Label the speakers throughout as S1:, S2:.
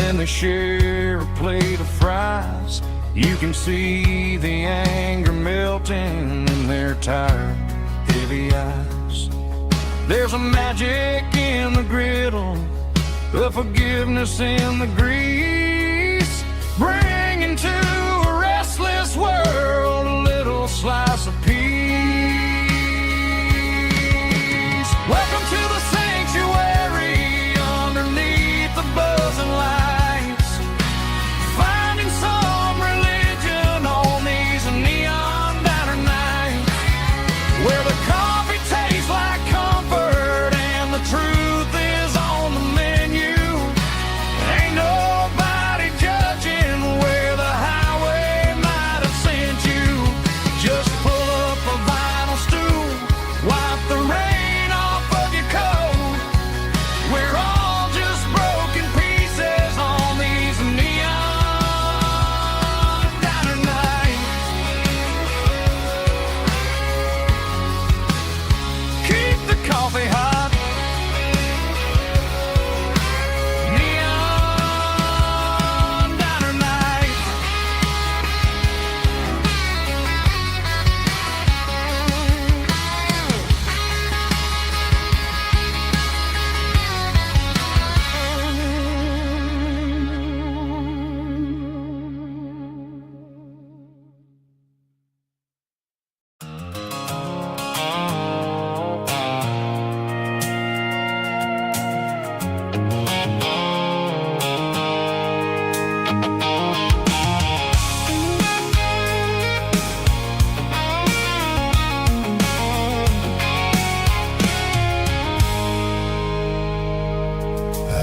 S1: then they share a plate of fries. You can see the anger melting in their tired, heavy eyes. There's a magic in the griddle, a forgiveness in the grease, bringing to a restless world a little slice of peace. Welcome to the sanctuary underneath the buzzing lights, finding some religion on these neon diner nights, where the coffee tastes like comfort and the truth is on the menu. Ain't nobody judging where the highway might have sent you. Just pull up a vinyl stool, wipe the rain off of your coat. We're all just broken pieces on these neon diner nights. Keep the coffee hot. Neon diner nights.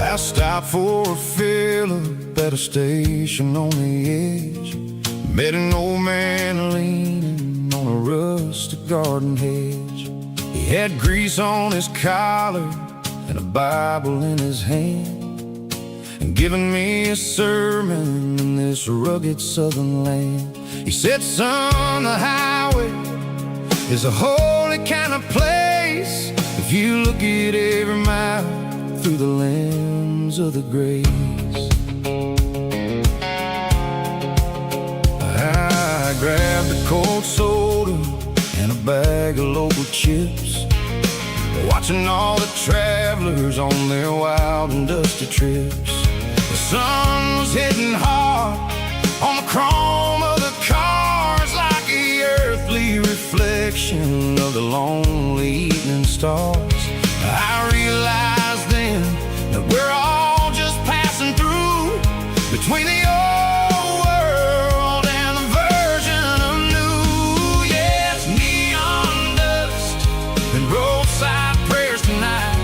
S1: I stopped for a fill-up at a station on the edge. Met an old man leaning on a rustic garden hedge. He had grease on his collar and a Bible in his hand, and giving me a sermon in this rugged southern land. He said, son, the highway is a holy kind of place if you look at every mile through the lens of the grace. I grabbed a cold soda and a bag of local chips, watching all the travelers on their wild and dusty trips. The sun was hitting hard on the chrome of the cars, like the earthly reflection of the lonely evening stars. I realized then that we're all just passing through between the old world and the version of new. Yeah, it's neon dust and roadside prayers tonight.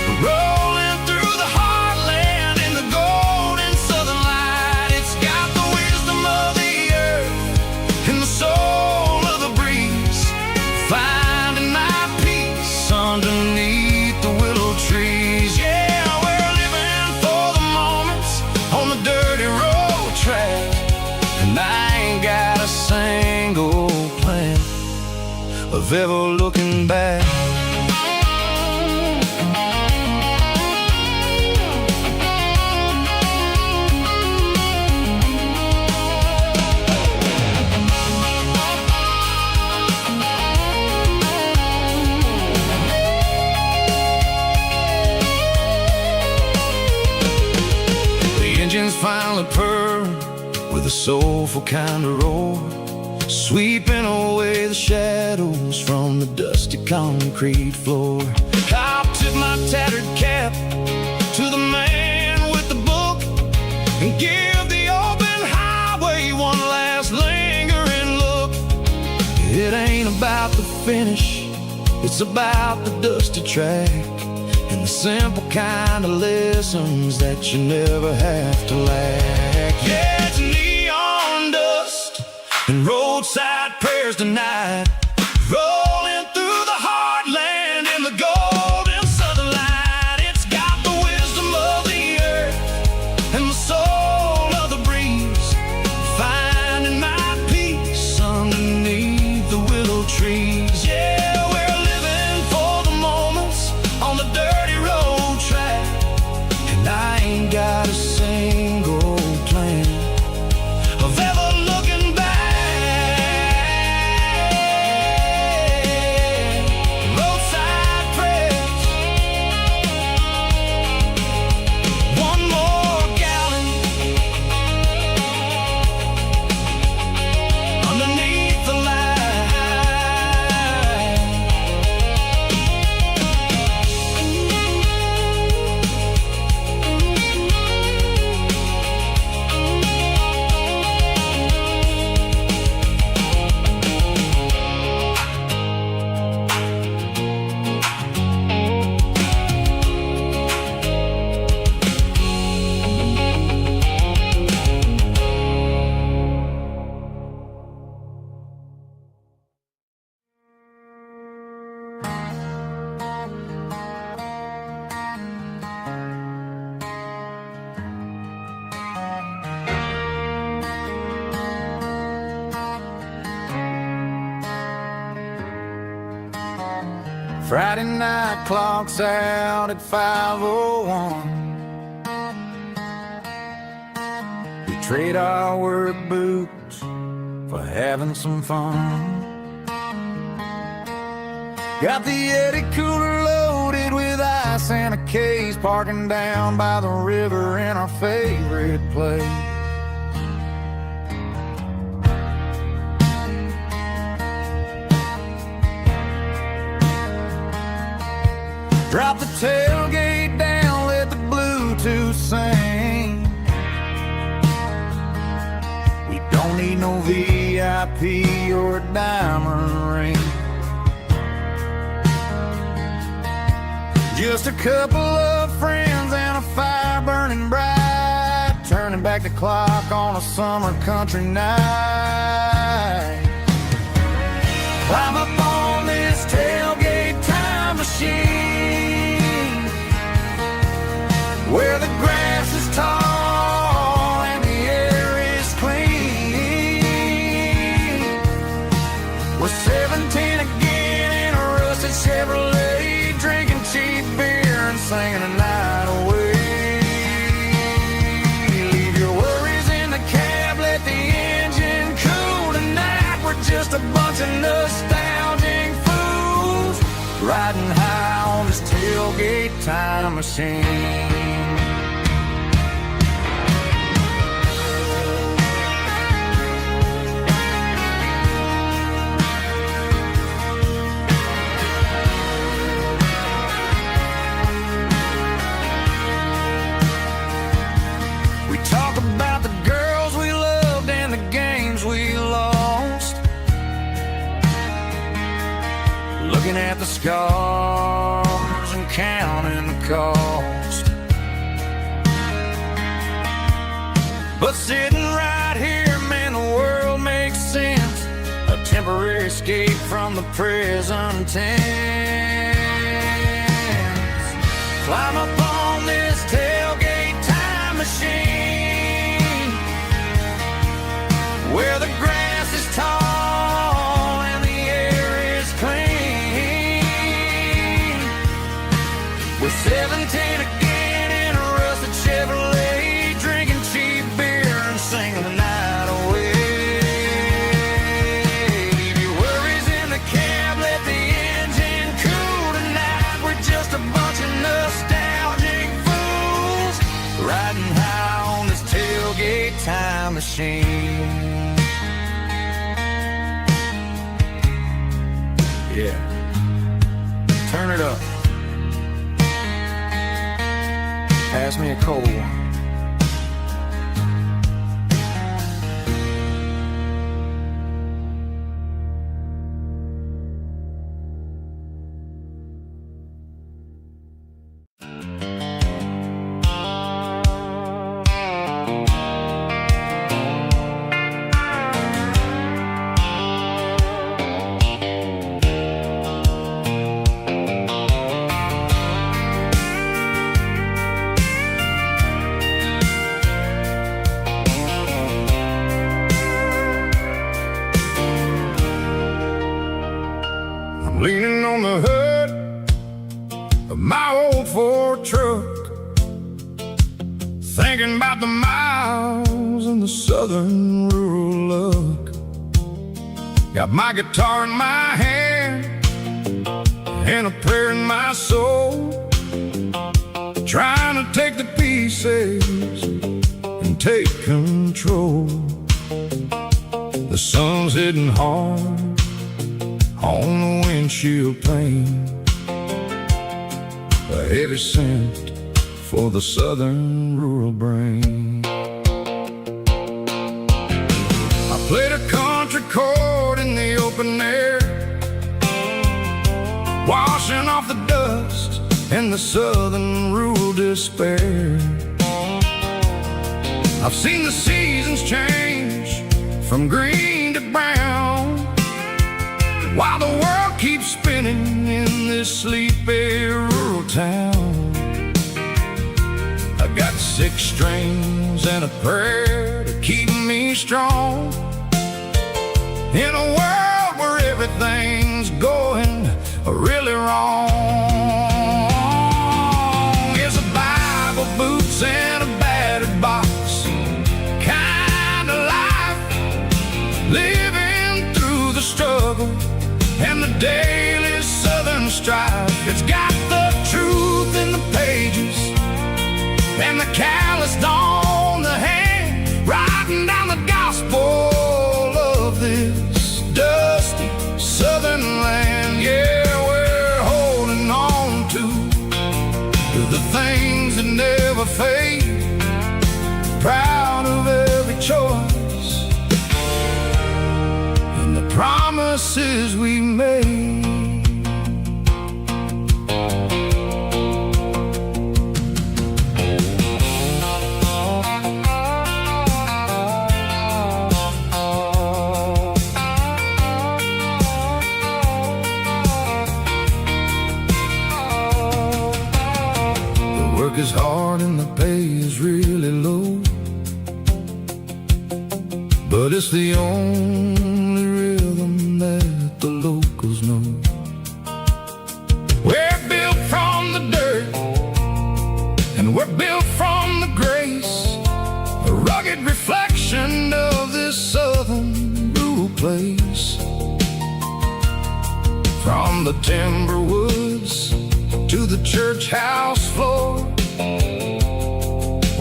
S1: We're rolling through the heartland in the golden southern light. It's got the wisdom of the earth and the soul of the breeze, finding my peace underneath the willow trees. Yeah, we're living for the moments on the dirty road track, and I ain't got a single plan of ever looking back. Engines finally purr with a soulful kind of roar, sweeping away the shadows from the dusty concrete floor. I'll tip my tattered cap to the man with the book and give the open highway one last lingering look. It ain't about the finish, it's about the dusty track and the simple kind of lessons that you never have to lack. Yeah, it's neon dust and roadside prayers tonight, rolling through the heartland in the golden southern light. It's got the wisdom of the earth and the soul of the breeze, finding my peace underneath the willow trees. Yeah, we're living for the moments on the dirty road track, and I ain't got a single Friday night clocks out at 5:01. We trade our work boots for having some fun. Got the Eddie cooler loaded with ice and a case, parking down by the river in our favorite place. Drop the tailgate down, let the Bluetooth sing. We don't need no VIP or a diamond ring. Just a couple of friends and a fire burning bright, turning back the clock on a summer country night. Climb up on this tailgate time machine, where the grass is tall and the air is clean. We're 17 again in a rusted Chevrolet, drinking cheap beer and singing the night away. Leave your worries in the cab, let the engine cool tonight. We're just a bunch of nostalgic fools, riding high on this tailgate time machine. About the girls we loved and the games we lost, looking at the scars and counting the cost. But sitting right here, man, the world makes sense, a temporary escape from the present tense. Climb up on this tailgate time machine, where the grass is tall and the air is clean. We're 17 again in a rusted Chevrolet, drinking cheap beer and singing the night away. Leave your worries in the cab, let the engine cool tonight. We're just a bunch of nostalgic fools, riding high on this tailgate time machine. Yeah, turn it up. Pass me a cold one. Leaning on the hood of my old Ford truck, thinking about the miles and the southern rural look. Got my guitar in my hand and a prayer in my soul, trying to take the pieces and take control. The sun's hitting hard on the windshield pane, a heavy scent for the southern rural brain. I played a country chord in the open air, washing off the dust and the southern rural despair. I've seen the seasons change from green to brown, while the world keeps spinning in this sleepy rural town. I got 6 strings and a prayer to keep me strong, in a world where everything's going really wrong. wrong. It's a Bible, boots, and a battered box kind of life, living through the struggle and the daily southern strife. It's got the truth in the pages and the calloused on the hand, writing down the gospel of this dusty southern land. Yeah, we're holding on to the things that never fade, proud of every choice and the promises we made. Work is hard and the pay is really low, but it's the only rhythm that the locals know. We're built from the dirt and we're built from the grace, a rugged reflection of this southern rural place. From the timber woods to the church house floor,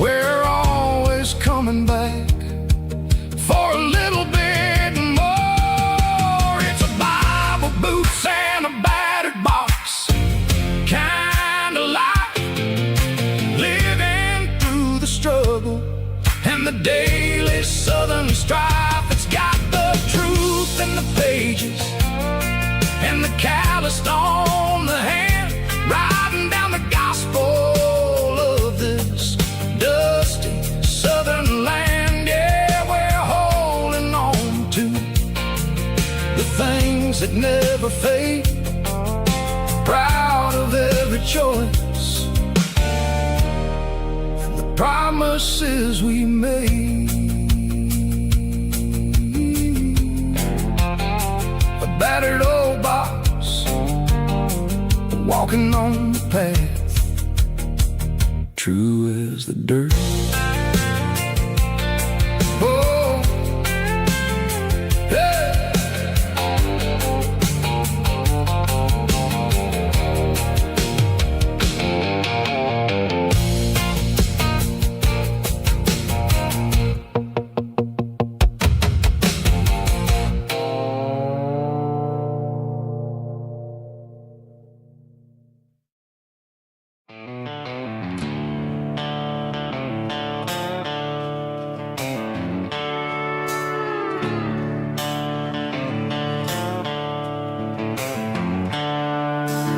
S1: we're always coming back for a little bit more. It's a Bible, boots, and a battered box kind of life, living through the struggle and the daily southern strife. It's got the truth in the pages and the calloused on the hand, writing down the gospel of this dusty southern land. Yeah, we're holding on to the things that never fade, proud of every choice and the promises we made. A battered old box, walking on the path, true as the dirt. Oh, yeah.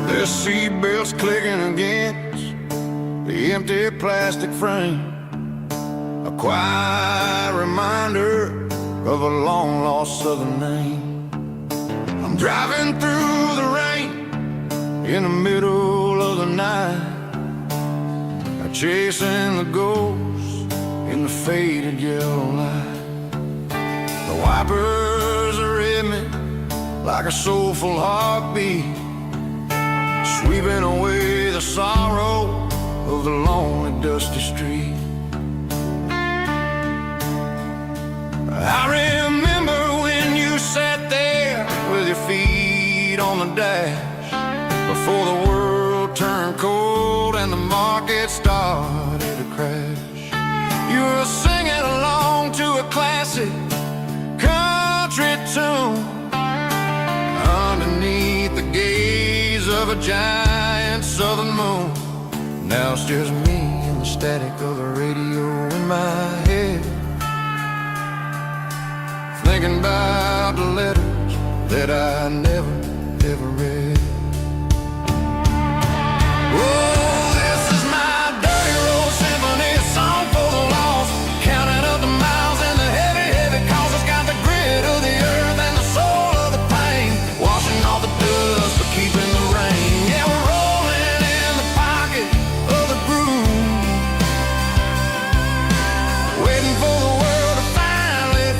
S1: The seatbelts clicking against the empty plastic frame, a quiet reminder of a long-lost southern name. I'm driving through the rain in the middle of the night, chasing the ghosts in the faded yellow light. The wipers are in me like a soulful heartbeat, sweeping away the sorrow of the lonely dusty street. I remember when you sat there with your feet on the dash, before the world turned cold and the market started to crash. You were singing along to a classic country tune underneath the gaze of a giant southern moon. Now it's just me and the static of the radio in my head, thinking about the letters that I never, ever read. Oh, this is my dirty road symphony, a song for the lost, counting up the miles and the heavy, heavy calls. It's got the grit of the earth and the soul of the pain, washing off the dust but keeping the rain. Yeah, we're rolling in the pocket of the groove, waiting for the world to finally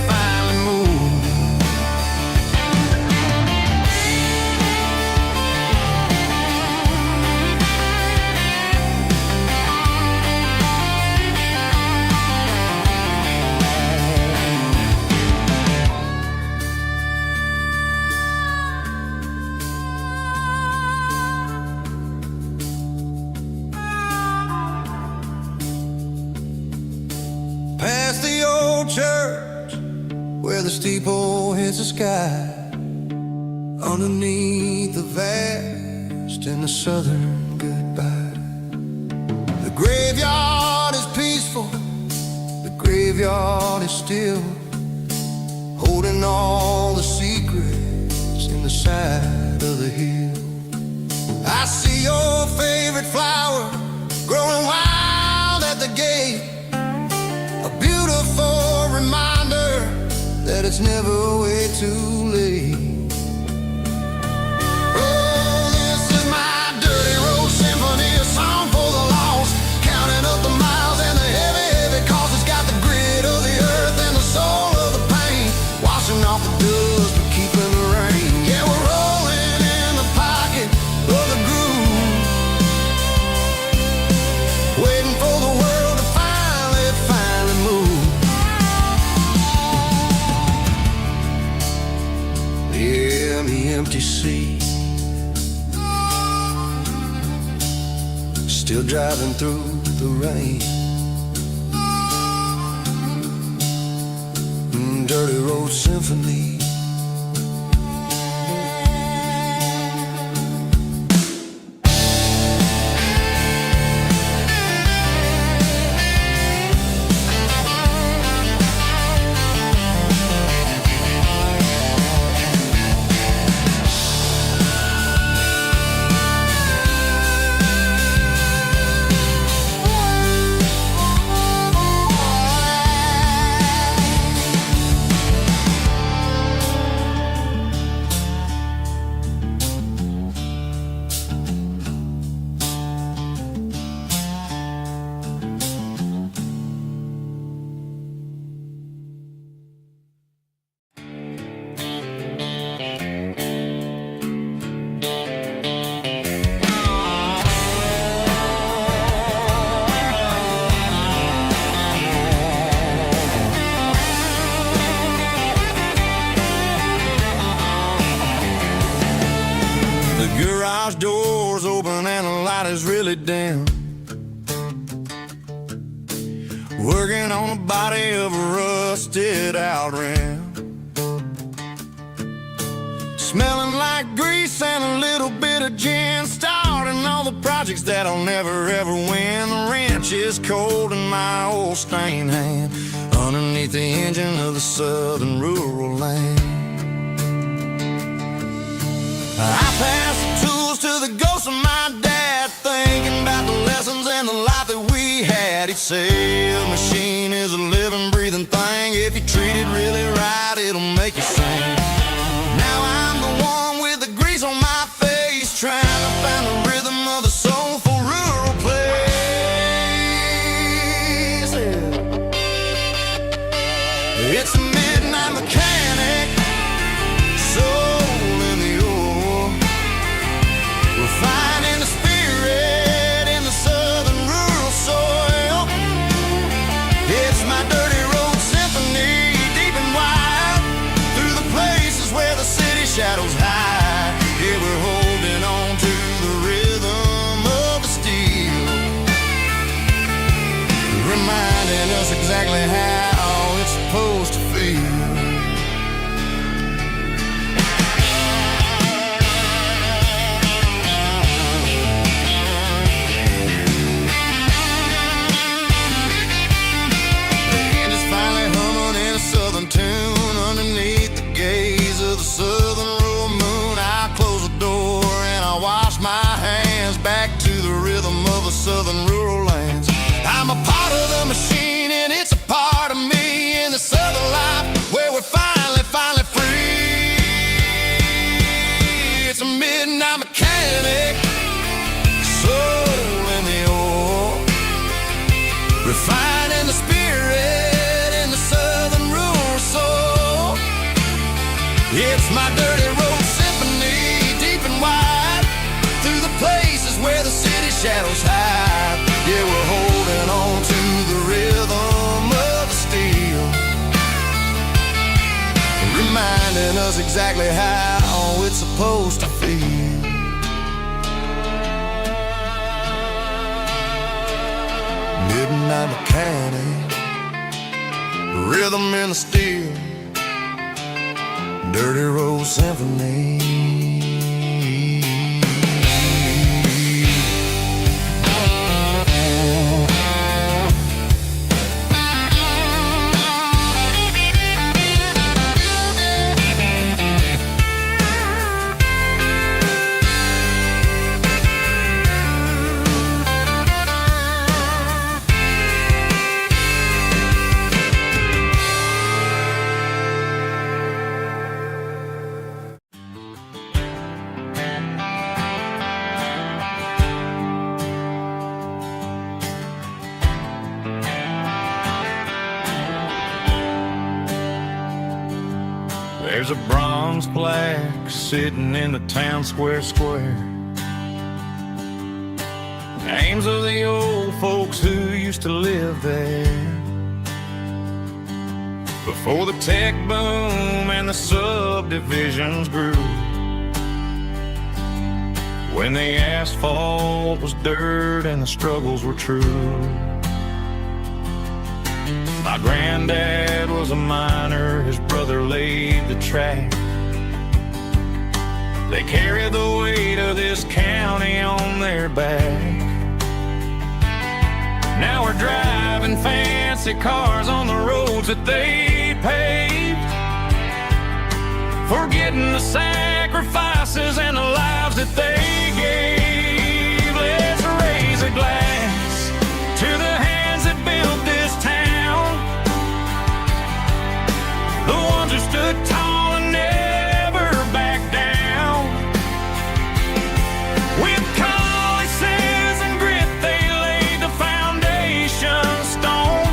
S1: move. where the steeple hits the sky, underneath the vast and the southern goodbye. The graveyard is peaceful, the graveyard is still, holding all the secrets in the side of the hill. I see your favorite flower growing wild at the gate, a beautiful reminder that it's never way too late. Oh, this is my dirty road symphony, a song for the lost, counting up the miles and the heavy, heavy cost. It's got the grit of the earth and the soul of the pain, washing off the dust but keeping the rain. Yeah, we're rolling in the pocket of the groove, waiting for the world to finally move. Yeah, the empty sea, still driving through the rain. Dirty road symphony. Garage doors open and the light is really dim, working on the body of a rusted out rim, smelling like grease and a little bit of gin, starting all the projects that'll never ever win. The wrench is cold in my old stained hand, underneath the engine of the southern rural land. I pass the tools to the ghost of my dad, thinking about the lessons and the life that we had. He'd say a machine is a living, breathing thing. If you treat it really right, it'll make you sing. Now I'm the one with the grease on my face, trying to find the rhythm of the soulful rural place. It's a midnight mechanic, soul in the ore, finding the spirit in the southern rural soil. It's my dirty road symphony, deep and wide, through the places where the city shadows hide. Yeah, we're holding on to the rhythm of the steel, reminding us exactly how it's supposed to feel. Tune underneath the gaze of the southern rural moon. I close the door and I wash my hands, back to the rhythm of the southern rural lands. I'm a part of the machine and it's a part of me in the southern life where we're finally free. It's a midnight mechanic, soul in the ore, refining the spirit in the southern rural soul. It's my dirty road symphony, deep and wide, through the places where the city shadows hide. Yeah, we're holding on to the rhythm of the steel, reminding us exactly how it's supposed to feel. Midnight mechanic, rhythm in the steel, Dirty Road Symphony.
S2: There's a bronze plaque sitting in the town square. Names of the old folks who used to live there before the tech boom and the subdivisions grew, when the asphalt was dirt and the struggles were true. My granddad was a miner, his brother laid the track. They carried the weight of this county on their back. Now we're driving fancy cars on the roads that they paved, forgetting the sacrifices and the lives that they gave. Let's raise a glass to the hands that built this town, the ones who stood tall and never backed down. With calluses and grit, they laid the foundation stone,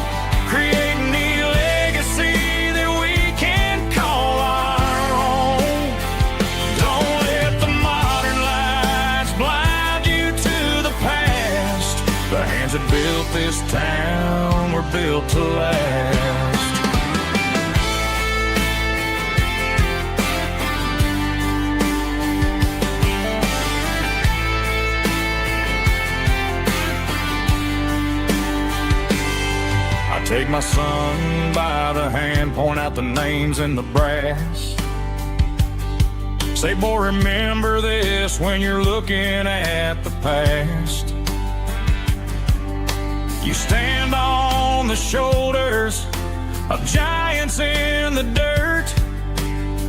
S2: creating the legacy that we can call our own. Don't let the modern lights blind you to the past. The hands that built this town were built to last. Take my son by the hand, point out the names in the brass. Say, boy, remember this when you're looking at the past. You stand on the shoulders of giants in the dirt,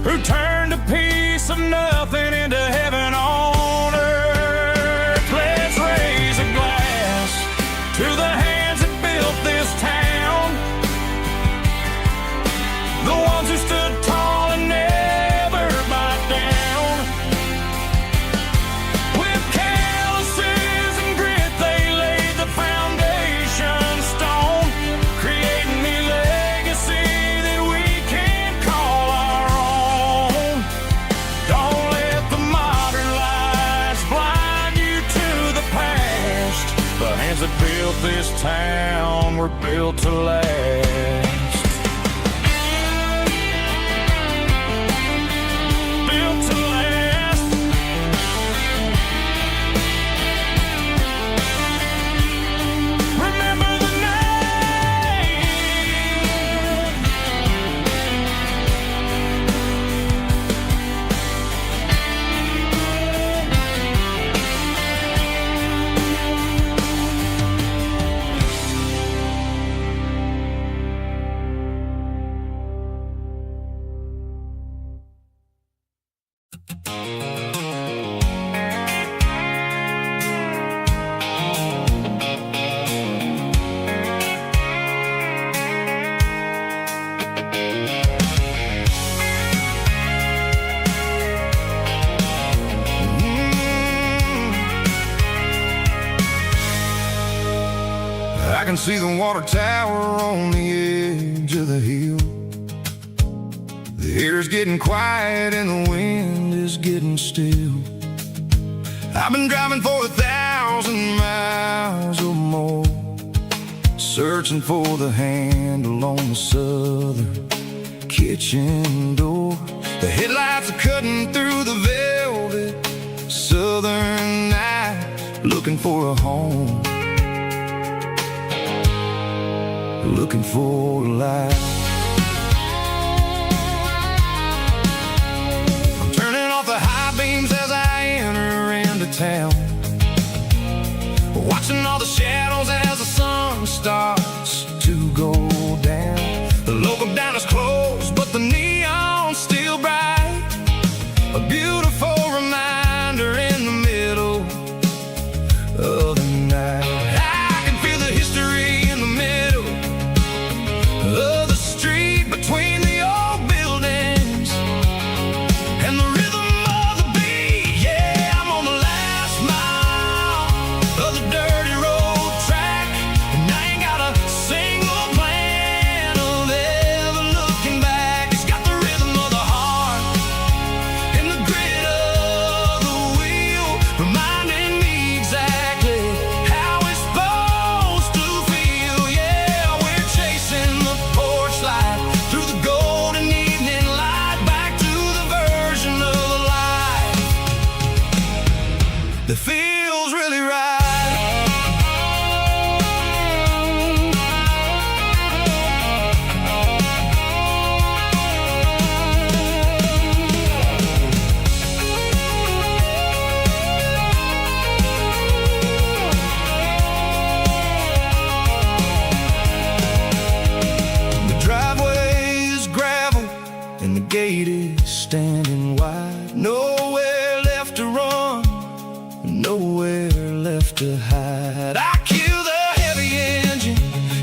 S2: who turned a piece of nothing into heaven on earth. Let's raise a glass to the hands that built this town, the ones who stood tall and never backed down. With calluses and grit, they laid the foundation stone, creating the legacy that we can call our own. Don't let the modern lights blind you to the past. The hands that built this town were built to last.
S1: I can see the water tower on the edge of the hill. The air's getting quiet and the wind is getting still. I've been driving for 1,000 miles or more, searching for the handle on the southern kitchen door. The headlights are cutting through the velvet southern night, looking for a home, looking for a life. watching all the shadows as the sun starts to go down. The local dine is closed, but the neon's still bright. A beautiful reminder in the middle of the night. I can feel the history in the middle of the street between the old buildings and the rhythm of the beat. Yeah, I'm on the last mile of the dirty road track, and I ain't got a single plan of ever looking back. It's got the rhythm of the heart and the grit of the wheel, reminding me exactly how it's supposed to feel. Yeah, we're chasing the porch light through the golden evening light, back to the version of life that feels really right. The driveway is gravel and the gate is standing wide. Nowhere left to run, nowhere left to hide. I kill the heavy engine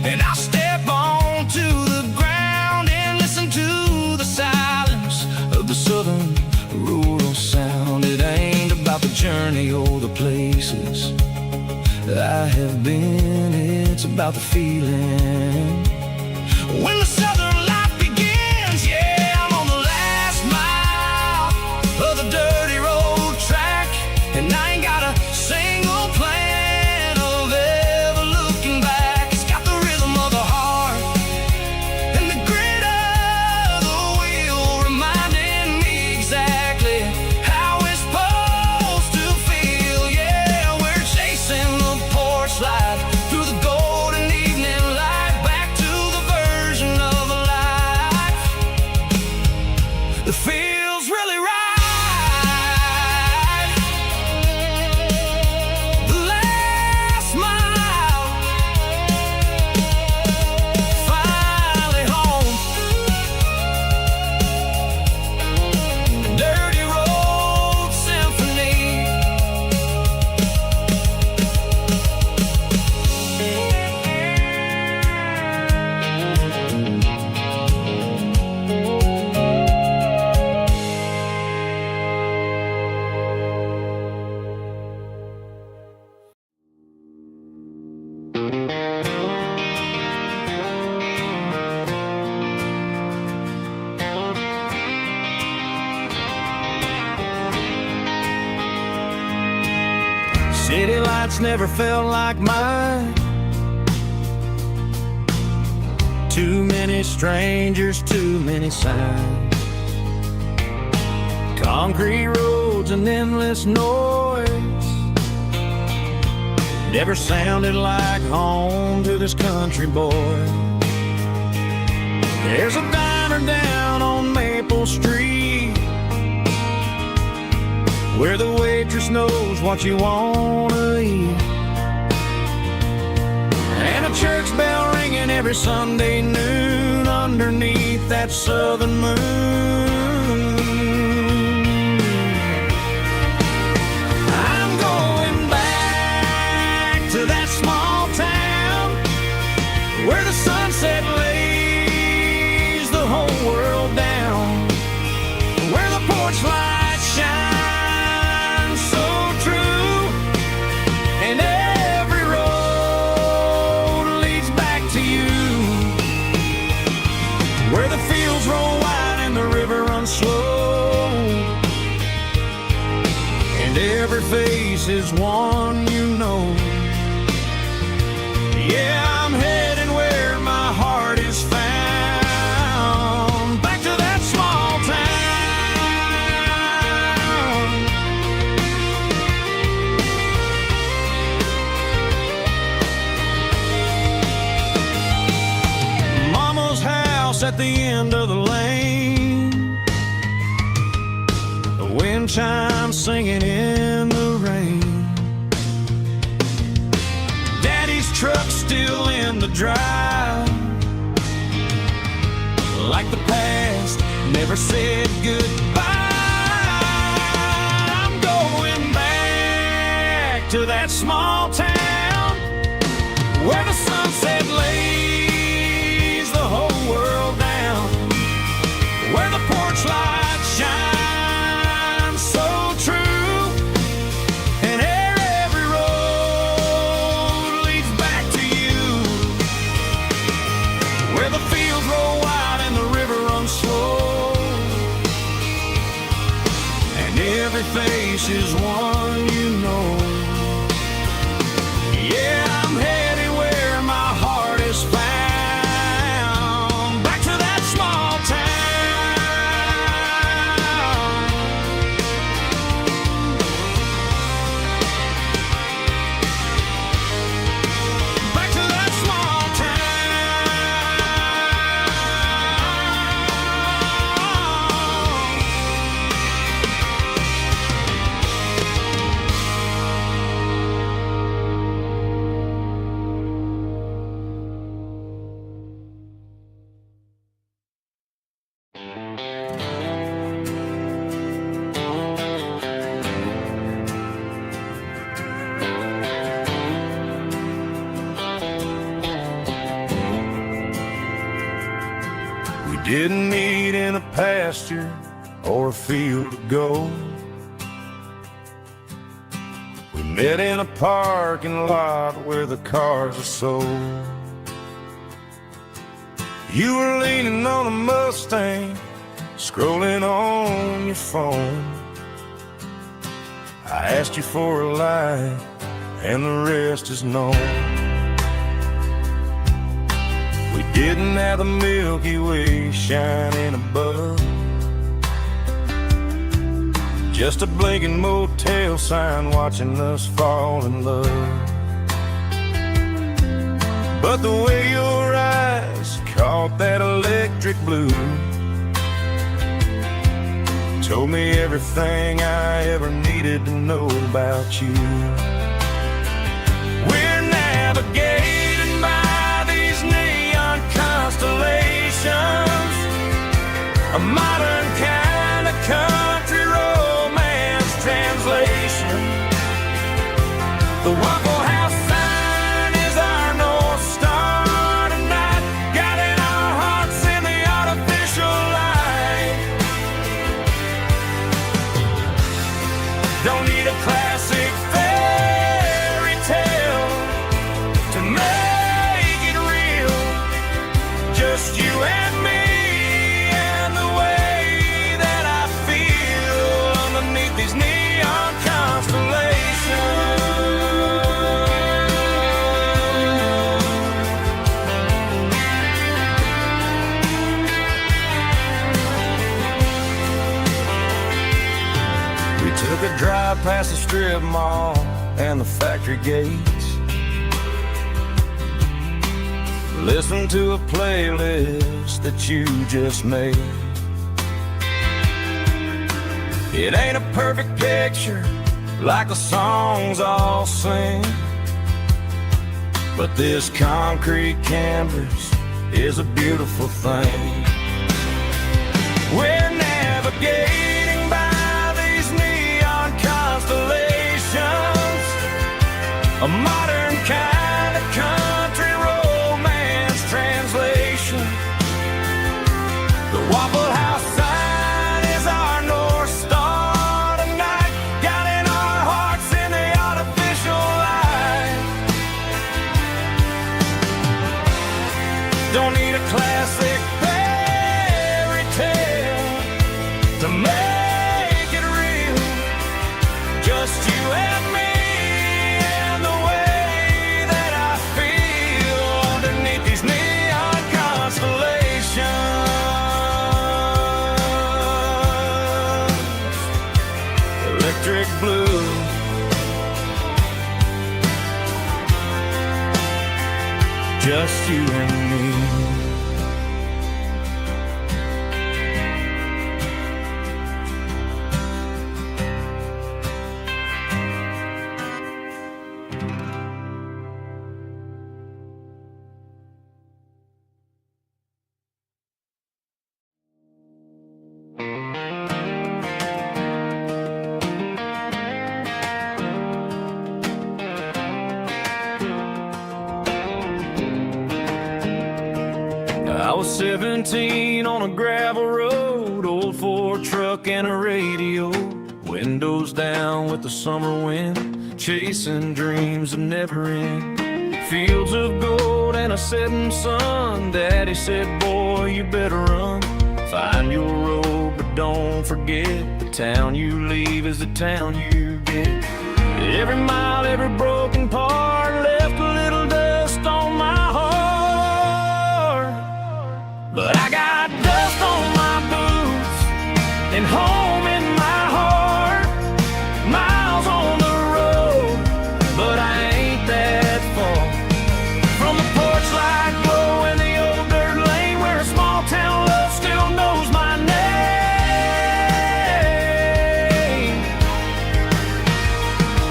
S1: and I step onto the ground and listen to the silence of the southern rural sound. It ain't about the journey or the places I have been, it's about the feeling when the southern life begins. Yeah, I'm on the last mile of the dirty road track, and I ain't got a single plan of ever looking back. It's got the rhythm of the heart and the grit of the wheel, reminding me exactly how it's supposed to feel. Yeah, we're chasing the porch light through the golden evening light, back to the version of life that feels really right. The last mile, finally home. Dirty road symphony. City lights never felt like mine. Too many strangers, too many signs. Concrete roads and endless noise never sounded like home to this country boy. There's a diner down on Maple Street where the waitress knows what you wanna eat, and a church bell ringing every Sunday noon underneath that southern moon. I'm going back to that small town where the sunset lays the whole world down, where the porch light shines so true, and every road leads back to you, where the fields roll wide and the river runs slow, and every face is one you know. Yeah, I'm heading where my heart is found, back to that small town. Mama's house at the end of the lane, the wind chimes singing in the rain.
S2: drive. Like the past never said goodbye. I'm going back to that small town where the sunset lays the whole world down, where the porch lights shine so true, and every road leads back to you, where the fields roll wide and the river runs slow, and every face is one you know. Yeah, I'm headed where my heart is found, back to that small town, back to that small We didn't meet in a pasture or a field of gold. We met in a parking lot where the cars are sold. You were leaning on a Mustang, scrolling on your phone. I asked you for a light, and the rest is known. We didn't have the Milky Way shining above, just a blinking motel sign watching us fall in love. But the way your eyes caught that electric blue told me everything I ever needed to know about you. We're navigating by these neon constellations, a modern kind of country romance translation. The Waffle House sign is our North Star tonight, guiding our hearts in the artificial light. Don't need a classic fairy tale to make it real, just you and me and the way that I feel underneath these neon constellations. We took a drive past the strip mall and the factory gates, listened to a playlist that you just made. It ain't a perfect picture like the songs all sing, but this concrete canvas is a beautiful thing. We're navigating by these neon constellations, a modern kind of country romance translation. The Waffle House sign is our North Star tonight, guiding our hearts in the artificial light. Don't need a classic fairy tale to make it real, just you and me and the way that I feel underneath these neon constellations. Electric blue, just you and me. was 17 on a gravel road, old Ford truck and a radio, windows down with the summer wind, chasing dreams that never end. Fields of gold and a setting sun. Daddy said, boy, you better run. Find your road, but don't forget, the town you leave is the town you get. Every mile, every broken part left a little dust on my heart. But I got dust on my boots and home in my heart. Miles on the road, but I ain't that far from the porch light glow and the old dirt lane where a small town love still knows my name.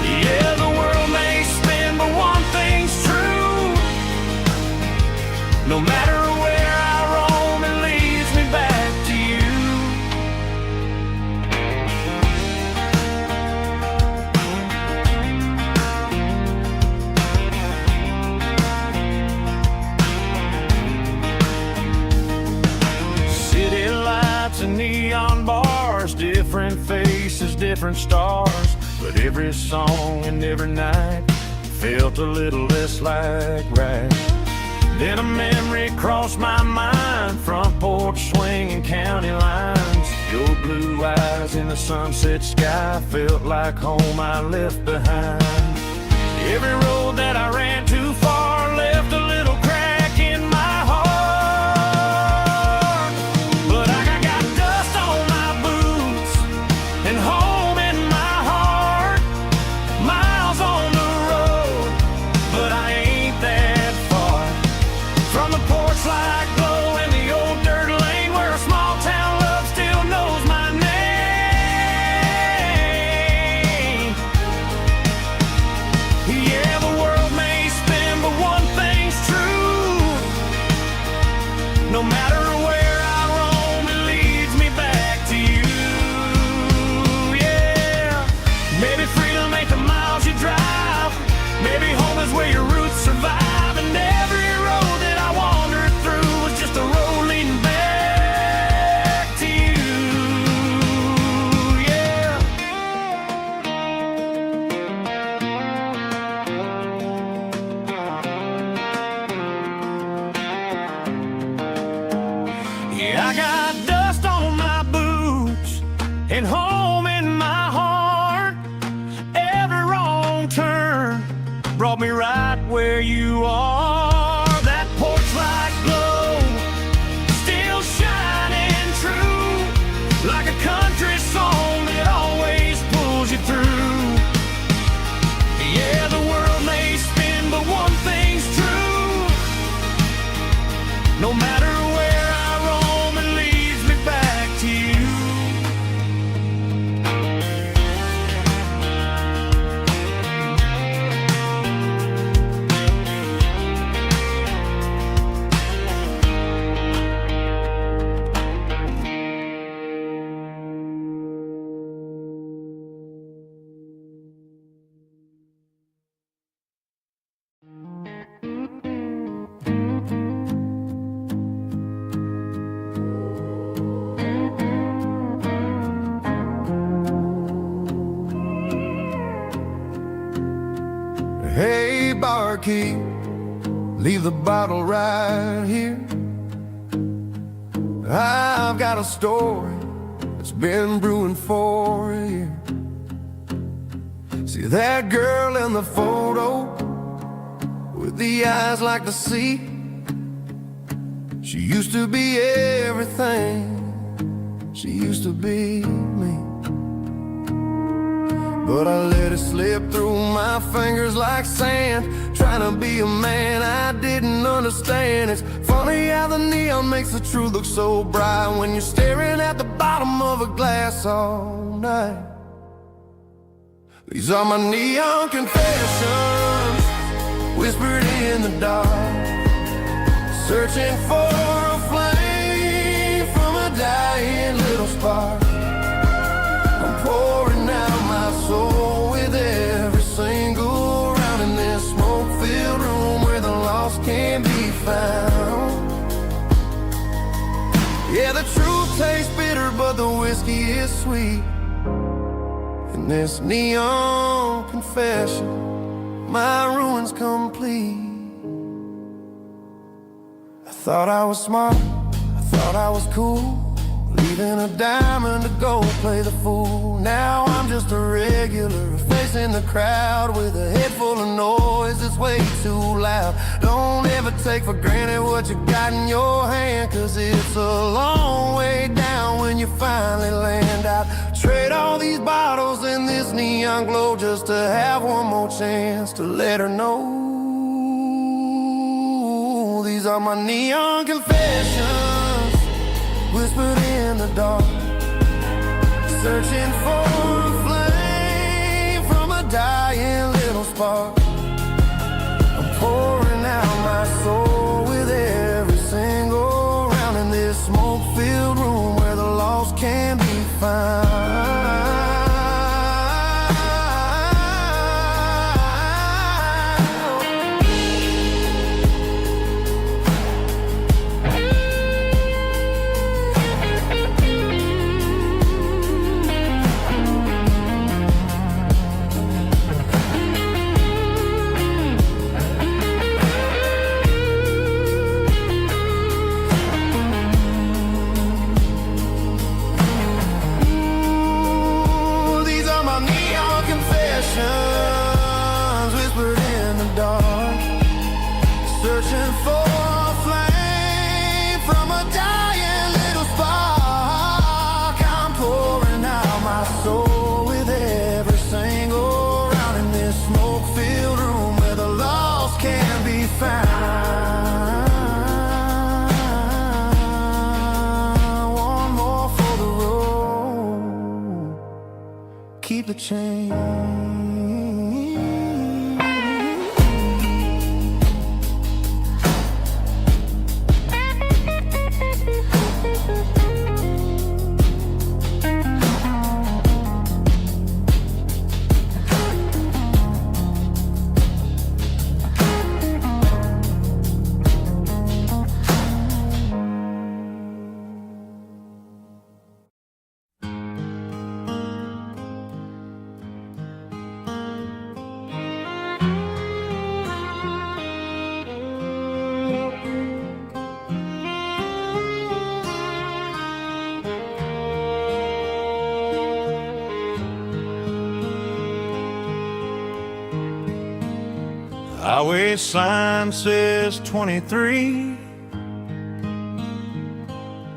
S2: Yeah, the world may spin, but one thing's true. No matter where I roam, it leads me back to you. City lights and neon bars, different faces, different stars, but every song and every night felt a little less like right. Then a memory crossed my mind, front porch swinging county lines. Your blue eyes in the sunset sky felt like home I left behind. Every road that I ran too far left a little crack in my heart. But I got dust on my boots and home in my heart. Miles on the road, but I ain't that far from the porch light glow and the old dirt lane where a small town love still knows my name. Yeah, the world may spin, but one thing's true. No matter where I roam, it leads me back to you. Yeah, maybe freedom ain't the miles you drive. Maybe home is where your roots survive. And every road that I wandered through was just a road leading back to you. Yeah. Yeah, I got dust on my boots and home in my heart. Every wrong turn brought me right where you are. That porch light glow still shining true, like a country song that always pulls you through. Yeah, the world may spin, but one thing's true. No matter where I roam, it leads me back to you.
S1: Hey, barkeep, leave the bottle right here. I've got a story that's been brewing for a year. See that girl in the photo with the eyes like the sea? She used to be everything. She used to be me. But I let it slip through my fingers like sand, trying to be a man I didn't understand. It's funny how the neon makes the truth look so bright when you're staring at the bottom of a glass all night. These are my neon confessions, whispered in the dark, searching for a flame from a dying little spark. I'm pouring out my soul with every single round in this smoke-filled room where the lost can be found. tastes bitter, but the whiskey is sweet. In this neon confession, my ruin's complete. I thought I was smart, I thought I was cool, leaving a diamond to go play the fool. Now I'm just a regular, facing the crowd with a head full of noise that's way too loud. Don't ever take for granted what you got in your hand, cause it's a long way down when you finally land out. Trade all these bottles and this neon glow just to have one more chance to let her know. These are my neon confessions, whispered in the dark, searching for a flame from a dying little spark. I'm pouring out my soul with every single round in this smoke-filled room where the lost can be found. Whispered in the dark, searching for a flame from a dying little spark. I'm pouring out my soul with every single round in this smoke-filled room where the lost can be found. One more for the road, keep the change.
S2: Highway sign says 23,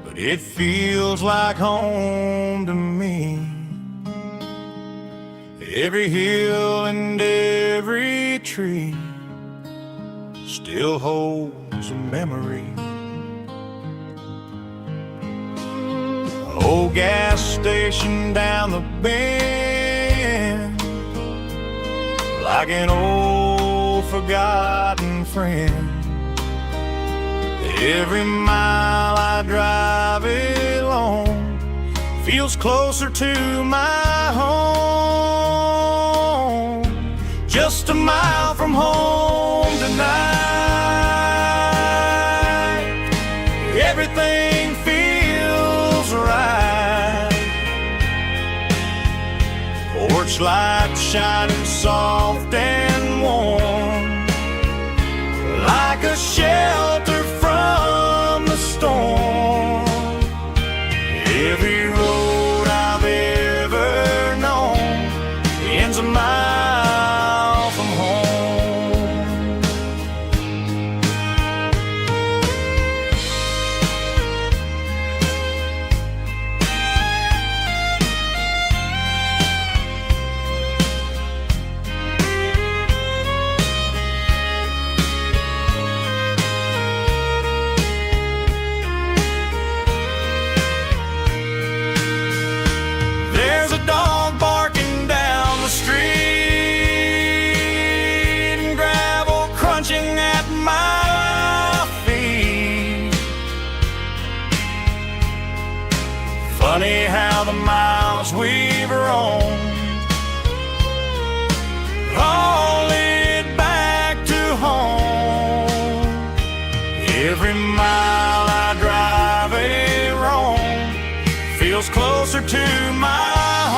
S2: but it feels like home to me. Every hill and every tree still holds a memory. Old gas station down the bend, like an old forgotten friend. Every mile I drive it along feels closer to my home. Just a mile from home tonight, everything feels right. Porch light shining soft and warm, like a shelter from the storm. Every road I've ever known ends a mile from home. to my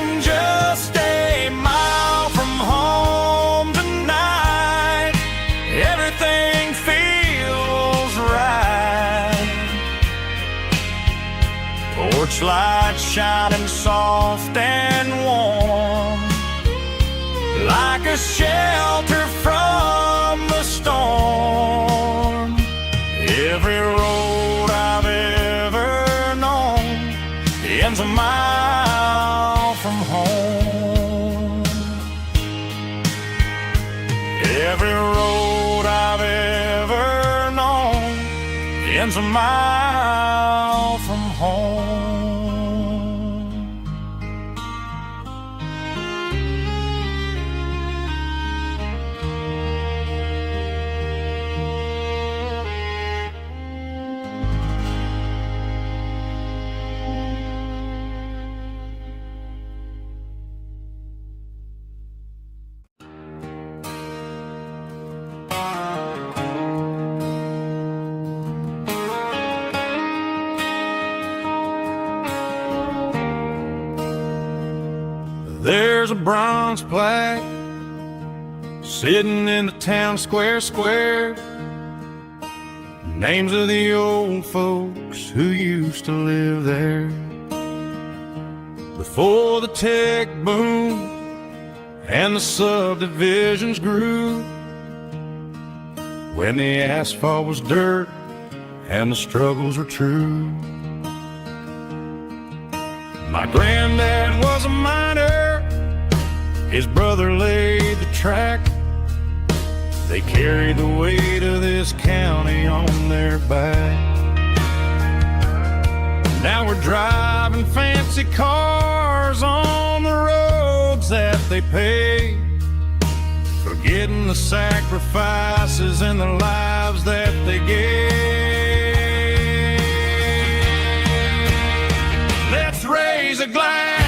S2: home, just a mile from home tonight. Everything feels right. Porch light shining soft and warm, like a shelter from the storm. Every road I've ever known ends a mile from home. Every road I've ever known ends a mile from home. There's a bronze plaque sitting in the town square. Names of the old folks who used to live there before the tech boom and the subdivisions grew, when the asphalt was dirt and the struggles were true. My granddad was a miner, his brother laid the track. They carried the weight of this county on their back. Now we're driving fancy cars on the roads that they paved, forgetting the sacrifices and the lives that they gave. Let's raise a glass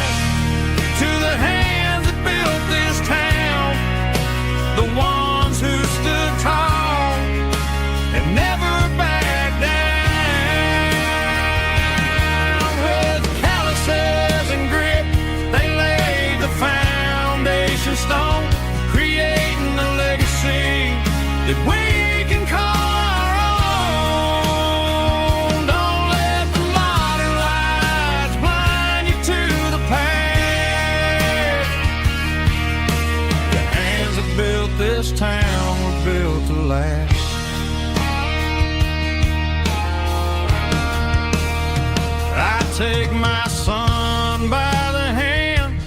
S2: to the hands that built this town, the ones who stood tall and never backed down. With calluses and grit, they laid the foundation stone, creating a legacy that we can call our own. Don't let the modern lights blind you to the past. The hands that built this town were built to last. I take my son by the hand,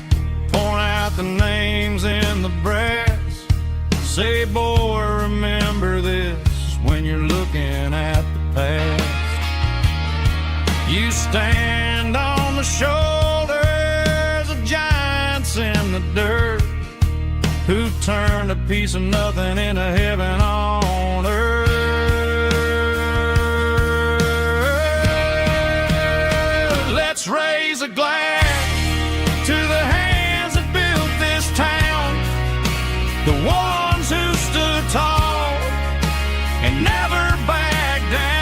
S2: point out the names in the brass. Say, boy, remember this when you're looking at the past. You stand on the shoulders of giants in the dirt, who turned a piece of nothing into heaven on earth. Let's raise a glass to the hands that built this town, the ones who stood tall and never backed down.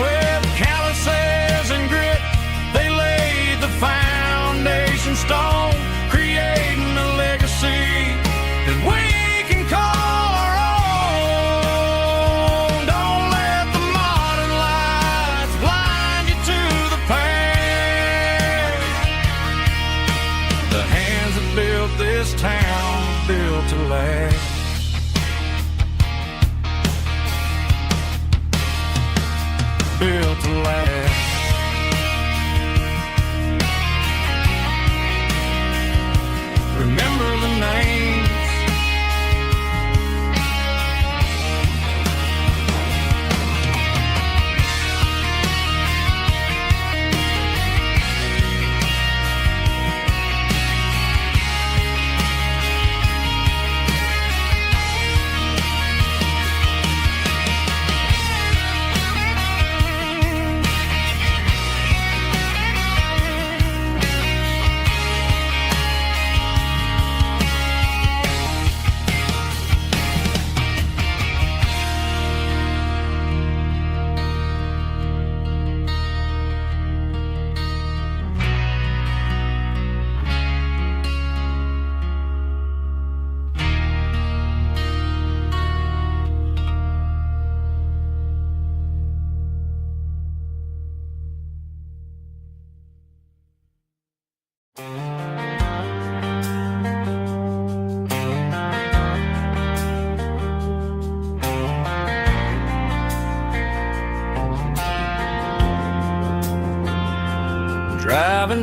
S2: With calluses and grit, they laid the foundation stone, creating a legacy that we can call our own. Don't let the modern lights blind you to the past. The hands that built this town built to last. Built to last. Remember the names.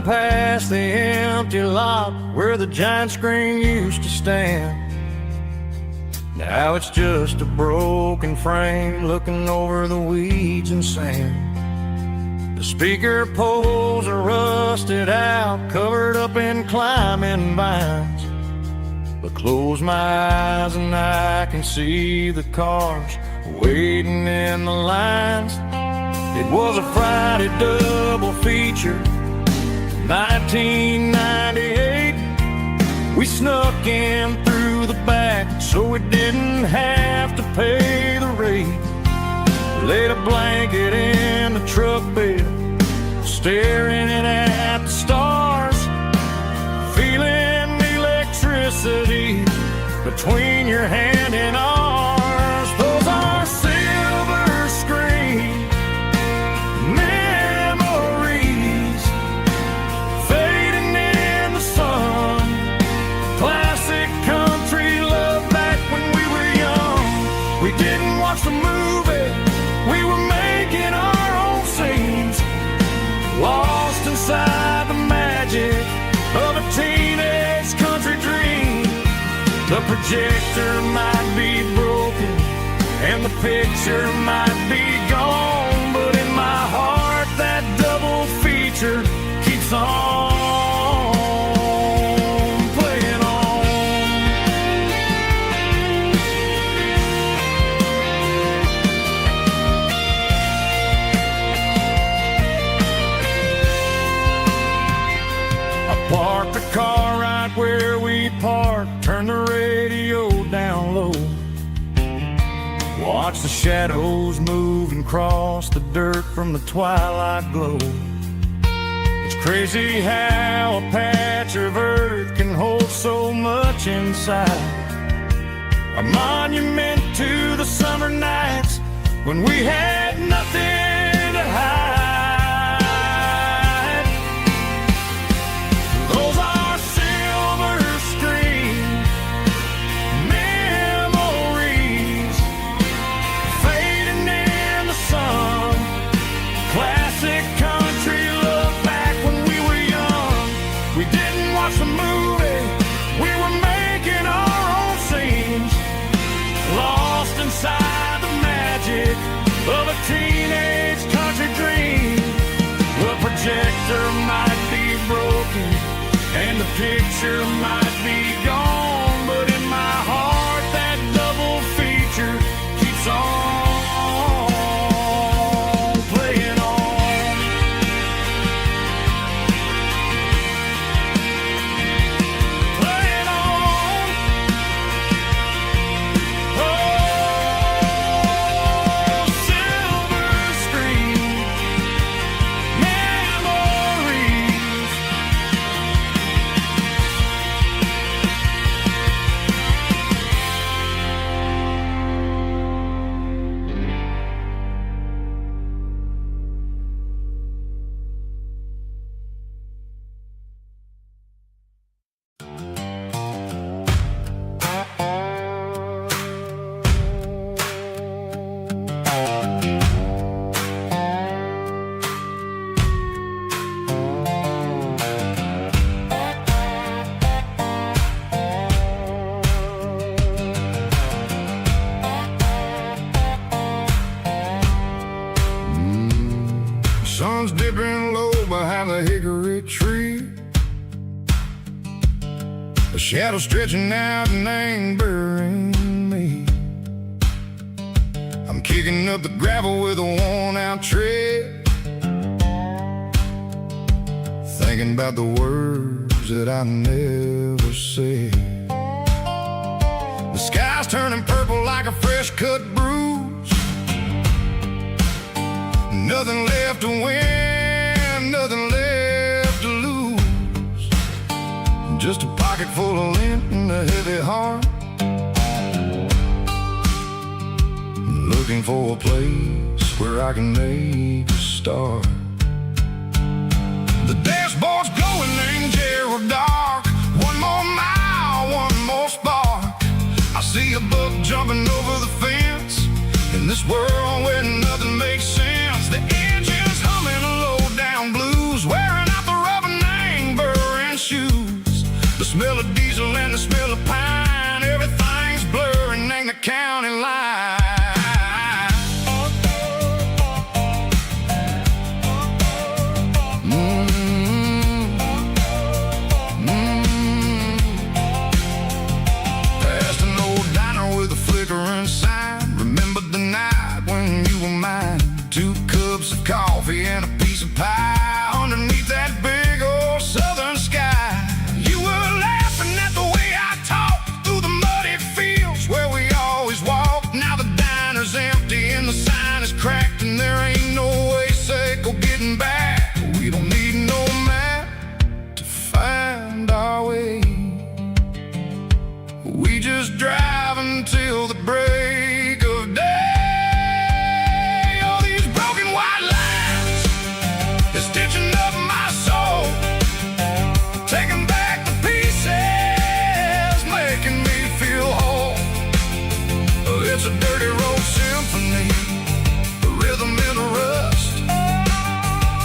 S2: Driving past the empty lot where the giant screen used to stand. Now it's just a broken frame looking over the weeds and sand. The speaker poles are rusted out, covered up in climbing vines. But close my eyes and I can see the cars waiting in the lines. It was a Friday double feature, 1998. We snuck in through the back so we didn't have to pay the rate. Laid a blanket in the truck bed, staring at the stars, feeling the electricity between your hand and ours. Those are silver screen memories fading in the sun. Classic country love back when we were young. We didn't watch the movie, we were making our own scenes, lost inside the magic of a teenage country dream. The projector might be broken and the picture might be gone, but in my heart that double feature keeps on playing on. I parked the car right where we parked, turned the radio down low, watch the shadows move and cross the dirt from the twilight glow. It's crazy how a patch of earth can hold so much inside. A monument to the summer nights when we had nothing to hide. Those are silver screen memories fading in the sun. Classic country love back when we were young. We didn't watch the movie, we were making our own scenes, lost inside the magic of a teenage country dream. The projector might be broken and the picture might be gone, but in my heart that double feature keeps on playing on. Playing on. Oh, silver screen memories.
S1: Sun's dipping low behind the hickory tree. A shadow stretching out and angering me. I'm kicking up the gravel with a worn-out tread, thinking about the words that I never said. The sky's turning purple like a fresh-cut bruise. Nothing left to win, nothing left to lose. Just a pocket full of lint and a heavy heart, looking for a place where I can make a start. The dashboard's glowing angel dark. One more mile, one more spark. I see a buck jumping over the fence in this world where nothing makes sense. The engine's humming low down blues, wearing out the rubber now. The smell of diesel and the smell of pine, everything's blurring in the county line. Past an old diner with a flickering sign, remembered the night when you were mine. 2 cups of coffee and a piece of pie underneath that big old southern sky. You were laughing at the way I talked through the muddy fields where we always walked. Now the diner's empty and the sign is cracked, and there ain't no way Seiko getting back. We don't need no map to find our way. We just drive until the break of day. It's a dirty road symphony, a rhythm in the rust,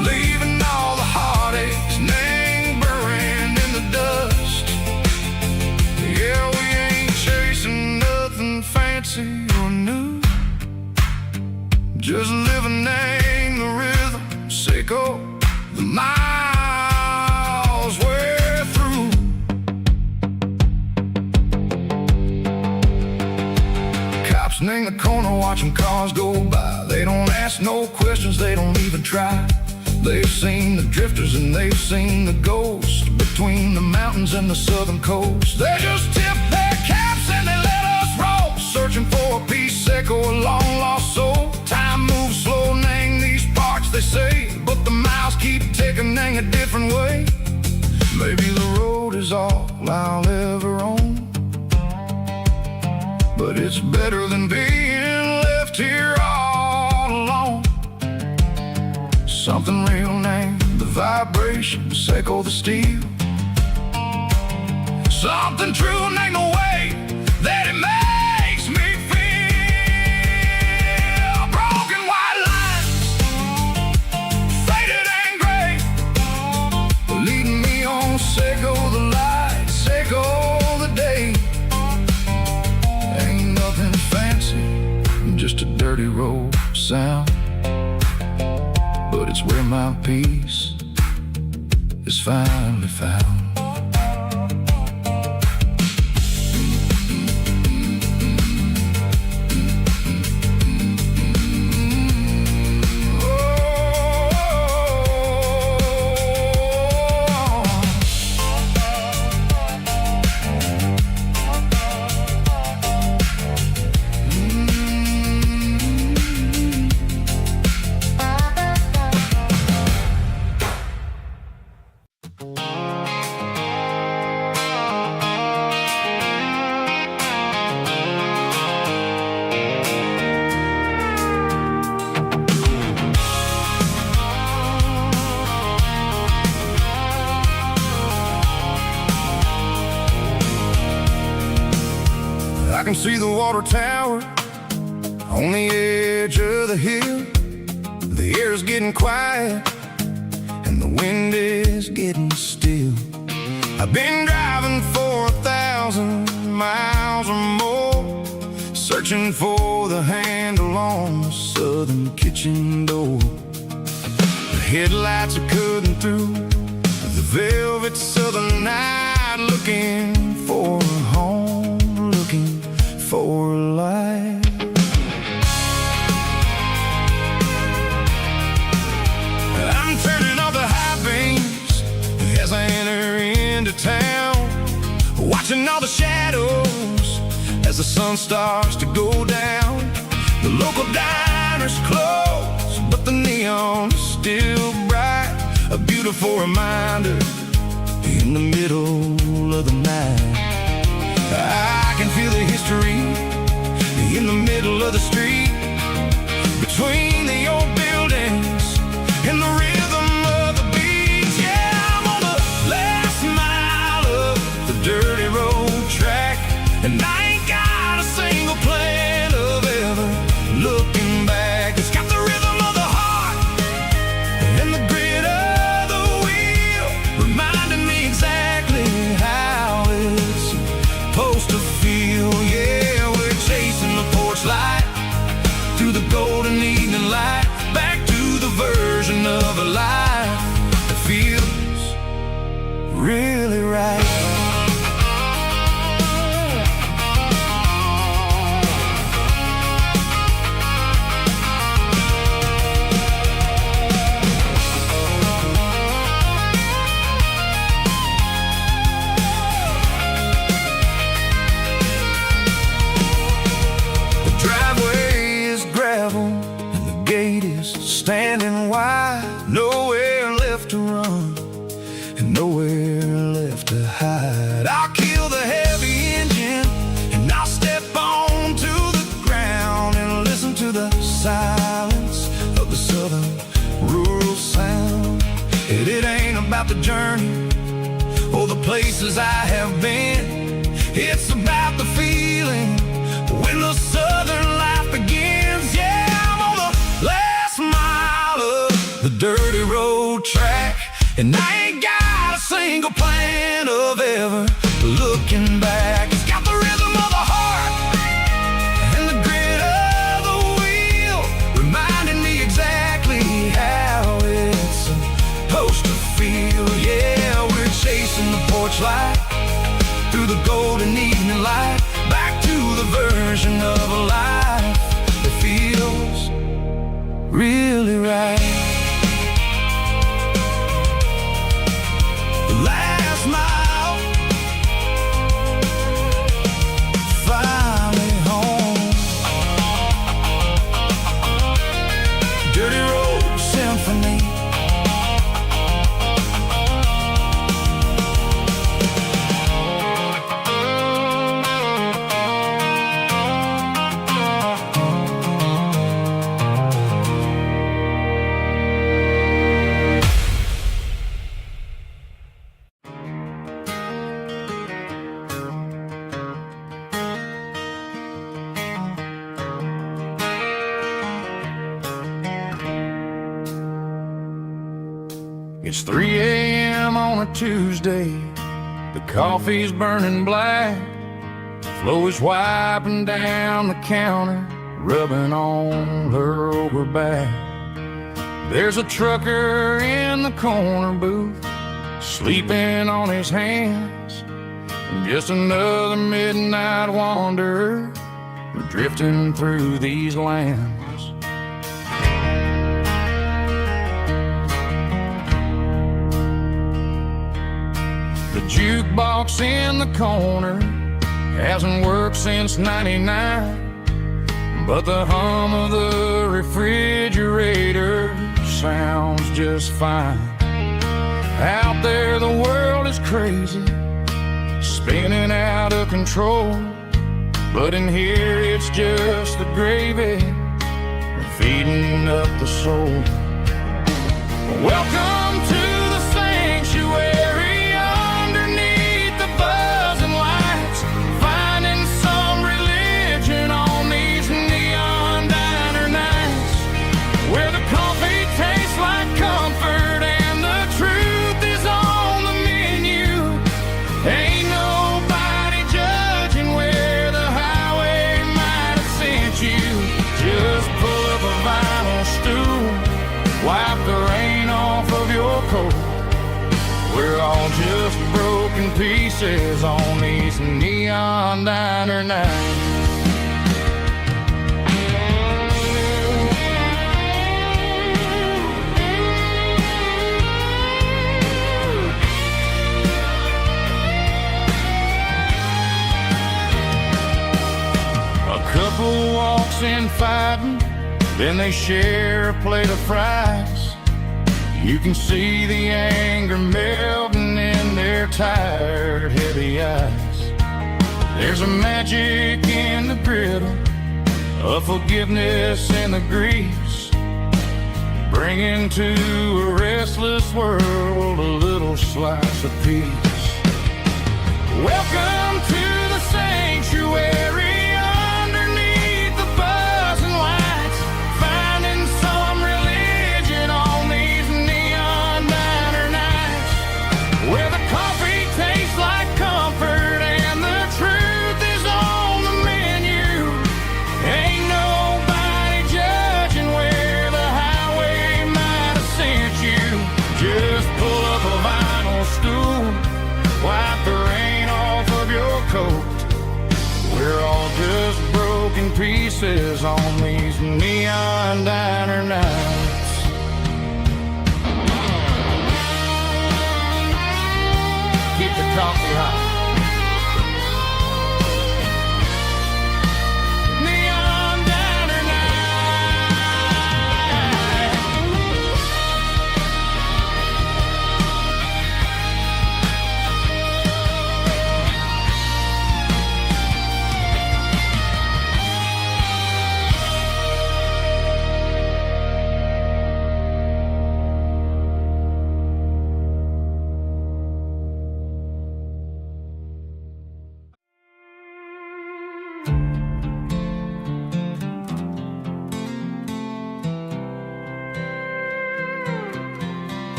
S1: leaving all the heartaches lingering in the dust. Yeah, we ain't chasing nothing fancy or new, just living in the rhythm, Seiko, the miles we're through. In the corner watching cars go by, they don't ask no questions, they don't even try. They've seen the drifters and they've seen the ghosts between the mountains and the southern coast. They just tip their caps and they let us roll, searching for a piece, Seiko, a long lost soul. Time moves slow, nang these parts they say, but the miles keep ticking, nang a different way. Maybe the road is all I'll ever own, but it's better than being left here all alone. Something real named the vibration, Seiko the steel. Something true named the way that it makes me feel. Broken white lines, faded and gray, leading me on, Seiko the light, Seiko the day. Just a dirty road sound, but it's where my peace is finally found. I can see the water tower on the edge of the hill. The air is getting quiet and the wind is getting still. I've been driving for 1,000 miles or more, searching for the handle on the southern kitchen door. The headlights are cutting through the velvet southern night, looking for a home, looking for a life. I'm turning off the high beams as I enter into town, watching all the shadows as the sun starts to go down. The local diner's closed, but the neon is still bright, a beautiful reminder in the middle of the night. I can feel the history in the middle of the street, between the old buildings and the rhythm of the beats. Yeah, I'm on the last mile of the dirty road track, and I ain't got a single plan of ever looking back. It's got the rhythm of the heart and the grit of the wheel, reminding me exactly how right. Standing wide, nowhere left to run and nowhere left to hide. I'll kill the heavy engine and I'll step onto the ground and listen to the silence of the southern rural sound. It ain't about the journey or the places I have been. It's about the feeling when the southern life begins. Yeah, I'm on the last mile of the dirty road track, and I ain't got a single plan of ever looking back. It's got the rhythm of the heart and the grit of the wheel, reminding me exactly how it's supposed to feel. Yeah, we're chasing the porch light through the golden evening light, back to the version of a life that feels really right. The last mile, finally home. Dirty Road Symphony. It's 3 a.m. on a Tuesday. The coffee's burning black. Flow wiping down the counter, rubbing on her over back. There's a trucker in the corner booth, sleeping on his hands. Just another midnight wanderer, drifting through these lands. The jukebox in the corner hasn't worked since '99, but the hum of the refrigerator sounds just fine. Out there the world is crazy, spinning out of control, but in here it's just the gravy feeding up the soul. Welcome to the sanctuary underneath the buzzing lights, finding some religion on these neon diner nights, where the coffee tastes like comfort and the truth is on the menu. Ain't nobody judging where the highway might have sent you. Just pull up a vinyl stool, wipe the rain off of your coat. We're all just broken pieces on these neon diner nights. A couple walks in fighting, then they share a plate of fries. You can see the anger melting in their tired, heavy eyes. There's a magic in the griddle, a forgiveness in the grease, bringing to a restless world a little slice of peace. Welcome to the sanctuary. Why faces on these neon diner nights. Keep the coffee hot. Neon diner night.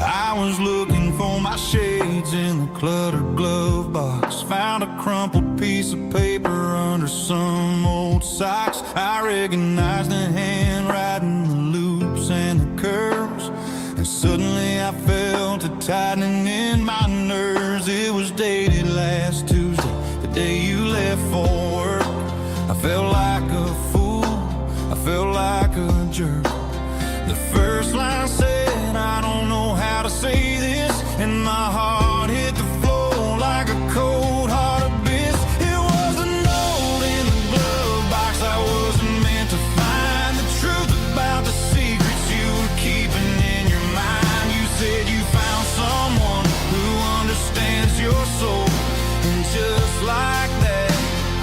S1: I was looking for my shades in the cluttered glove box. Found a crumpled piece of paper under some old socks. I recognized the handwriting, the loops and the curves, and suddenly I felt a tightening in my nerves. It was dated last Tuesday, the day you left for work. I felt like a fool, I felt like a jerk. The first line said, I don't know how to say this, and my heart hit the floor like a cold hard abyss. It was a note in the glove box I wasn't meant to find. The truth about the secrets you were keeping in your mind. You said you found someone who understands your soul, and just like that,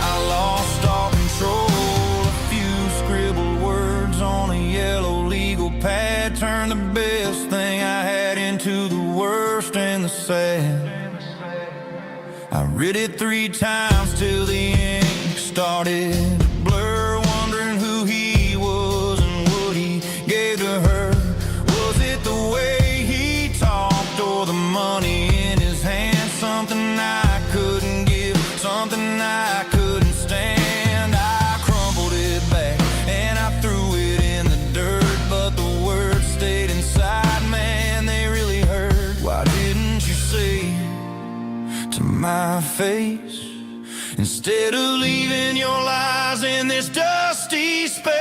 S1: I lost all control. A few scribbled words on a yellow legal pad turned the best thing I had into the worst and the sad. I read it 3 times till the ink started to blur, wondering who he was and what he gave to her. Was it the way he talked or the money in his hand? Something I couldn't give, something I couldn't stand. I crumpled it back and I threw it in the dirt, but the words stayed inside, man, they really hurt. Why didn't you say to my face, instead of leaving your lies in this dusty space?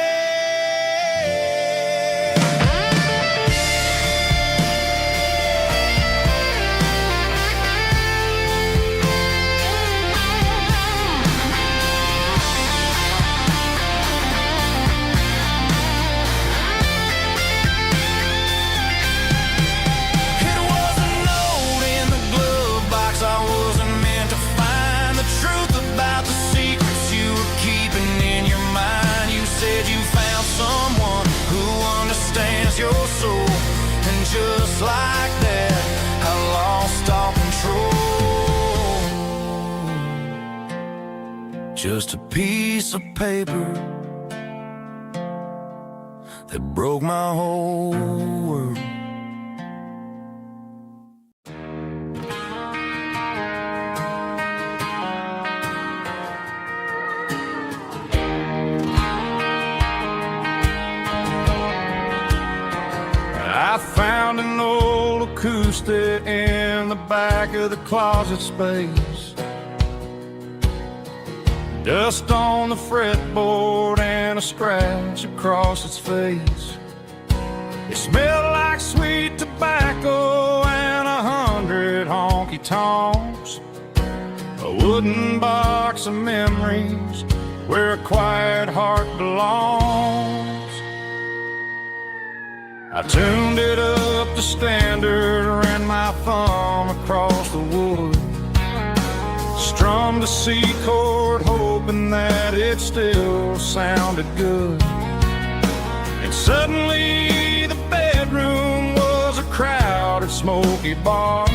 S1: It was a note in the glove box I wasn't meant to find. The truth about the secrets you were keeping in your mind. You said you found someone who understands your soul, and just like that, I lost all control. Just a piece of paper that broke my whole world. I found an old acoustic in the back of the closet space. Dust on the fretboard and a scratch across its face. It smelled like sweet tobacco and 100 honky tonks. A wooden box of memories where a quiet heart belongs. I tuned it up to standard, ran my thumb across the wood, strummed a C chord, hoping that it still sounded good. And suddenly the bedroom was a crowded, smoky bar,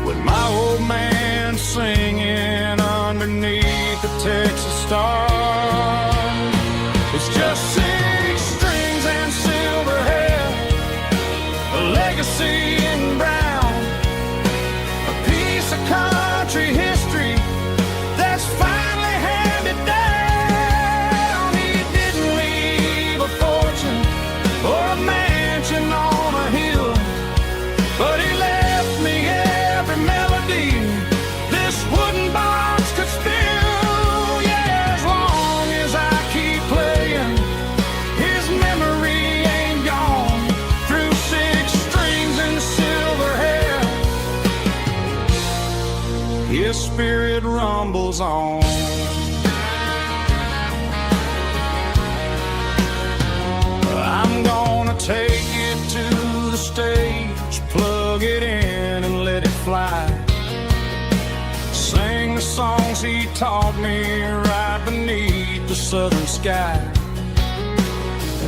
S1: with my old man singing underneath the Texas star. It's just 6 strings and silver hair, a legacy in brown, a piece of country history that's finally handed down. He didn't leave a fortune or a mansion on a hill, but he left me every melody this wooden box could spill. Yeah, as long as I
S2: His spirit rumbles on. I'm gonna take it to the stage, plug it in and let it fly. Sing the songs he taught me right beneath the southern sky.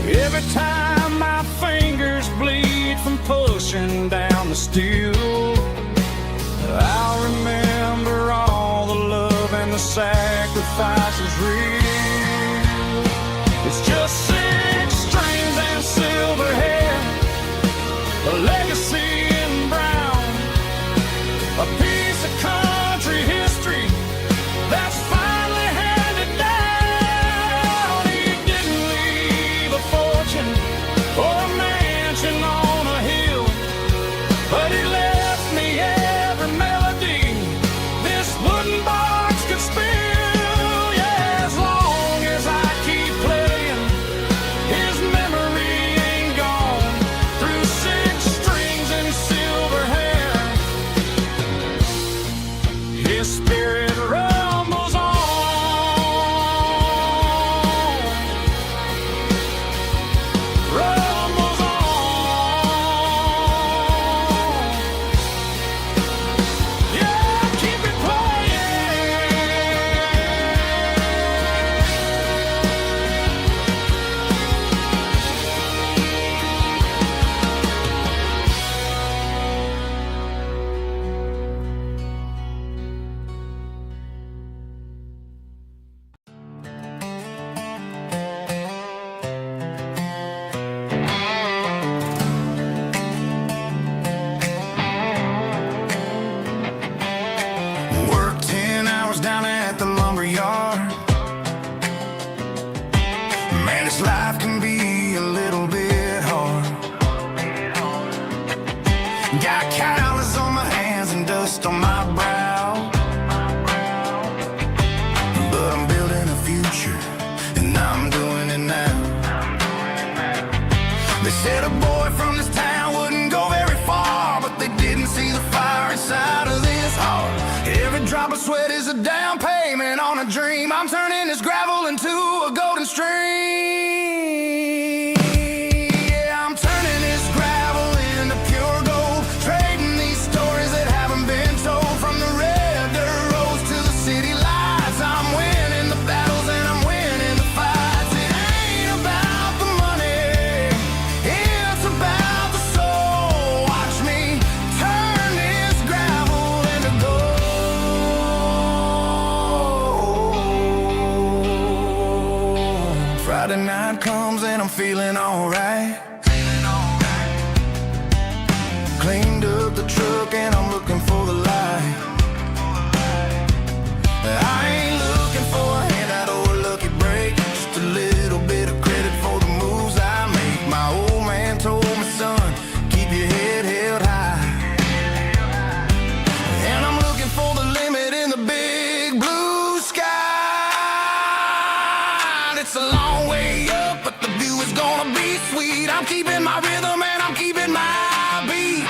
S2: Every time my fingers bleed from pushing down the steel, I'll remember all the love and the sacrifices real. It's just 6 strings and silver hair, a legacy in brown, a piece of country history that's finally handed down. He didn't leave a fortune or a mansion on a hill, but he left me every melody this wooden box could spill. Yeah, as long as I keep playing, his memory ain't gone. Through 6 strings and silver hair, his spirit rumbles on. Rumbles on. Yeah, keep it playing. Work 10 hours down at the lumber yard. Man, this life can be a little bit hard. Got calluses on my hands and dust on my brow, but I'm building a future, and I'm doing it now. They said a boy from this town wouldn't go very far, but they didn't see the fire inside of this heart. Every drop of sweat is a down payment on a dream. I'm turning this gravel into a golden stream. Yeah, I'm turning this gravel into pure gold, trading these stories that haven't been told. From the red dirt roads to the city lights, I'm winning the battles and I'm winning the fights. It ain't about the money, it's about the soul. Watch me turn this gravel into gold. Friday night comes and I'm feeling alright. Cleaned up the truck and I'm looking for the light. I ain't looking for a handout or a lucky break, just a little bit of credit for the moves I make. My old man told me, son, keep your head held high. And I'm looking for the limit in the big blue sky. It's a long way up, but the view is gonna be sweet. I'm keeping my rhythm and I'm keeping my beat.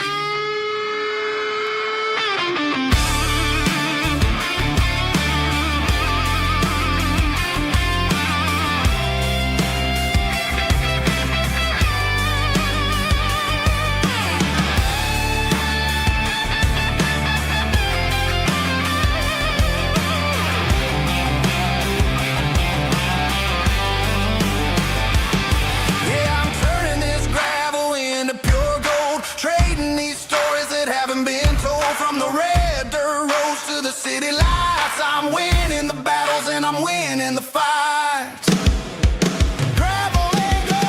S2: Yeah, I'm turning this gravel into pure gold, trading these stories that haven't been told. From the red dirt roads to the city lights, I'm winning the battles and I'm winning the fights. Gravel and gold.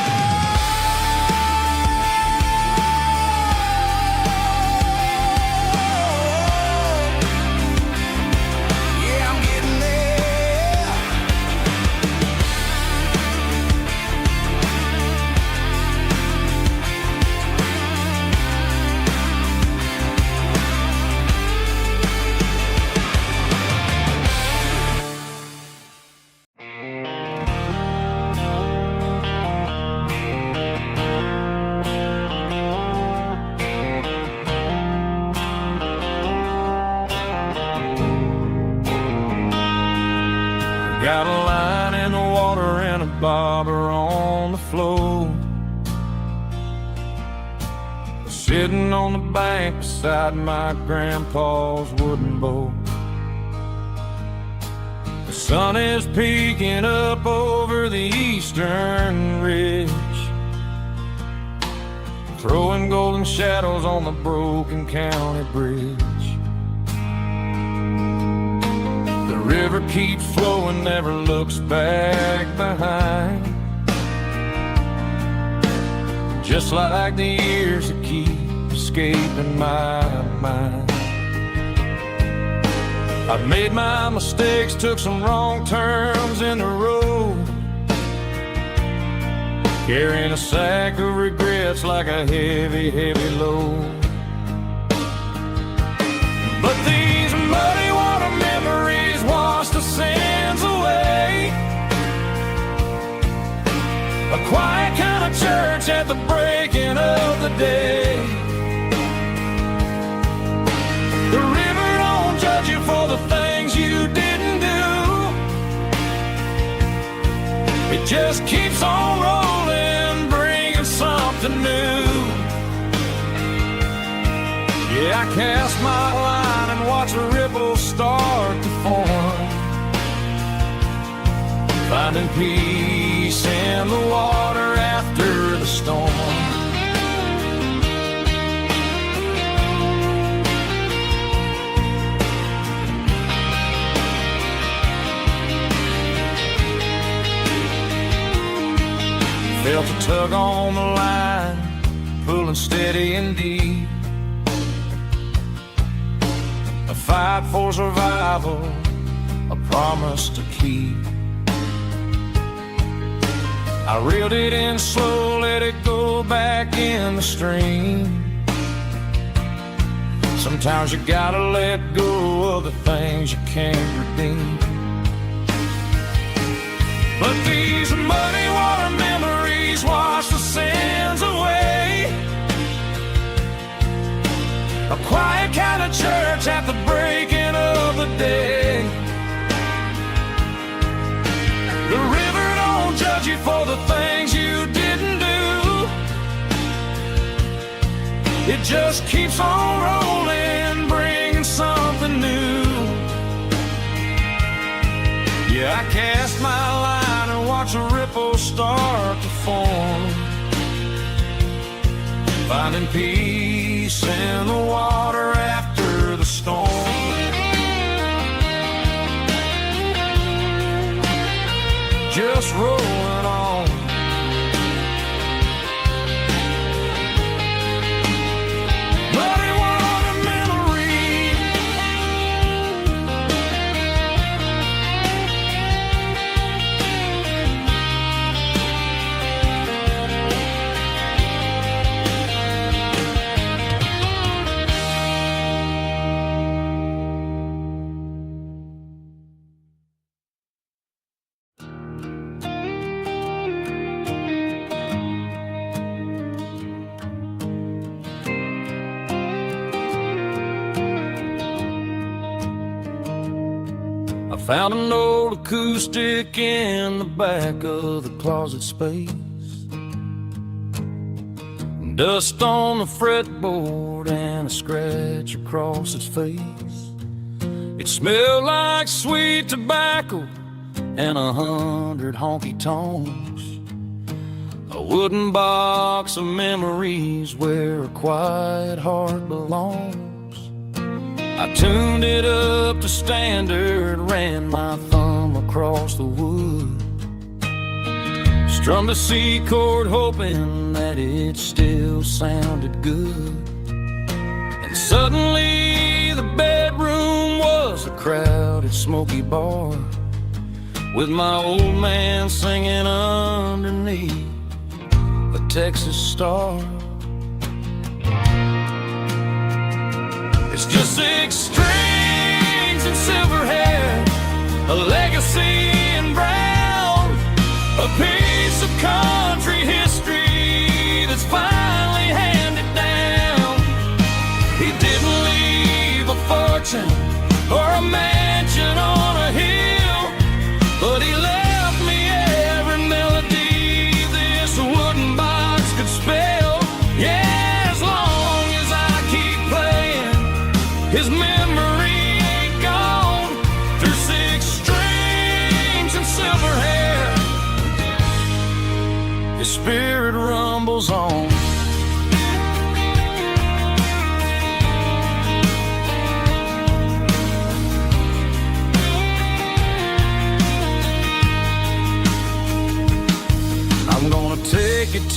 S2: Yeah, I'm getting there. Got a line in the water and a bobber on the floor. Sitting on the bank beside my grandpa's wooden boat. The sun is peeking up over the eastern ridge, throwing golden shadows on the broken county bridge. The river keeps flowing, never looks back behind, just like the years that keep escaping my mind. I've made my mistakes, took some wrong turns in the road, carrying a sack of regrets like a heavy, heavy load. But these muddy water memories wash the sins away. A quiet kind of church at the breaking of the day. The river don't judge you for the things you didn't do. It just keeps on rolling, bringing something new. Yeah, I cast my line and watch the ripples start to form, finding peace in the water after the storm. Felt a tug on the line, pulling steady and deep. A fight for survival, a promise to keep. I reeled it in slow, let it go back in the stream. Sometimes you gotta let go of the things you can't redeem. But these muddy water memories wash the sins away. A quiet kind of church at the breaking of the day. The river don't judge you for the things you didn't do. It just keeps on rolling, bringing something new. Yeah, I cast my line and watch the ripples start to form, finding peace in the water after the storm. Just rolling on. Muddy water memory. Found an old acoustic in the back of the closet space. Dust on the fretboard and a scratch across its face. It smelled like sweet tobacco and 100 honky-tonks. A wooden box of memories where a quiet heart belongs. I tuned it up to standard, ran my thumb across the wood, strummed a C chord hoping that it still sounded good. And suddenly the bedroom was a crowded, smoky bar, with my old man singing underneath a Texas star. It's just 6 strings and silver hair, a legacy in brown, a piece of country history that's finally handed down. He didn't leave a fortune or a mansion on a hill, but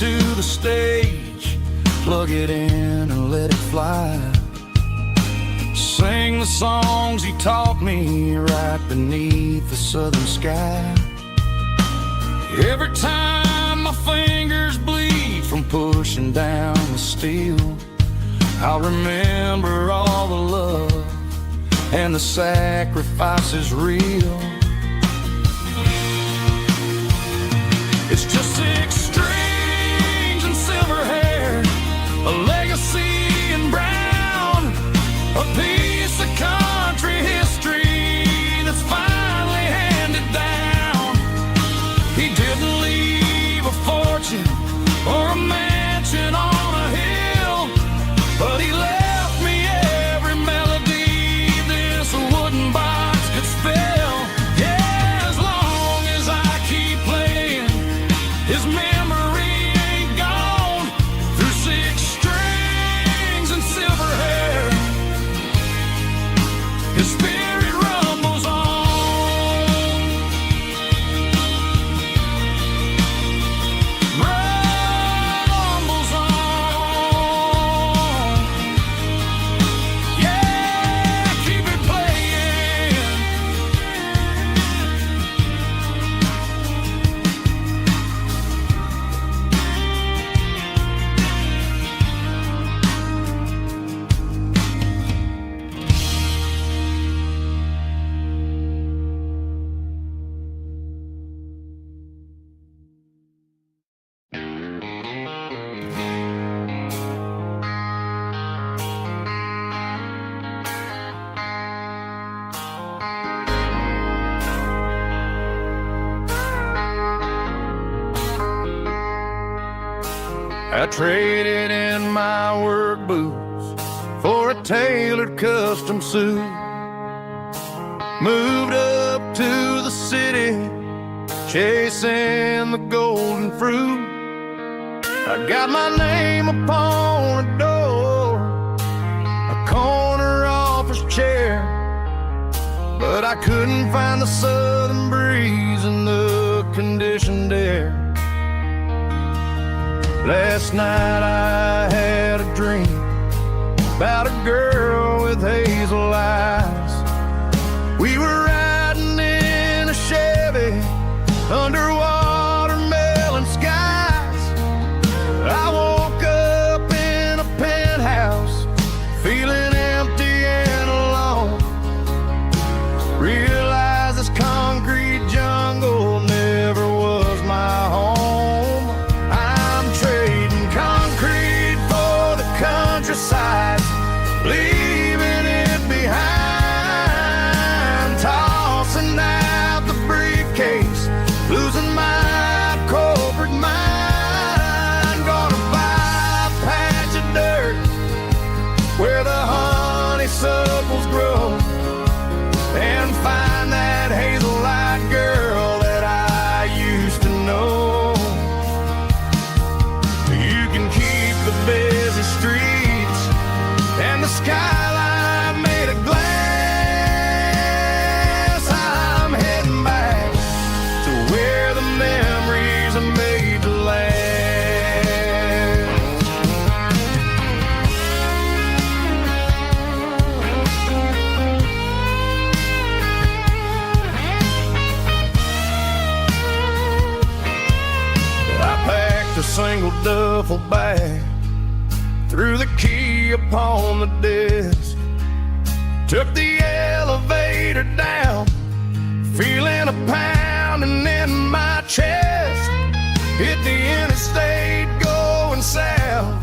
S1: to the stage, plug it in and let it fly. Sing the songs he taught me right beneath the southern sky. Every time my fingers bleed from pushing down the steel, I'll remember all the love and the sacrifices real. It's just 6 strings and silver hair, a legacy in brown, a piece of country history that's finally handed down. He didn't leave a fortune or a mansion on a hill, but he left me every melody this wooden box could spell. Yeah, as long as I keep playing, his memory ain't gone. Through 6 strings and silver hair, his spirit rumbles on. Rumbles on. Yeah, keep it playing. I traded in my work boots for a tailored custom suit. Moved up to the city, chasing the golden fruit. I got my name upon a door, a corner office chair, but I couldn't find the southern breeze in the conditioned air. Last night I had a dream about a girl with hazel eyes. We were riding in a Chevy under watermelon skies. I woke up in a penthouse, feeling empty and alone. Realized this concrete jungle never was my home. Countryside, leaving it behind, tossing out the briefcase, losing my corporate mind. Gonna buy a patch of dirt where the honeysuckles grow, and find that hazel-eyed girl that I used to know. You can keep the busy streets and the skyline made of glass. I'm heading back to where the memories are made to last. I packed a single duffel bag, threw the key upon the desk, took the elevator down, feeling a pounding in my chest. Hit the interstate going south,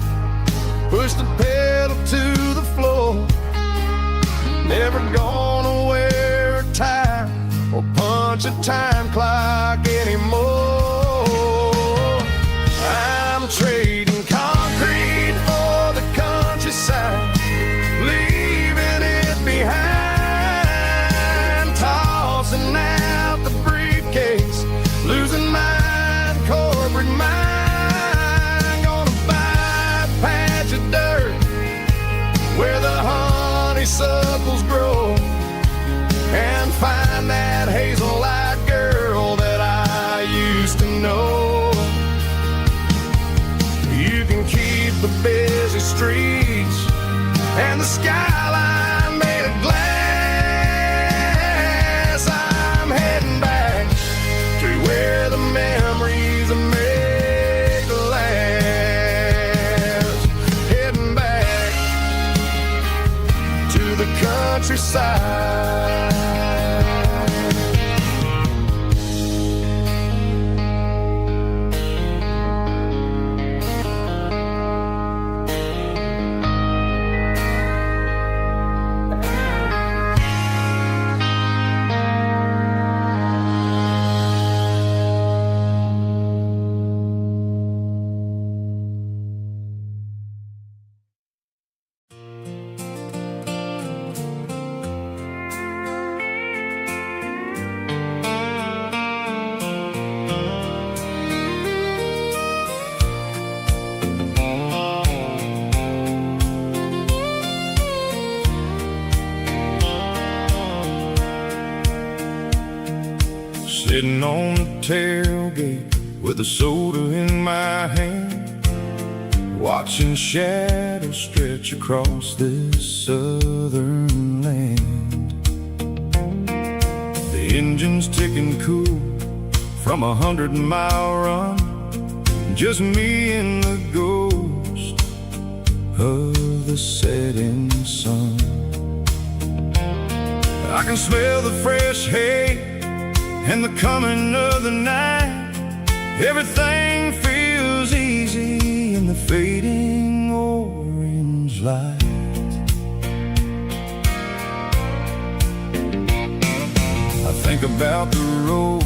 S1: pushed the pedal to the floor. Never gonna wear a tie or punch a time clock anymore. I'm trading concrete for the countryside, leaving it behind, tossing out the briefcase, losing my corporate mind. Gonna buy a patch of dirt where the honeysuckles grow, and find that hazel-eyed girl skyline made of glass. I'm heading back to where the memories are made to last. Heading back to the countryside. Sitting on the tailgate with a soda in my hand, watching shadows stretch across this southern land. The engine's ticking cool from 100-mile run, just me and the ghost of the setting sun. I can smell the fresh hay and the coming of the night. Everything feels easy in the fading orange light. I think about the road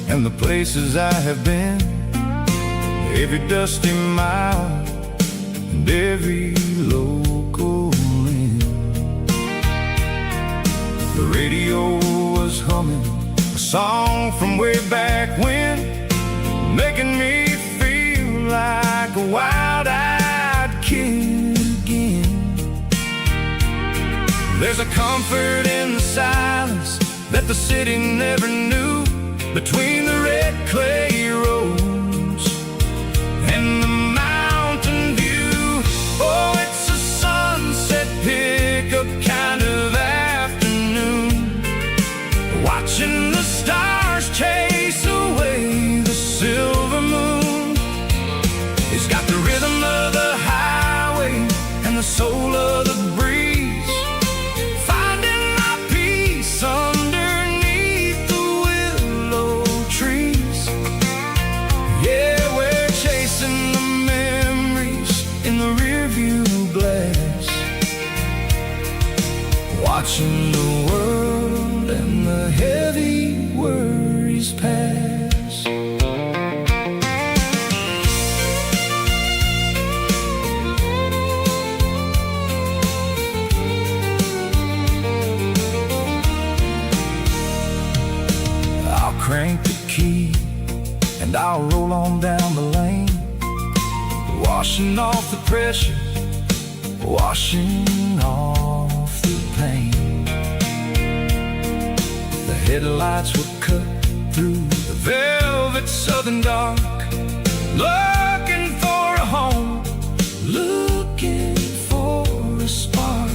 S1: and the places I have been, every dusty mile and every local inn. The radio was humming a song from way back when, making me feel like a wild-eyed kid again. There's a comfort in the silence that the city never knew, between the red clay roads and the mountain view. Oh, it's a sunset pickup kind of afternoon, watching the stars chase away the silver moon. It's got the rhythm of the highway and the soul of the breeze, finding my peace underneath the willow trees. Yeah, we're chasing the memories in the rearview glass, watching the world and the heavy worries pass. I'll crank the key and I'll roll on down the lane, washing off the pressure, washing off the pain. The headlights were cut through the velvet southern dark, looking for a home, looking for a spark.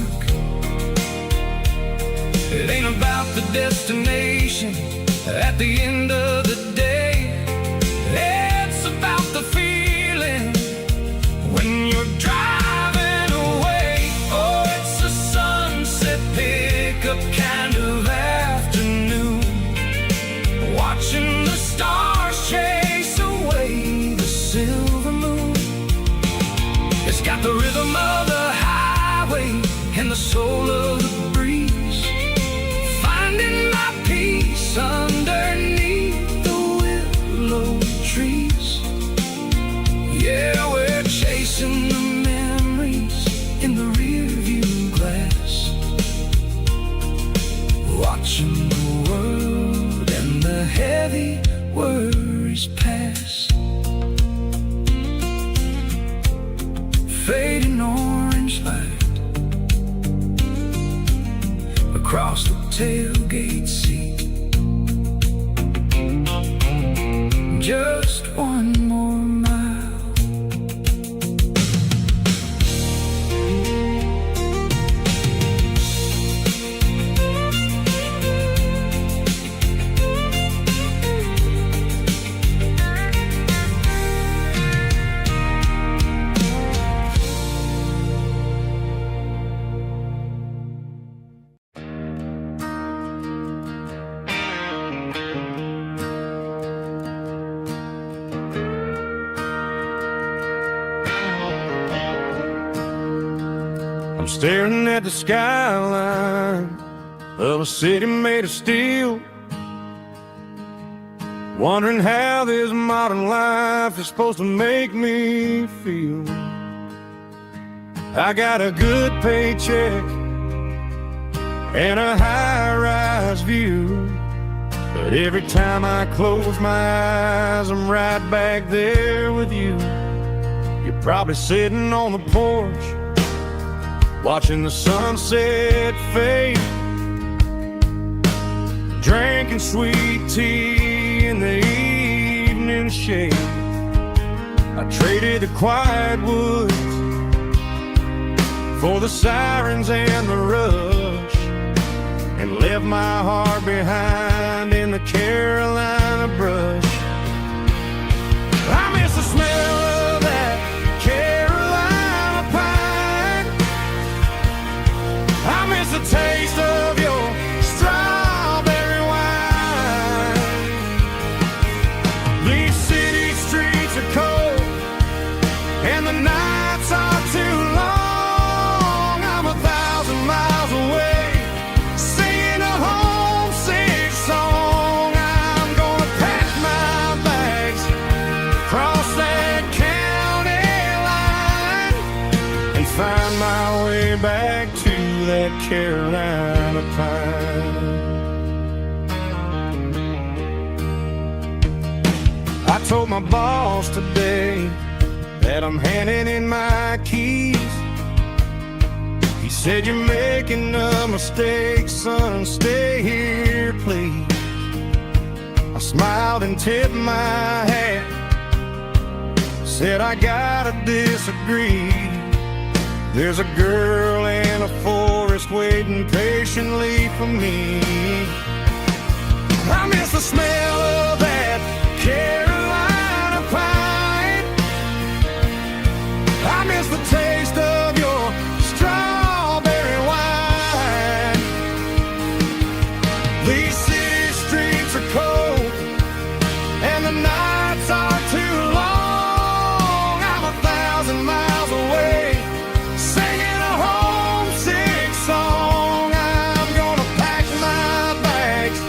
S1: It ain't about the destination at the end of the day, it's about the feeling when you're driving away. Oh, it's a sunset pickup kind of afternoon, watching the stars chase away the silver moon. It's got the rhythm of the highway and the soul of the breeze, finding my peace underneath the willow trees. Yeah, we're chasing the memories in the rearview glass, watching the world and the heavy worries pass. Fading orange light across the tailgate seat. Just one more mile. staring at the skyline of a city made of steel, wondering how this modern life is supposed to make me feel. I got a good paycheck and a high-rise view, but every time I close my eyes, I'm right back there with you. You're probably sitting on the porch, watching the sunset fade, drinking sweet tea in the evening shade. I traded the quiet woods for the sirens and the rush, and left my heart behind in the Carolina brush. I miss the smell of that Carolina pine. I miss the taste of your strawberry wine. These city streets are cold and the nights are too long. I'm 1,000 miles away, singing a homesick song. I'm gonna pack my bags, cross that county line, and find my way back to that Carolina pine. I told my boss today that I'm handing in my keys. He said, "You're making a mistake, son, stay here, please." I smiled and tipped my hat, said, "I gotta disagree. There's a girl in a forest waiting patiently for me." I miss the smell of that Carolina pine. I miss the taste of your strawberry wine. These city streets are cold and the nights are too long. I'm 1,000 miles away, singing a homesick song. I'm gonna pack my bags,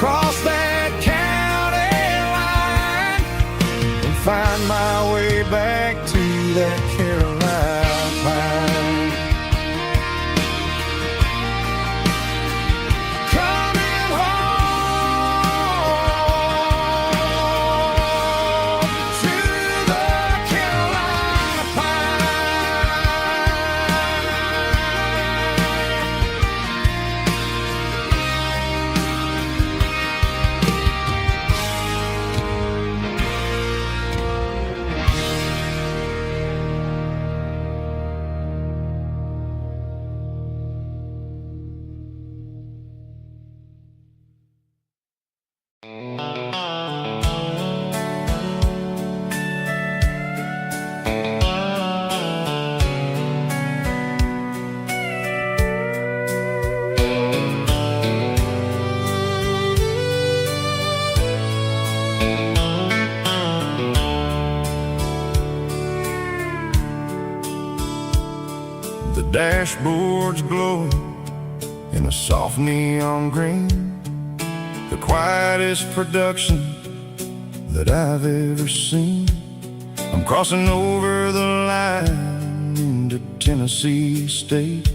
S1: cross that county line, and find my way back to that Carolina pine. Coming home to the Carolina The dashboard's glowing in a soft neon green, the quietest production that I've ever seen. I'm crossing over the line into Tennessee State,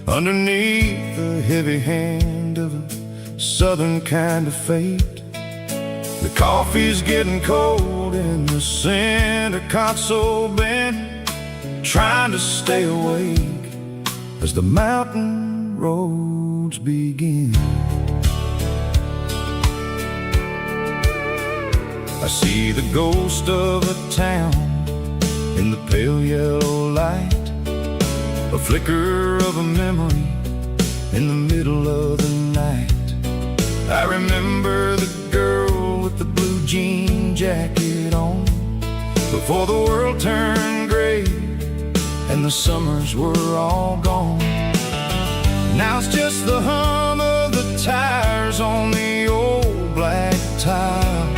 S1: underneath the heavy hand of a southern kind of fate. The coffee's getting cold in the center console bin, trying to stay awake as the mountain roads begin. I see the ghost of a town in the pale yellow light, a flicker of a memory in the middle of the night. I remember the girl with the blue jean jacket on, before the world turned gray and the summers were all gone. Now it's just the hum of the tires on the old black tile,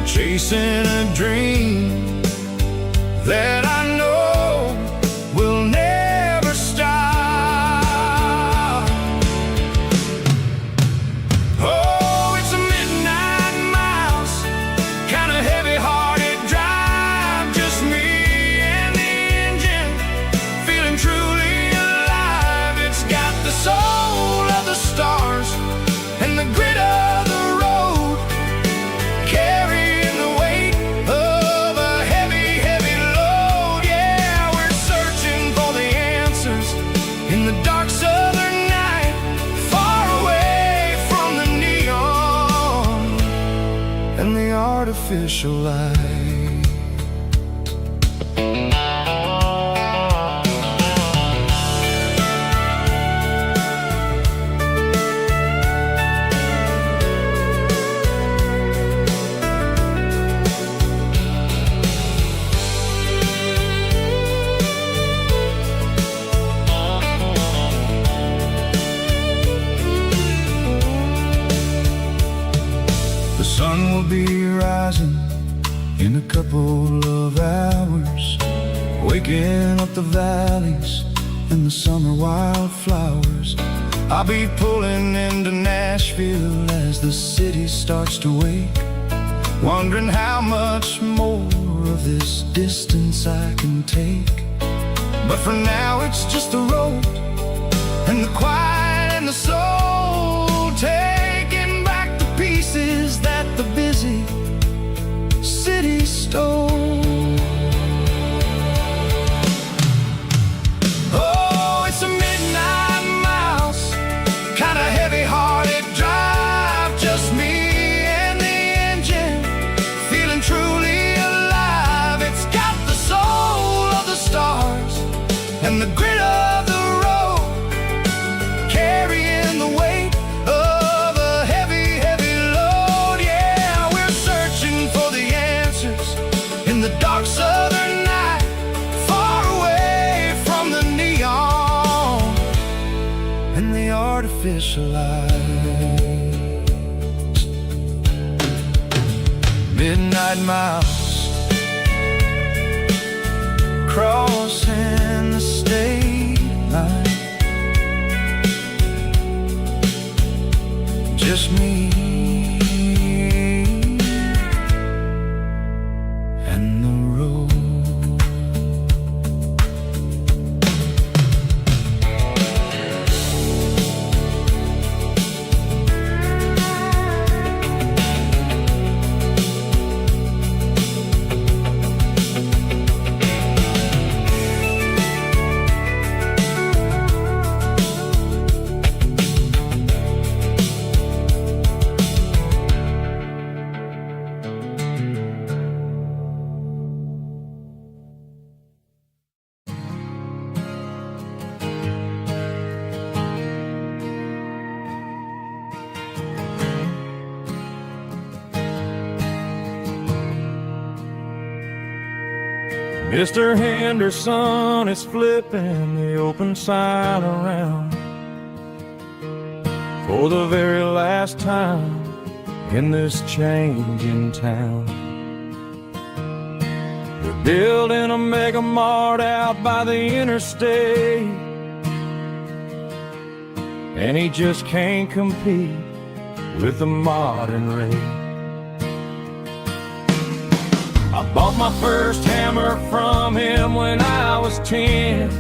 S1: chasing a dream that I know artificial light. The sun will be rising in a couple of hours, waking up the valleys and the summer wildflowers. I'll be pulling into Nashville as the city starts to wake, wondering how much more of this distance I can take. But for now it's just the road and the quiet and the soul, taking back the pieces that the busy city stole. Oh, it's a midnight mouse, kinda heavy-hearted drive, just me and the engine, feeling truly alive. It's got the soul of the stars and the grit of the road, carrying the weight of a heavy, heavy load. Yeah, we're searching for the answers in the dark southern night, far away from the neon and the artificial lights. Midnight mouse, crossing the state line, just me and the road.
S2: Mr. Henderson is flipping the open sign around for the very last time in this changing town. They're building a mega mart out by the interstate, and he just can't compete with the modern rate. I bought my first hammer from him when I was 10.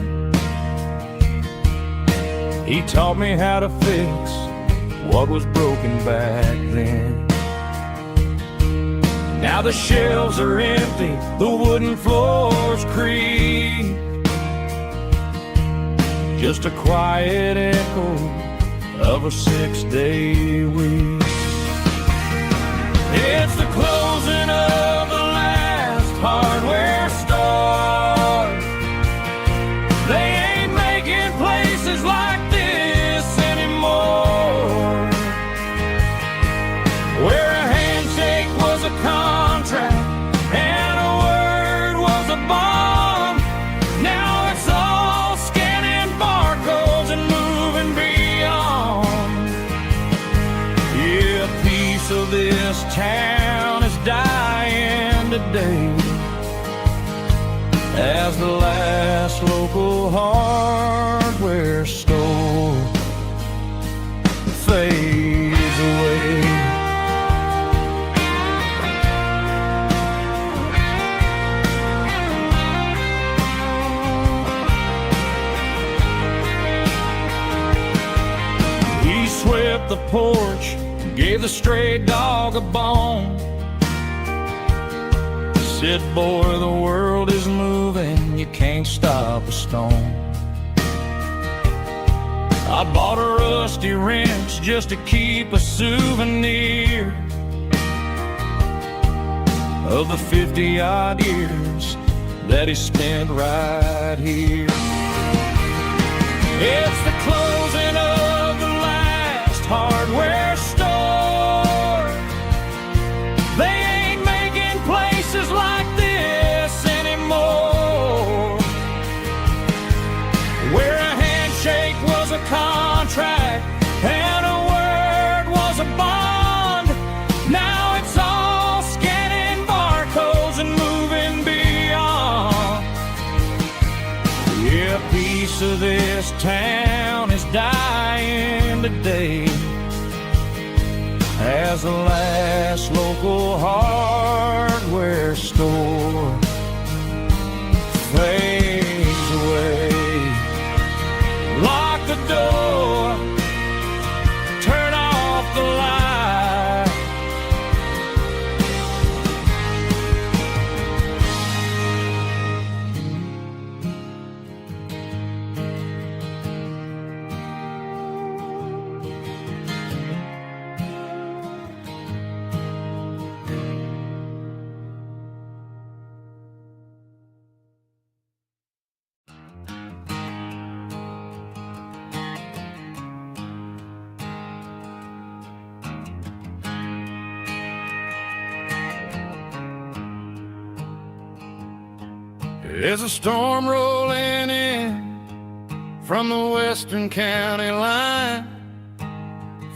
S2: He taught me how to fix what was broken back then. Now the shelves are empty, the wooden floors creak, just a quiet echo of a 6-day week. It's the closing of the hardware store. They ain't making places like this anymore, where a handshake was a contract and a word was a bond. Now it's all scanning barcodes and moving beyond. Yeah, a piece of this town is dying today as the last local hardware store fades away. He swept the porch, gave the stray dog a bone, said, boy, the world is moving, you can't stop a stone. I bought a rusty wrench just to keep a souvenir, of the 50-odd years that he spent right here. It's the closing of the last hardware store. They ain't making places like this anymore, where a handshake was a contract and a word was a bond. Now it's all scanning barcodes and moving beyond. Yeah, a piece of this town is dying today as the last local hardware store fades away. Lock the door, turn off the light.
S1: There's a storm rolling in from the western county line,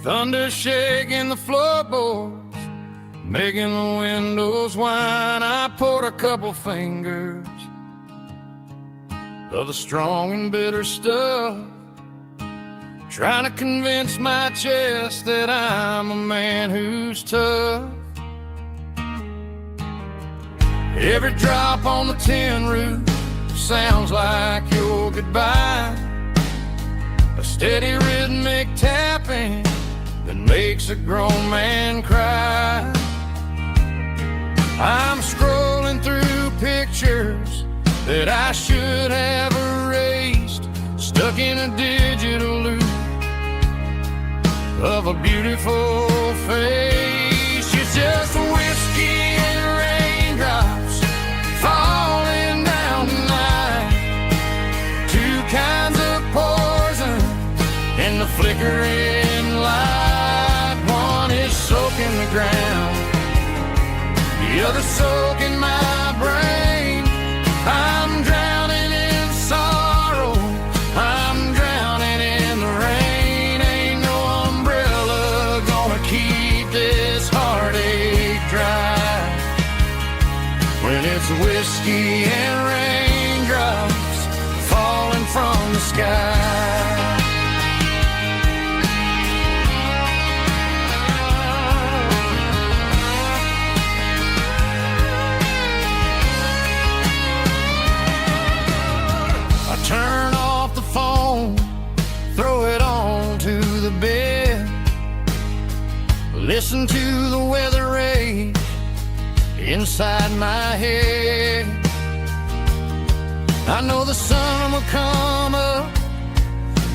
S1: thunder shaking the floorboards, making the windows whine. I poured a couple fingers of the strong and bitter stuff, trying to convince my chest that I'm a man who's tough. Every drop on the tin roof sounds like your goodbye, a steady rhythmic tapping that makes a grown man cry. I'm scrolling through pictures that I should have erased, stuck in a digital loop of a beautiful face. It's just whiskey and raindrops falling down tonight, two kinds of poison in the flickering light. One is soaking the ground, the other soaking my brain. I'm drowning in sorrow, I'm drowning in the rain. Ain't no umbrella gonna keep this heartache dry when it's whiskey and raindrops falling from the sky. I turn off the phone, throw it on to the bed, listen to the weather rage inside my head. I know the sun will come up,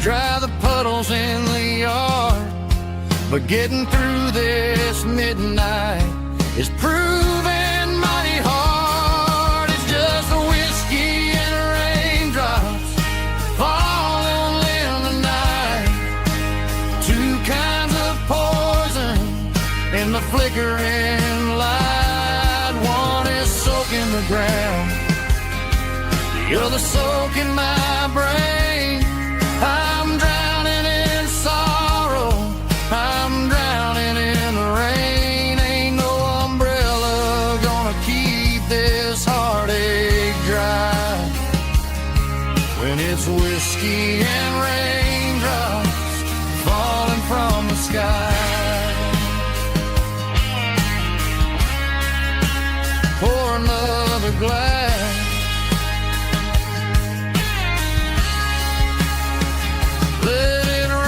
S1: dry the puddles in the yard, but getting through this midnight is proving mighty hard. It's just the whiskey and raindrops falling in the night, two kinds of poison in the flickering light. One is soaking the ground, the other soaking my brain. I'm drowning in sorrow, I'm drowning in the rain. Ain't no umbrella gonna keep this heartache dry when it's whiskey and raindrops falling from the sky. Pour another glass, let it rain.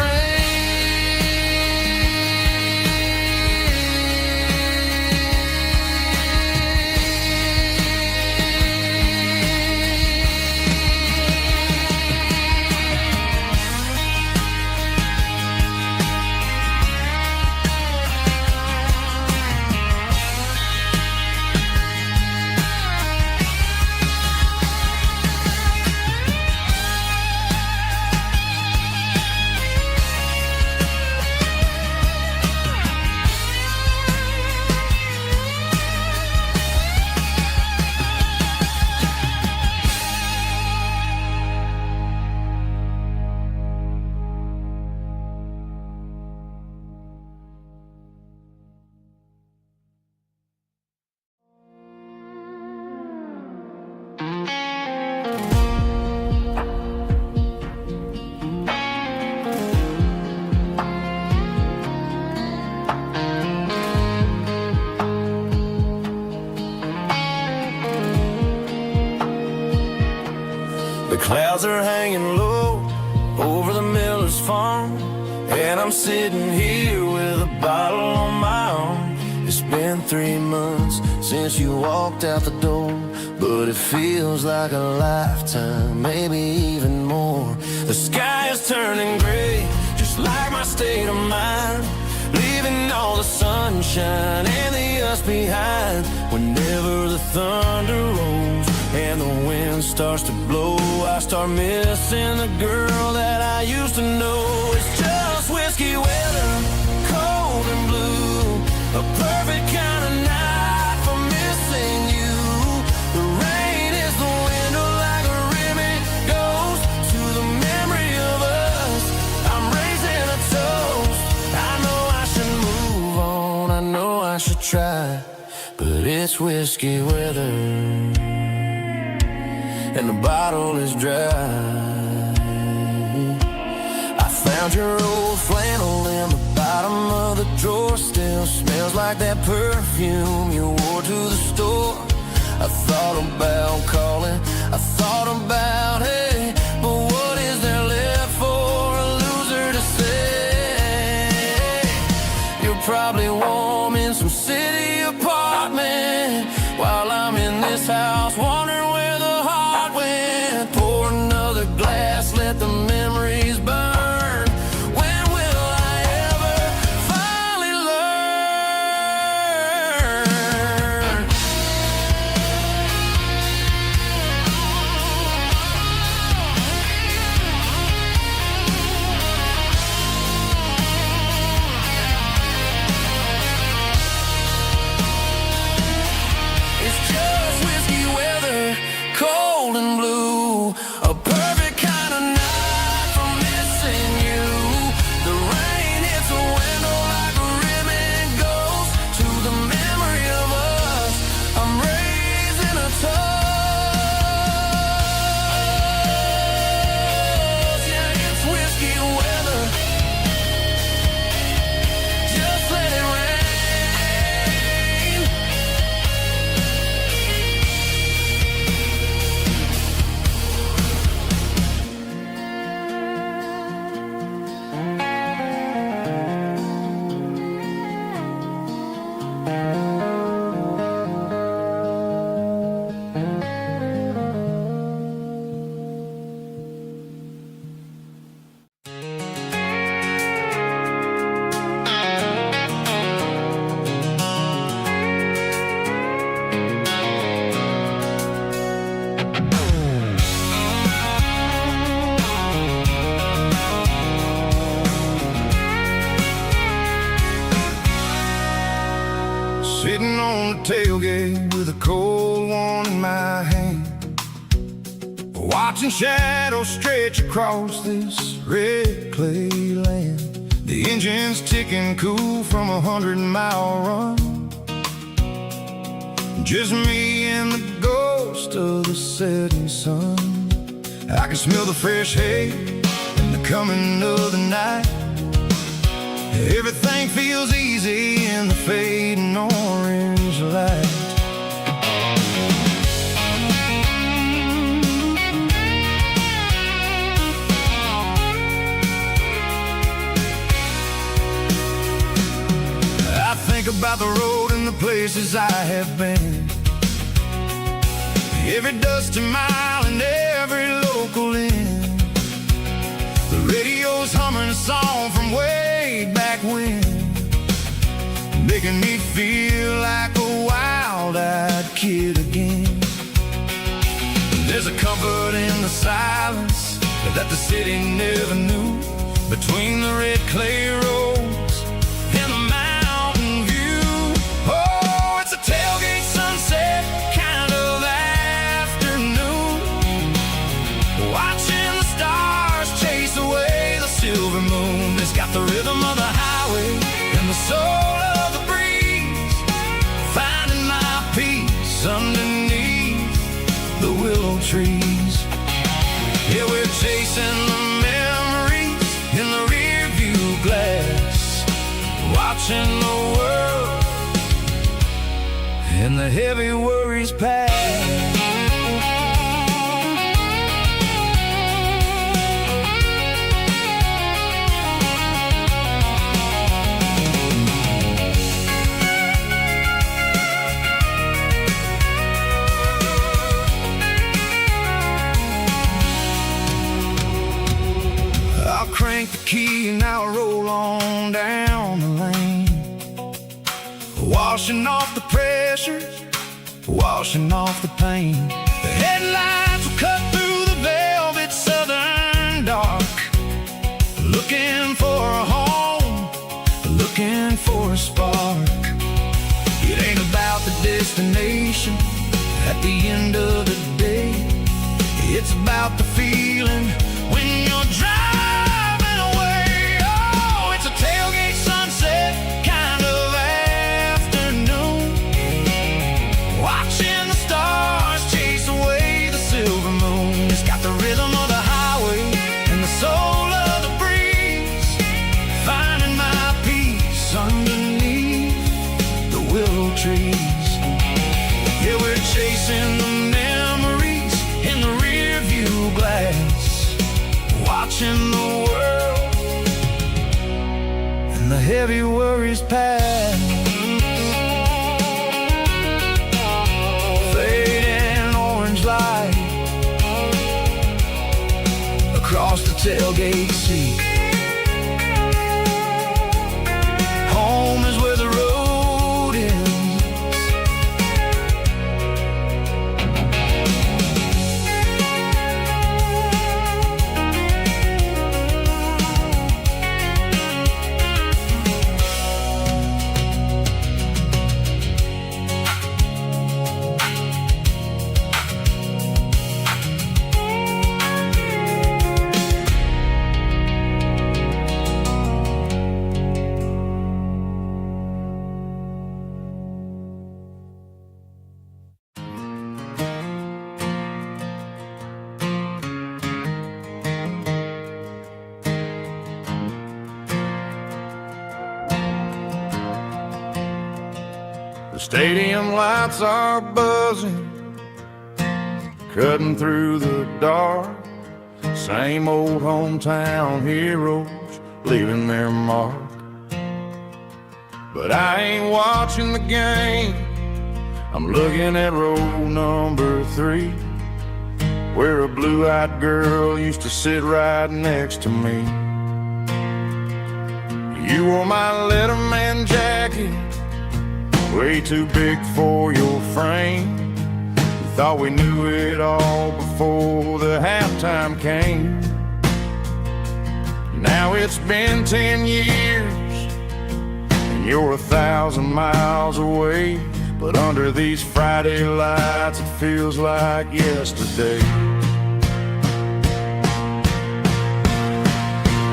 S2: Clouds are hanging low over the miller's farm, and I'm sitting here with a bottle on my arm. It's been 3 months since you walked out the door, but it feels like a lifetime, maybe even more. The sky is turning gray, just like my state of mind, leaving all the sunshine and the us behind. Whenever the thunder rolls and the wind starts to blow, I start missing the girl that I used to know. It's just whiskey weather, cold and blue, a perfect kind of night for missing you. The rain is the window like a ribbon goes to the memory of us. I'm raising a toast. I know I should move on, I know I should try, but it's whiskey weather and the bottle is dry. I found your old flannel in the bottom of the drawer, still smells like that perfume you wore to the store. I thought about calling, I thought about, hey, but what is there left for a loser to say? You're probably warm in some city apartment, while I'm in this house wondering where the heart went. Pour another glass, let the memories burn. When will I ever finally learn? It's just whiskey weather, cold and blue, a perfect kind of night for missing you. The rain hits the window like a ribbon goes to the memory of us. I'm raising a toast. Yeah, it's whiskey weather, just let it rain.
S1: Sitting on the tailgate with a cold one in my hand, watching shadows stretch across this red clay land. The engine's ticking cool from 100-mile run. Just me and the ghost of the setting sun. I can smell the fresh hay and the coming of the night. Everything feels easy in the fading orange light. I think about the road and the places I have been, every dusty mile and every local inn. The radio's humming a song from way back when, making me feel like a wild-eyed kid again. There's a comfort in the silence that the city never knew, between the red clay roads and the mountain view. Oh, it's a tailgate sunset kind of afternoon, watching the stars chase away the silver moon. It's got the rhythm of the highway and the soul of the breeze, finding my peace underneath the willow trees. Yeah, we're chasing the memories in the rear view glass, watching the world and the heavy worries pass. crank the key and I'll roll on down the lane, washing off the pressure, washing off the pain. The headlights will cut through the velvet southern dark, looking for a home, looking for a spark. It ain't about the destination at the end of the day, it's about the feeling when you're driving away. Oh, it's a tailgate sunset kind of afternoon, watching the stars chase away the silver moon. It's got the rhythm of the highway and the soul of the breeze, finding my peace underneath the willow trees. Yeah, we're chasing the memories in the rear view glass, watching the world and the heavy worries pass. Fading orange light across the tailgate seat. Home is where the road ends. The stadium lights are buzzing, cutting through the dark. Same old hometown heroes leaving their mark. But I ain't watching the game, I'm looking at row number 3, where a blue-eyed girl used to sit right next to me. You wore my Letterman jacket, way too big for your frame. We thought we knew it all before the halftime came. Now it's been 10 years and you're 1,000 miles away, but under these Friday lights it feels like yesterday.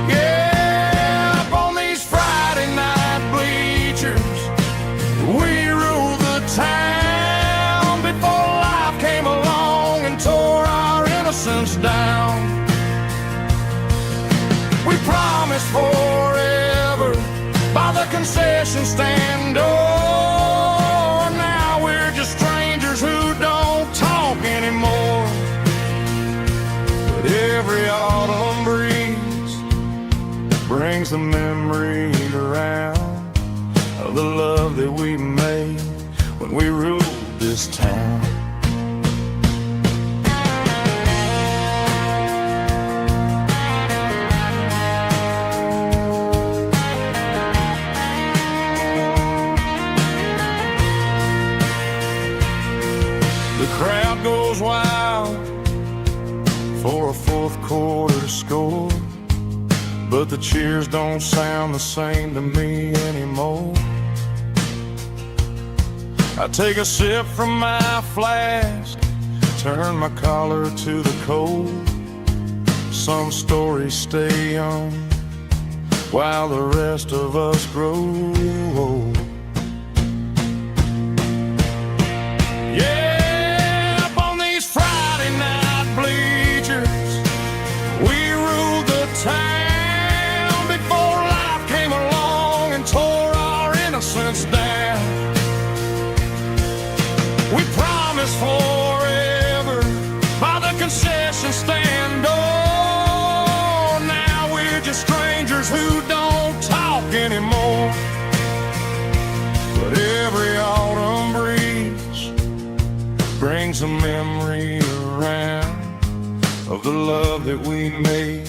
S1: Yeah, up on these Friday night bleachers, we ruled the town before life came along and tore our innocence down. We promised forever by the concession stand door. Now we're just strangers who don't talk anymore. But every autumn breeze brings the memory around of the love that we made when we ruled this town. The crowd goes wild for a fourth quarter score, but the cheers don't sound the same to me anymore. I take a sip from my flask, turn my collar to the cold. Some stories stay young while the rest of us grow old. Yeah, up on these Friday night bleachers, we ruled the town before life came along and tore our innocence down. We promised forever by the concession stand door. Now we're just strangers who don't talk anymore. But every autumn breeze brings a memory around of the love that we made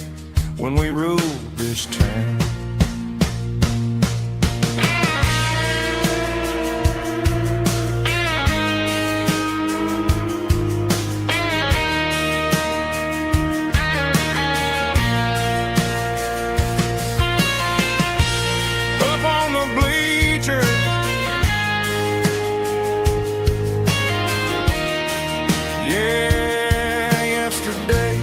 S1: when we ruled this town.
S2: Up on the bleachers, yeah, yesterday.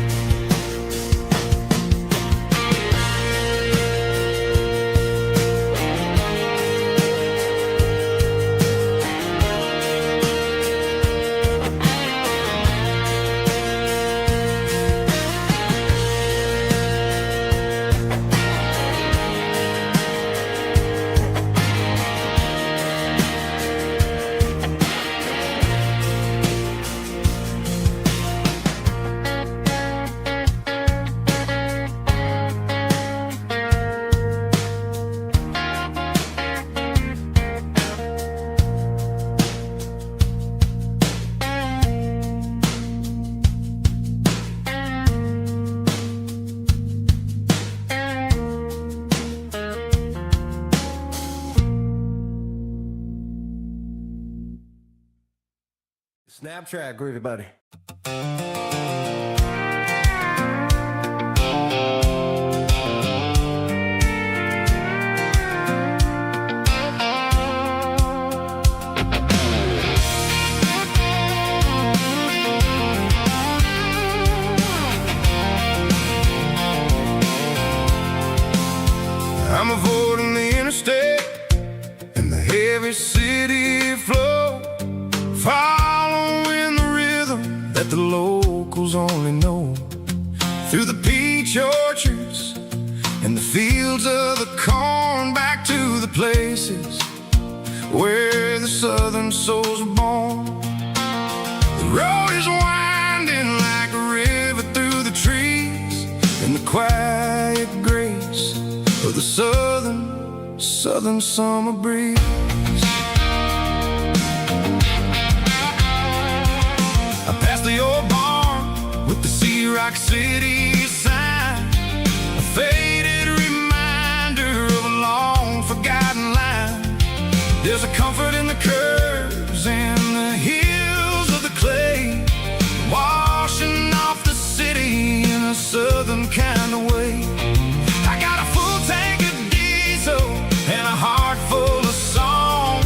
S3: Snap track, groovy buddy.
S1: I'm avoiding the interstate and the heavy city flow, following the rhythm that the locals only know. Through the peach orchards and the fields of the corn, back to the places where the southern souls were born. The road is winding like a river through the trees, in the quiet grace of the southern summer breeze. I passed the old barn with the Sea Rock City sign, a faded reminder of a long forgotten line. There's a comfort in the curves and the hills of the clay, washing off the city in a southern kind of way. I got a full tank of diesel and a heart full of song,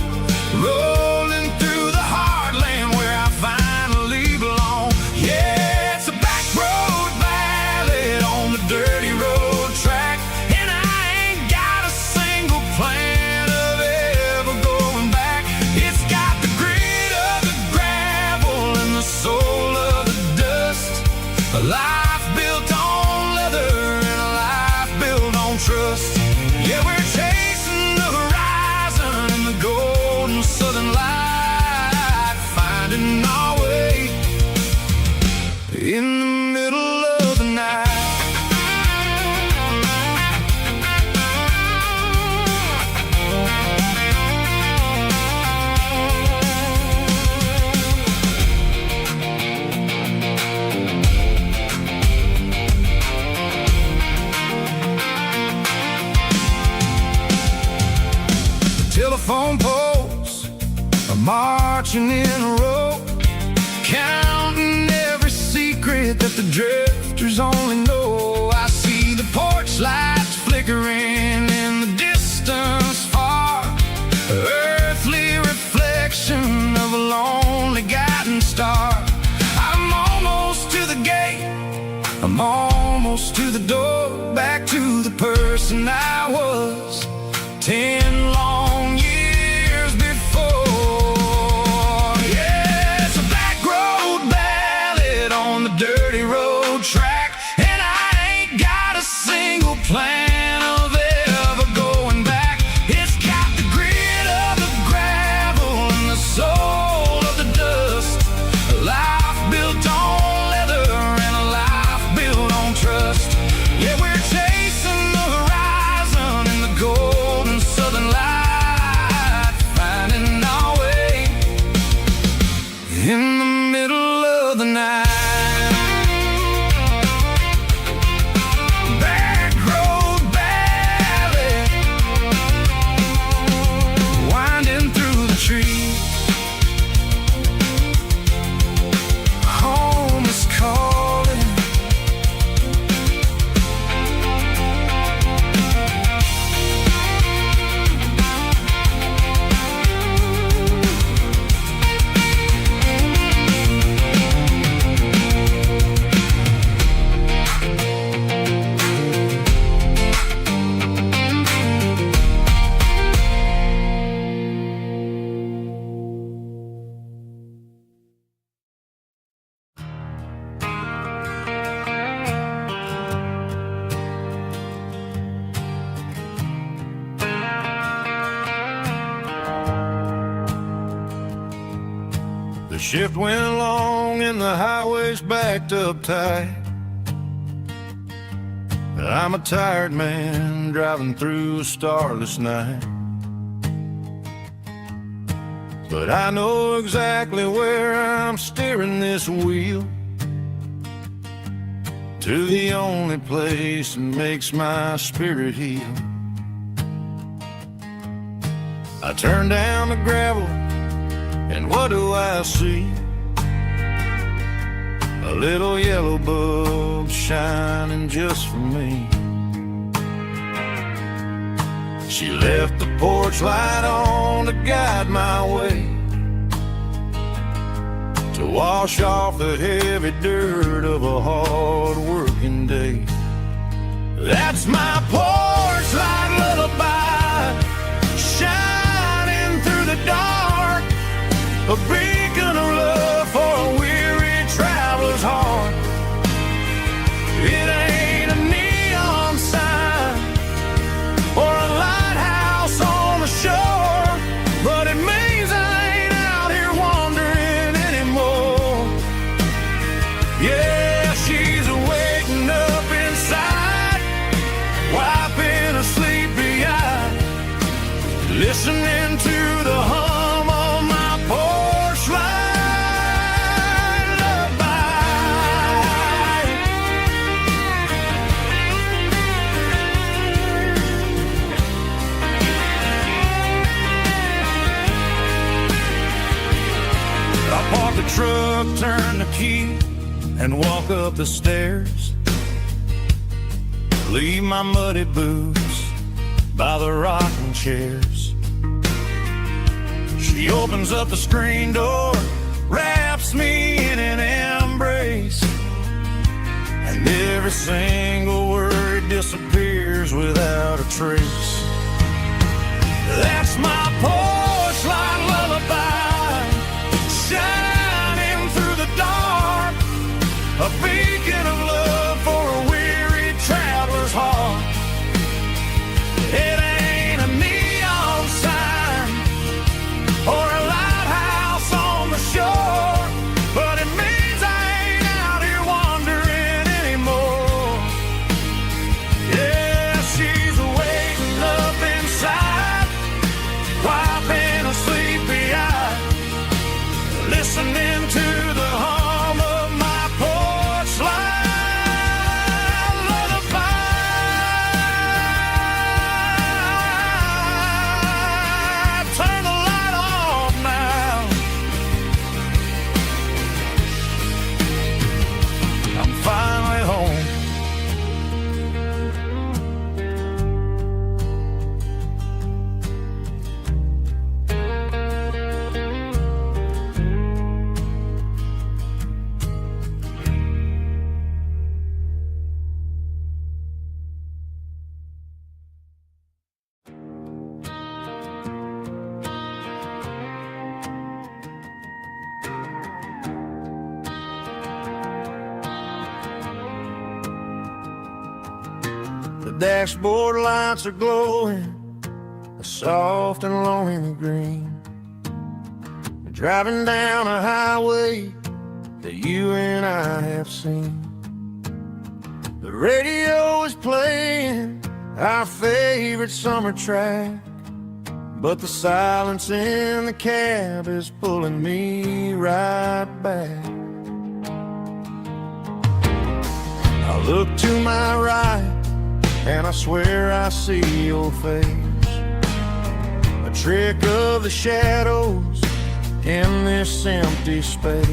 S1: rolling through the heartland where I finally belong. Yeah, it's a back road ballad on the dirty road track, and I ain't got a single plan of ever going back. It's got the grit of the gravel and the soul of the dust, a life built on leather and a life built on trust. Yeah, we're chasing the horizon in the golden southern light, finding our way in the middle of the night. Telephone poles are marching in a row, counting every secret that the drifters only know. I see the porch lights flickering in the distance far, earthly reflection of a lonely guiding star. I'm almost to the gate, I'm almost to the door, back to the person I was 10 long years before. Yeah, it's a back road ballad on the dirty road track, and I ain't got a single plan of ever going back. It's got the grit of the gravel and the soul of the dust, a life built on leather and a life built on trust. Yeah, we're chasing the horizon in the golden southern shift went long and the highway's backed up tight. I'm a tired man driving through a starless night. But I know exactly where I'm steering this wheel, to the only place that makes my spirit heal. I turn down the gravel, and what do I see? A little yellow bulb shining just for me. She left the porch light on to guide my way, to wash off the heavy dirt of a hard-working day. That's my porch light lullaby, shining through the dark, a beacon of love for a weary traveler's heart. It ain't a neon sign or a lighthouse on the shore, but it means I ain't out here wandering anymore. Yeah, she's waking up inside, wiping a sleepy eye, listening to the hum of my porch light lullaby. I park the truck, turn the key, and walk up the stairs. Leave my muddy boots by the rocking chairs. She opens up the screen door, wraps me in an embrace, and every single word disappears without a trace. That's my porch light lullaby, shining through the dark, a beacon of love for a weary traveler's heart. It ain't a neon sign or a lighthouse on the shore, but it means I ain't out here wandering anymore. Yeah, she's waking up inside, wiping a sleepy eye, listening to the hum of my porch light lullaby. Turn the light off now. I'm finally home. The dashboard lights are glowing, a soft and lonely green. We're driving down a highway that you and I have seen. The radio is playing our favorite summer track, but the silence in the cab is pulling me right back. I look to my right, and I swear I see your face, a trick of the shadows in this empty space.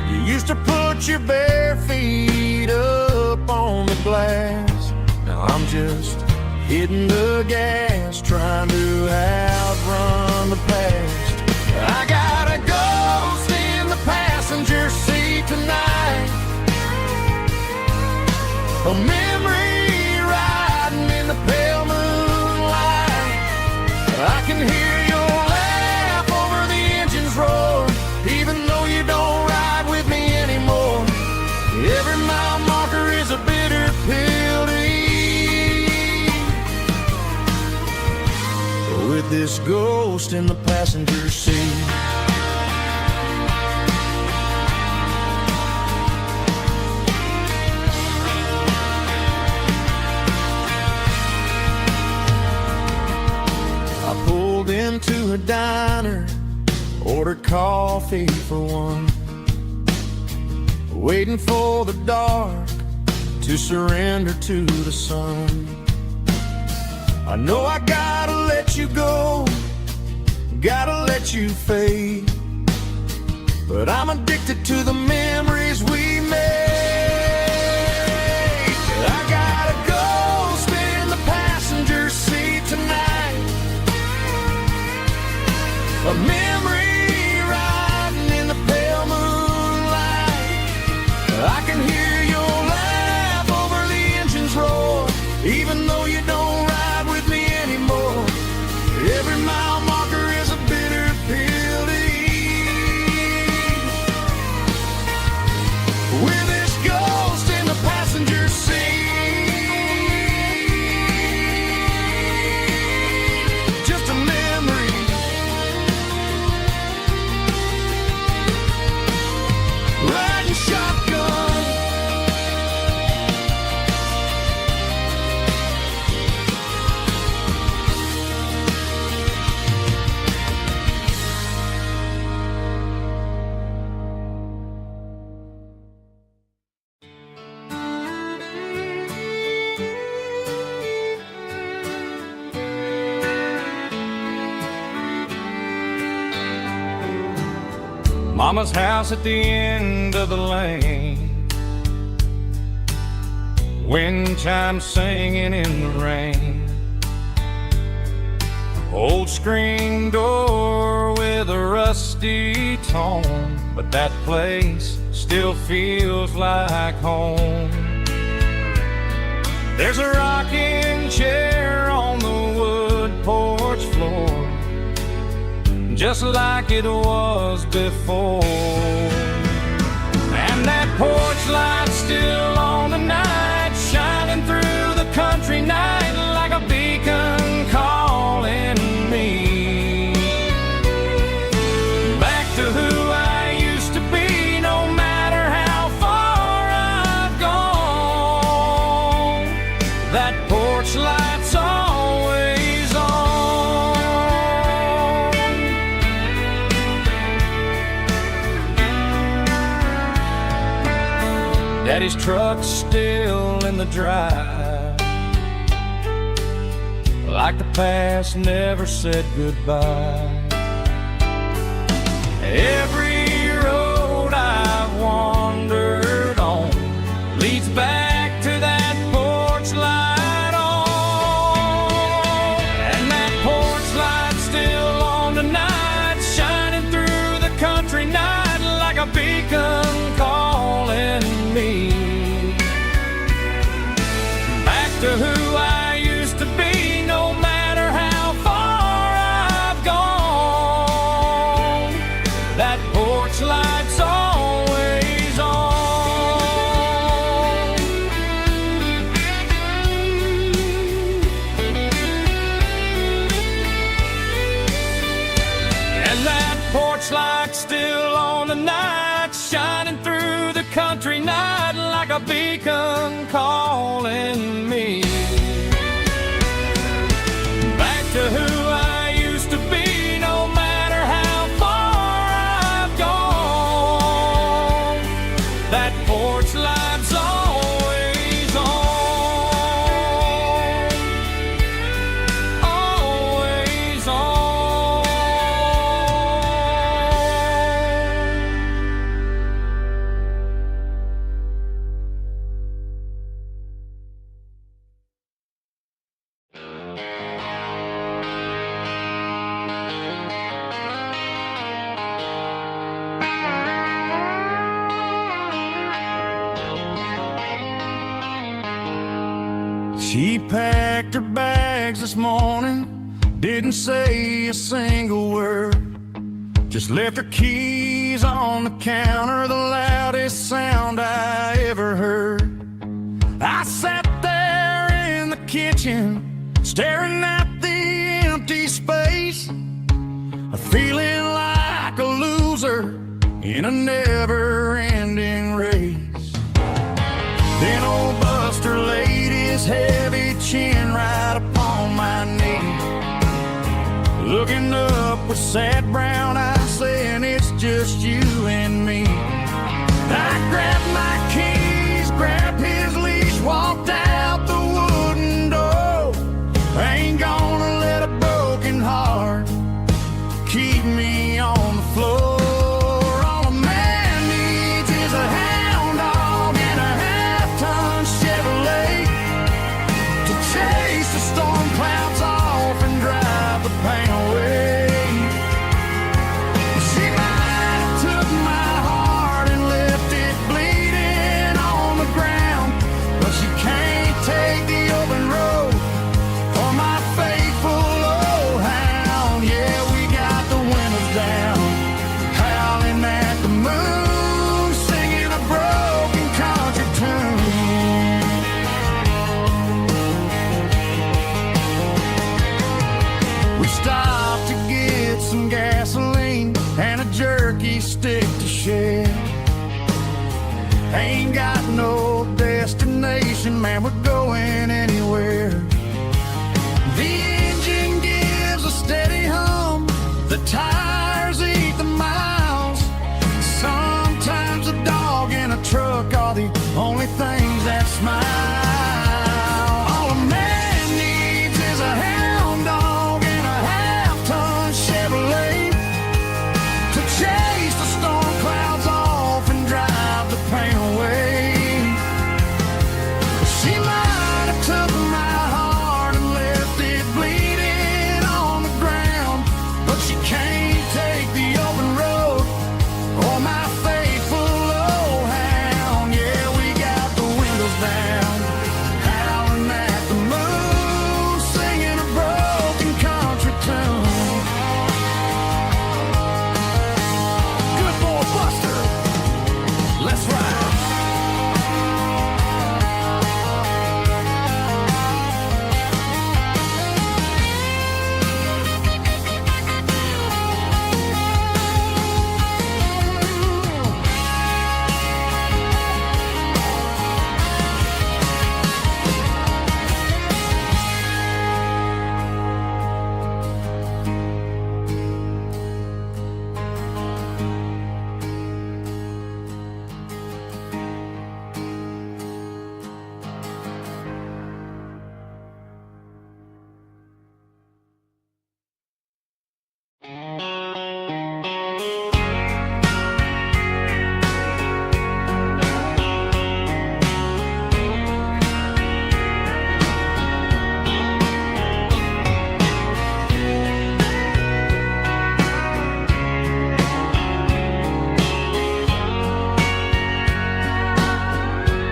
S1: You used to put your bare feet up on the glass. Now I'm just hitting the gas, trying to outrun the past. I got a ghost in the passenger seat tonight, a memory riding in the pale moonlight. I can hear your laugh over the engine's roar, even though you don't ride with me anymore. Every mile marker is a bitter pill to eat. With this ghost in the passenger seat, diner, ordered coffee for one, waiting for the dark to surrender to the sun. I know I gotta let you go, gotta let you fade, but I'm addicted to the memories we made. I gotta go spin in the passenger seat tonight, a memory riding in the pale moonlight. I can hear your laugh over the engine's roar, even though you don't ride with me anymore. Every mile marker is a bitter pill to eat. We're this ghost in the passenger seat, just a memory, riding shotgun.
S2: Mama's house at the end of the lane, wind chimes singing in the rain, old screen door with a rusty tone, but that place still feels like home. There's a rocking chair on the wood porch floor, just like it was before, and that porch light's still on tonight, shining through the country night like a beacon calling me back to who I used to be. No matter how far I've gone, that porch light's always on. Daddy's truck's still in the drive, like the past never said goodbye. Every road I've wandered on leads back to that porch light on, and that porch light's still on tonight, shining through the country night like a beacon calling me back to who I used to be. No matter how far I've gone, that porch light's always on. And that porch light's still on tonight, shining through the country night like a beacon calling me back to who I used to be. No matter how far I've gone, that porch light's always on, always on.
S1: She packed her bags this morning, didn't say a single word, just left her keys on the counter, the loudest sound I ever heard. I sat there in the kitchen, staring at the empty space, feeling like a loser in a never-ending race. Then old Buster laid his heavy chin right upon my knee,
S2: looking up with sad brown eyes, saying it's just you and me. I grabbed my keys, grabbed his leash, walked out the wooden door. I ain't gonna let a broken heart keep me on the floor. All a man needs is a hound dog and a half-ton Chevrolet to chase the storm clouds off and drive the pain away. She might have took my heart and left it bleeding on the ground, but she can't take the open road for my faithful old hound. Yeah, we got the windows down, howling at the moon, singing a broken country tune. We stopped to get some gasoline and a jerky stick to share. Ain't got no destination, man, we're going anywhere. The engine gives a steady hum, the tires eat the miles. Sometimes a dog and a truck are the only things that smile. All a man needs is a hound dog and a half-ton Chevrolet to chase the storm clouds off and drive the pain away. She might have took my heart and left it bleeding on the ground, but she can't take the open road or my faithful old hound. Yeah, we got the windows down, howling at the moon, singing a broken country tune. Good boy Buster, let's ride.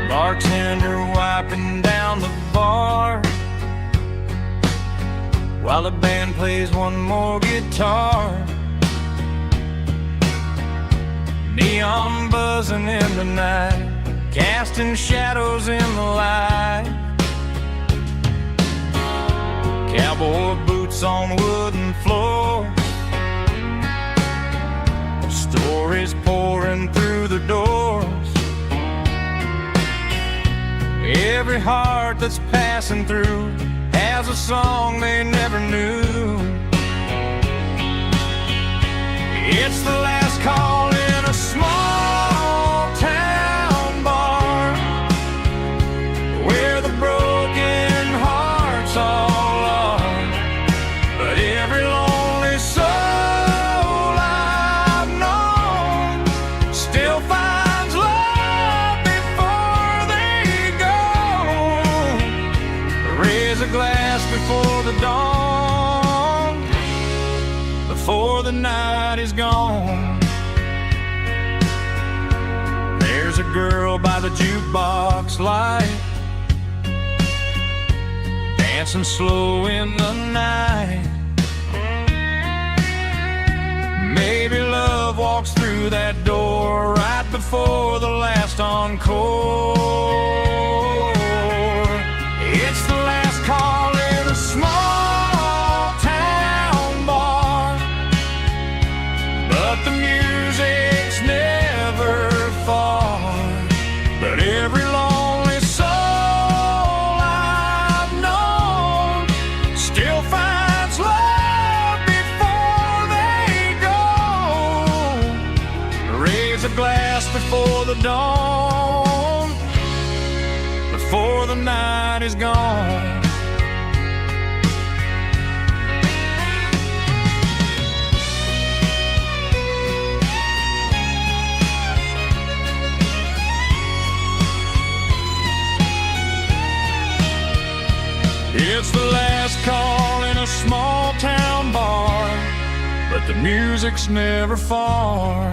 S2: Bartender wiping down the bar while the band plays one more guitar. Neon buzzing in the night, casting shadows in the light. Cowboy boots on wooden floors, stories pouring through the doors. Every heart that's passing through has a song they never knew. It's the last call in a small town bar where the broken hearts all are. But every lonely soul I've known still finds love before they go. Raise a glass before the dawn, before the night is gone. There's a girl by the jukebox light, dancing slow in the night. Maybe love walks through that door right before the last encore. It's the last call in a small town bar, but the music's never far. But every lonely soul I've known still finds love before just before the dawn, before the night is gone. It's the last call in a small town bar, but the music's never far.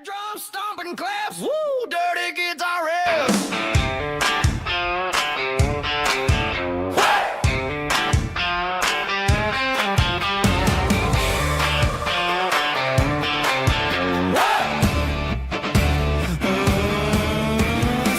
S1: Drum stomping claps, woo, dirty guitar riffs.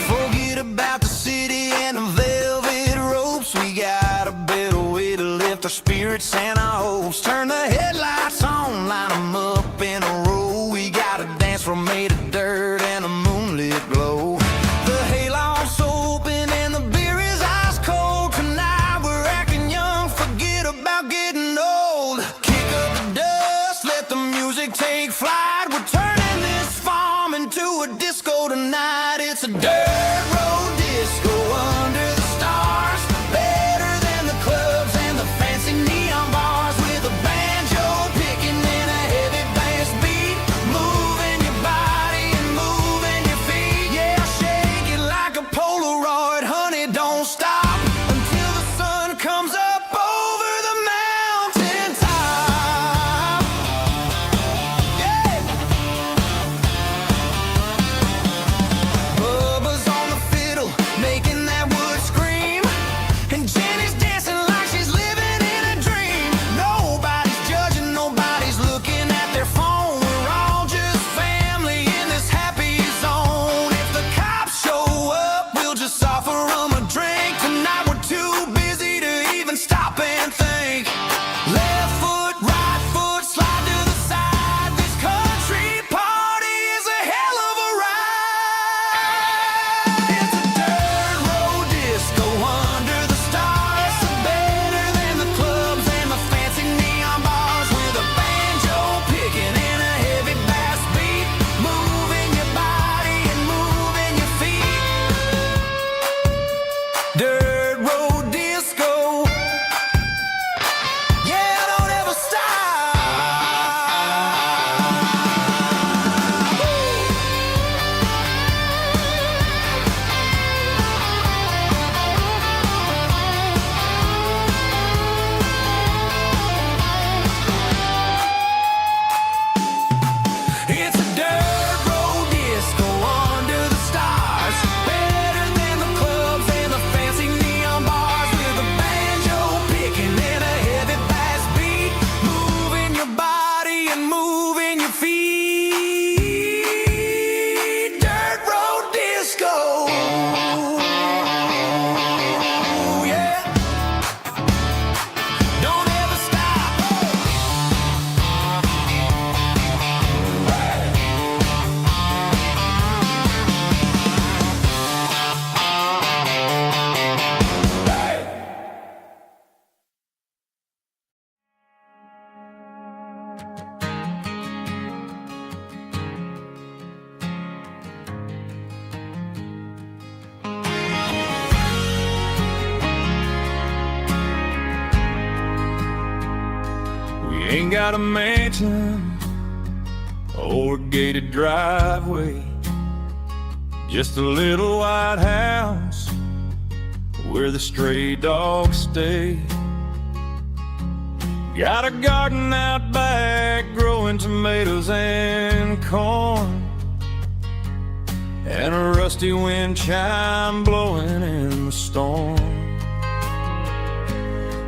S1: Forget about the city and the velvet ropes. We got a better way to lift our spirits and our hopes. Turn the headlights on, line them up in a row. We got a dance floor made of dirt and a moonlit glow. The hayloft's open and the beer is ice cold. Tonight we're acting young, forget about getting old. Kick up the dust, let the music take flight. We're turning this farm into a disco tonight. It's a dirt road disco under the stars. Better than the clubs and the fancy neon bars. With a banjo picking and a heavy bass beat. Moving your body and moving your feet. Yeah, shake it like a Polaroid, honey, don't stop until the sun comes up over the mountain top. Yeah. Bubba's on the fiddle, making that wood scream. And Jenny's dancing like she's living in a dream. Nobody's judging, nobody's looking at their phone. We're all just family in this happy zone. If the cops show up, we'll just offer them a drink. Tonight we're too busy to even stop and think. Left foot, right foot, slide to the side. This country party is a hell of a ride. It's a dirt road disco under the stars. Better than the clubs and the fancy neon bars. With a banjo picking and a heavy bass beat. Moving your body and moving your feet. Dirt road disco. Yeah, don't ever stop. It's a dirt road disco under the stars. Better than the clubs and the fancy neon bars. With a banjo picking and a heavy bass beat. Moving your body and moving your feet. Dirt road disco. Yeah. Don't ever stop.
S2: We ain't got a mansion or a gated driveway, just a little white house where the stray dogs stay. Got a garden out back growing tomatoes and corn, and a rusty wind chime blowing in the storm.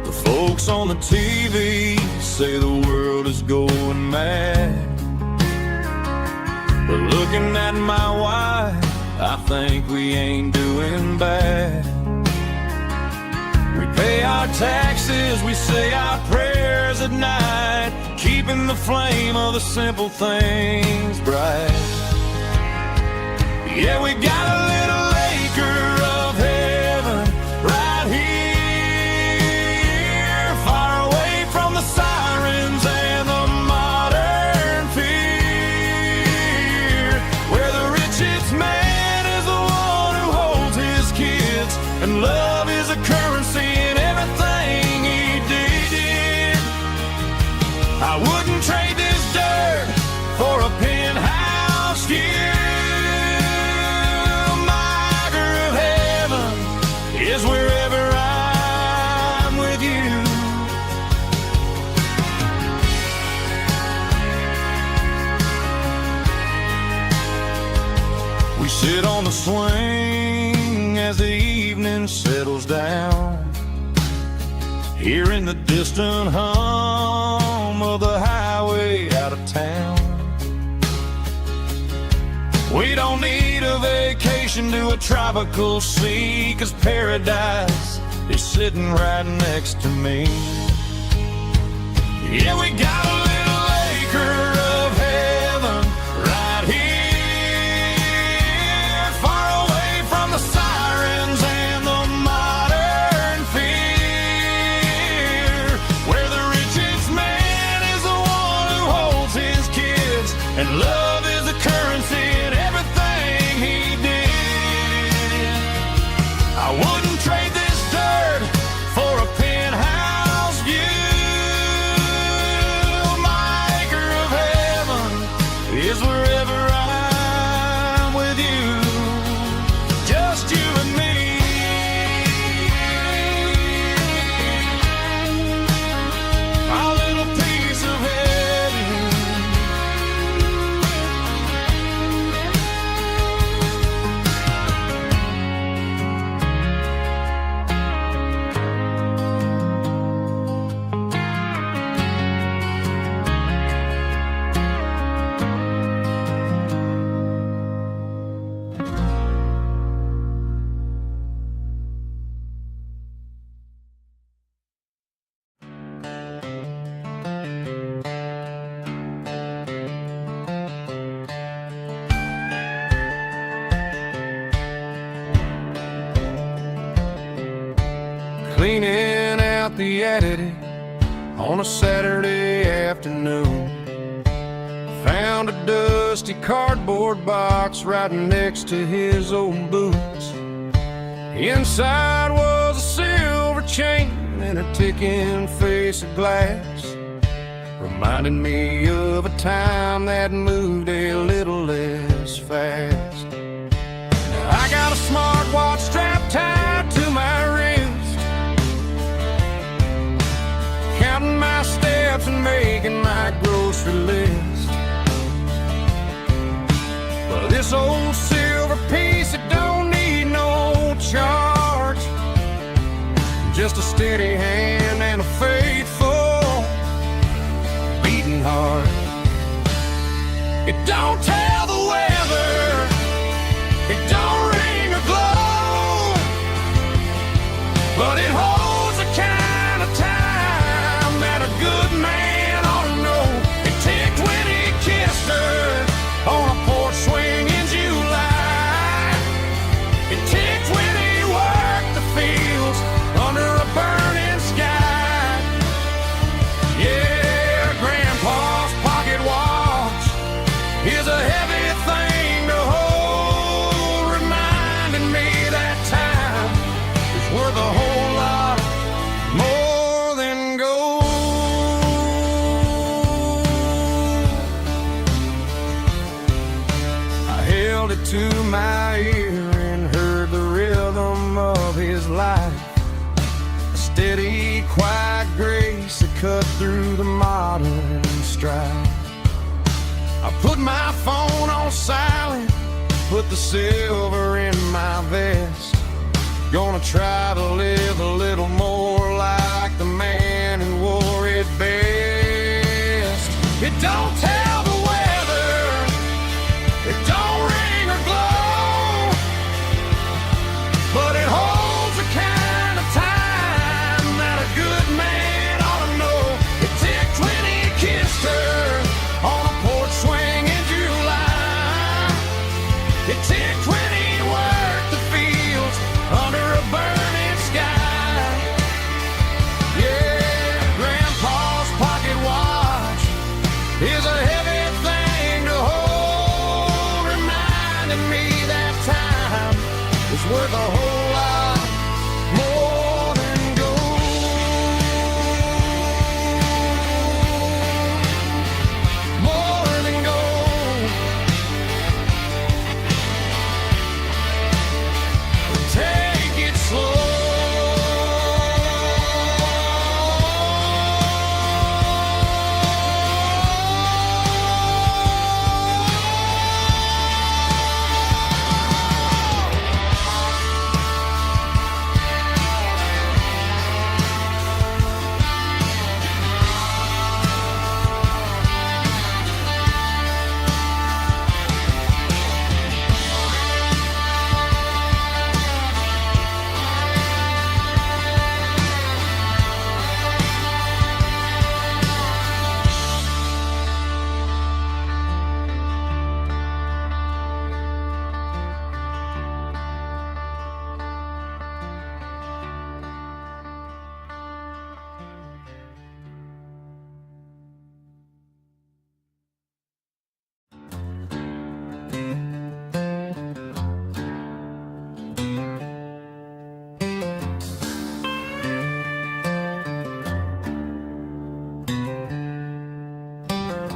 S2: The folks on the TV say the world is going mad, but looking at my wife, I think we ain't doing bad. We pay our taxes, we say our prayers at night, keeping the flame of the simple things bright. Yeah, we got a little acre of heaven right here, far away from the sirens and the modern fear, where the richest man is the one who holds his kids, and love is a currency in everything he did. I wouldn't trade this dirt for a penthouse view. Is wherever I'm with you. We sit on the swing as the evening settles down, hearing the distant hum of the highway out of town. We don't need a vacation to a tropical sea, 'cause paradise is sitting right next to me. Yeah, we got a little acre of heaven right here, far away from the sirens and the modern fear, where the richest man is the one who holds his kids, and love is a currency. I wouldn't trade this dirt for a penthouse view. My acre of heaven is wherever I'm with you, just you and me. My little piece of heaven. Cleaning out the attic on a Saturday afternoon, found a dusty cardboard box right next to his old boots. Inside was a silver chain and a ticking face of glass, reminding me of a time that moved a little less fast. Now I got a smartwatch strapped tied to my wrist, counting my steps and making my grocery list. But this old silver piece, it don't need no charge, just a steady hand and a faithful beating heart. It don't tell the weather, it don't ring or glow, but it holds the kind of time that a good man ought to know. It ticked when he kissed her on a porch swing in July. It ticked when he worked the fields under a burning sky. Yeah, Grandpa's pocket watch is a heavy thing to hold, reminding me that time is worth a whole lot more than gold. I held it to my ear and heard the rhythm of his life, a steady, quiet grace that cut through the modern strife. I put my phone on silent, put the silver in my vest. Gonna try to live a little more like the man who wore it best. It don't tell the weather, it don't ring or glow, but it holds the kind of time
S1: worth a whole lot more than gold. More than gold. Take it slow.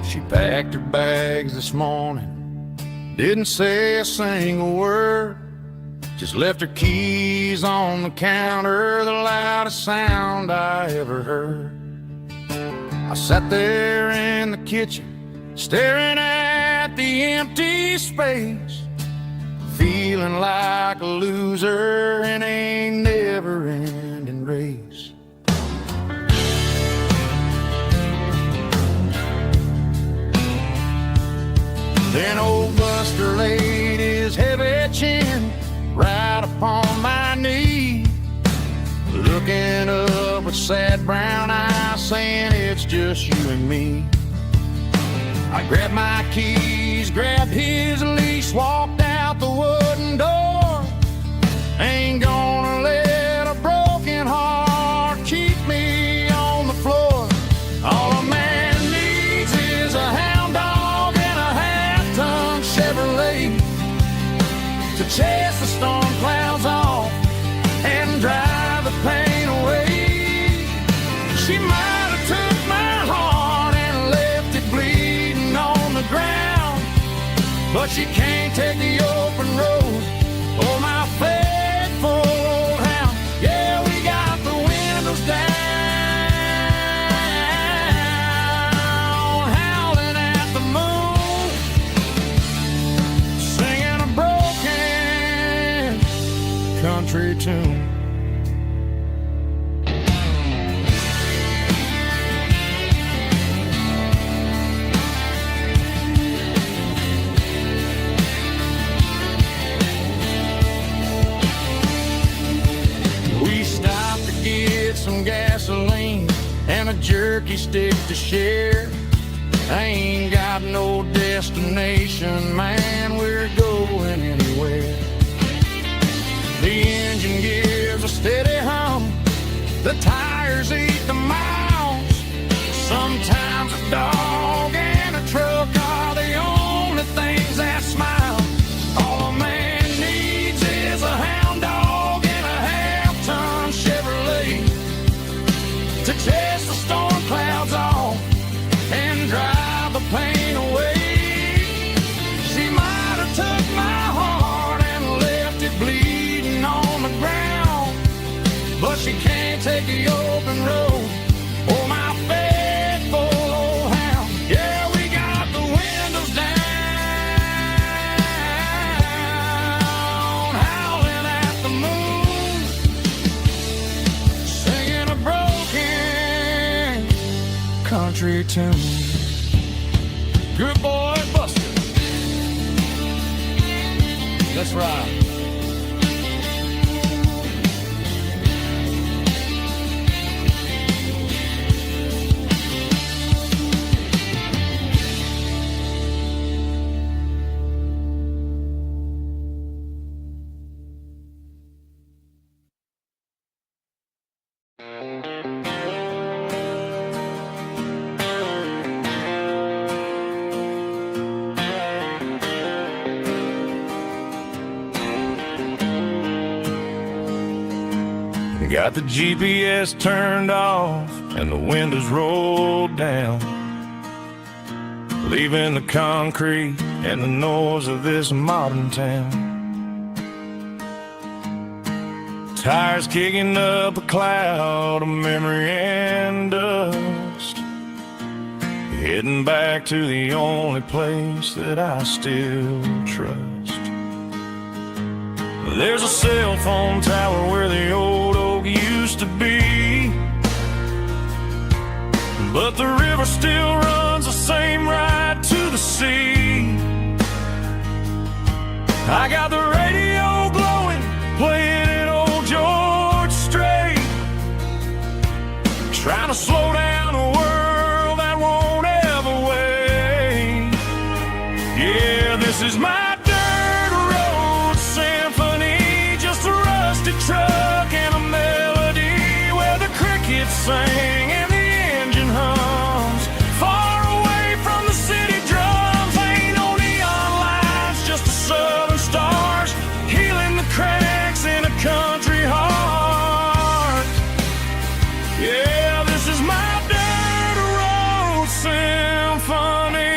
S1: She packed her bags this morning, didn't say a single word, just left her keys on the counter, the loudest sound I ever heard. I sat there in the kitchen, staring at the empty space, feeling like a loser in a never-ending race. Then old Buster laid his heavy chin right upon my knee, looking up with sad brown eyes, saying it's just you and me. I grabbed my keys, grabbed his leash, walked out the wooden door. Ain't gonna let a broken heart keep me on the floor. All a man needs is a hound dog and a half-ton Chevrolet to chase the storm clouds off and drive the pain away. She might have took my heart and left it bleeding on the ground, but she can't take the open road. Oh, my faithful old hound. Yeah, we got the windows down, howling at the moon, singing a broken country tune. We stopped to get some gasoline and a jerky stick to share. I ain't got no destination, man, we're going anywhere. The engine gives a steady hum, the tires eat the miles. Sometimes a dog and a truck are the only things that smile. All a man needs is a hound dog and a half-ton Chevrolet to chase the storm clouds off and drive the pain away. She might have took my heart and left it bleeding on the ground, but she can't take the open road. Oh, my faithful old hound. Yeah, we got the windows down, howling at the moon, singing a broken country tune. Good boy, Buster. Let's ride.
S2: Got the GPS turned off and the windows rolled down, leaving the concrete and the noise of this modern town. Tires kicking up a cloud of memory and dust, heading back to the only place that I still trust. There's a cell phone tower where the old oak used to be, but the river still runs the same right to the sea. I got the radio glowing, playing an old George Strait, trying to slow down a world that won't ever wait. Yeah, this is my truck and a melody where the crickets sing and the engine hums, far away from the city drums. Ain't no neon lights, just the southern stars healing the cracks in a country heart. Yeah, this is my dirt road symphony.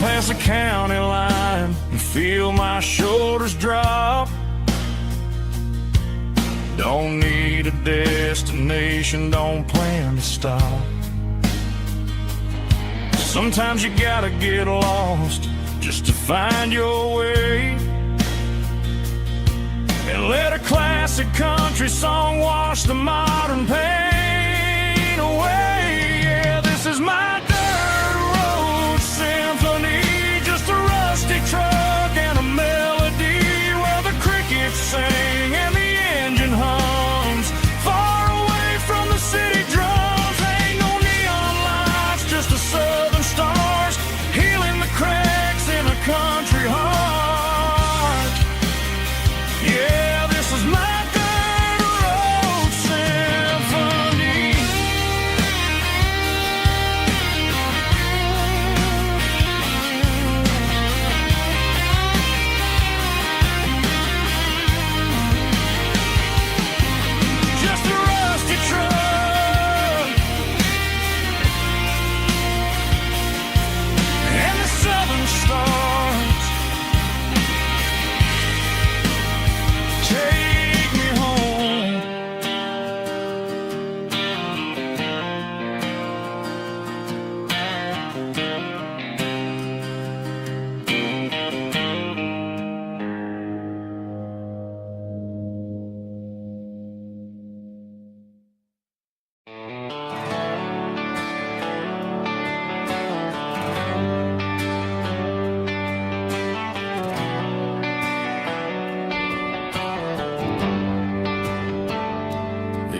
S2: Past the county line and feel my shoulders drop. Don't need a destination, don't plan to stop. Sometimes you gotta get lost just to find your way, and let a classic country song wash the modern pain away. Yeah, this is my truck and a melody where the crickets sing and the engine hums, far away from the city drums. Ain't no neon lights, just the southern stars healing the cracks in a country heart. Yeah, this is my dirt road symphony.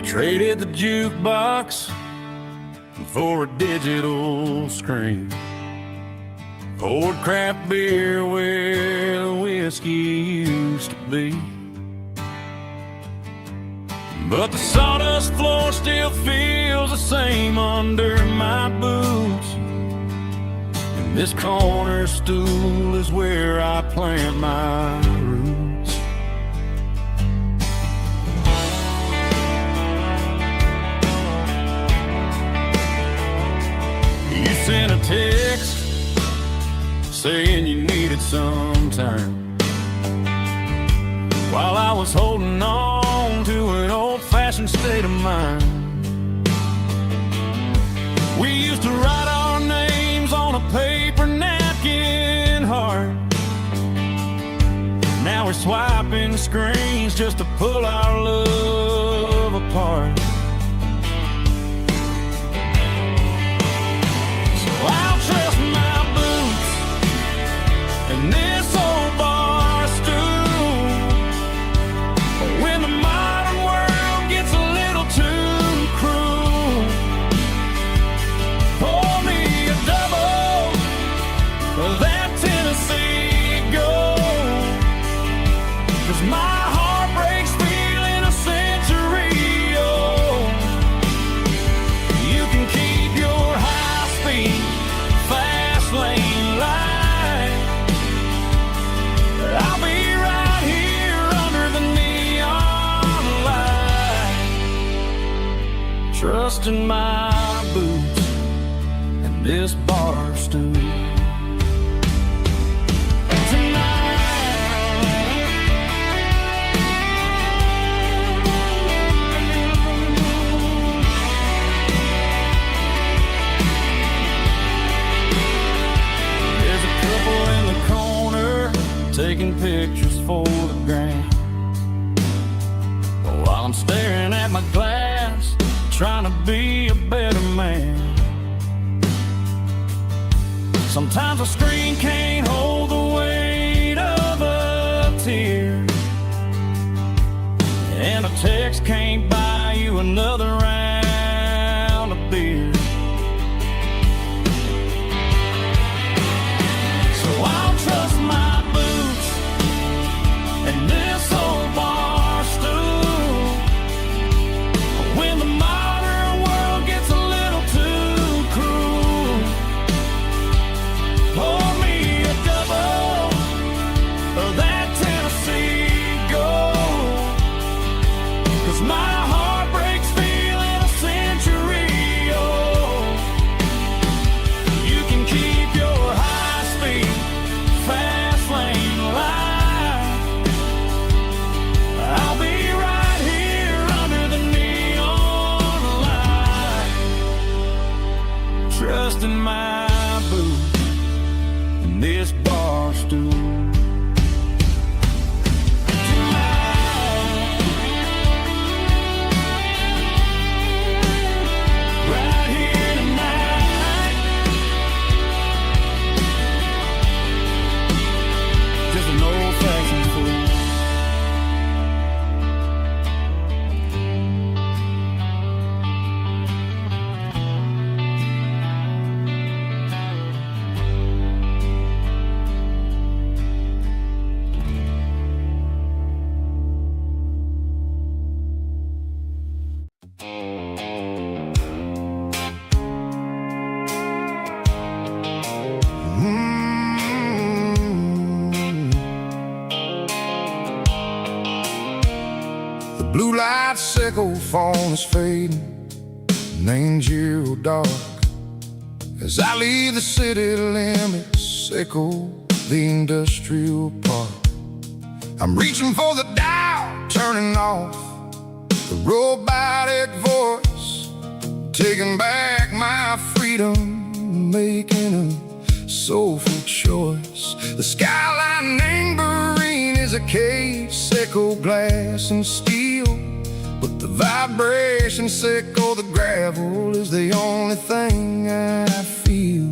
S2: Traded the jukebox for a digital screen, poured craft beer where the whiskey used to be, but the sawdust floor still feels the same under my boots, and this corner stool is where I plant my roots. You sent a text saying you needed some time, while I was holding on to an old-fashioned state of mind. We used to write our names on a paper napkin heart. Now we're swiping screens just to pull our love apart. I'll trust my boots and this old bar stool when the modern world gets a little too cruel. Pour me a double of that Tennessee Gold, 'cause my heart breaks feeling a century old. trust in my boots and this bar stool. Taking pictures for the gram, while I'm staring at my glass, trying to be a better man. Sometimes a screen can't hold the weight of a tear, and a text can't buy you another round of beer. So I'll trust my and this old bar stool when the modern world gets a little too cruel. Pour me a double of that Tennessee Gold, 'cause my heart breaks feeling a century old. You can keep your high-speed fast lane life. I'll be right here under the neon light, trusting my boots and this bar stool. Right here tonight, just an old-fashioned fool.
S1: The blue light sickle phone is fading, named Giro dark. As I leave the city limits, echo the industrial park. I'm reaching for the dial, turning off the robotic voice, taking back my freedom, making a soulful choice. The skyline named Bryan is a case, echo glass and steel, but the vibration sickle, the gravel, is the only thing I feel.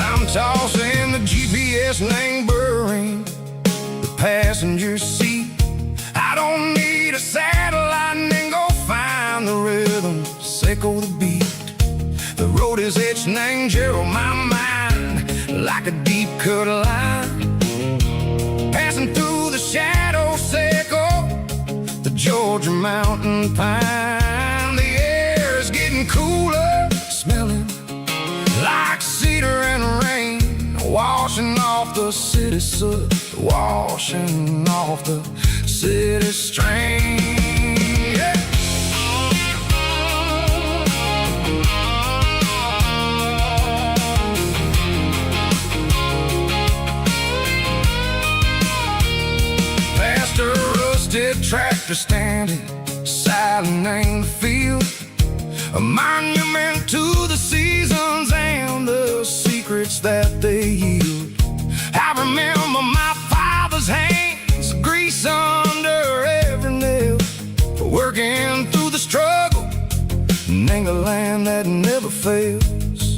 S1: I'm tossing the GPS named Bryan, the passenger seat. I don't need a satellite and go find the rhythm, sickle the beat. The road is etched named Gerald, my mind, like a deep cut line, passing through the shadow sickle, the Georgia mountain pine. The air is getting cooler, smelling like cedar and rain, washing off the city soot, washing off the city strain. Yeah. Past a rusted tractor standing silent in the field, a monument to the seasons and the secrets that they yield. I remember my father's hands, grease under every nail, working through the struggle, and the land that never fails.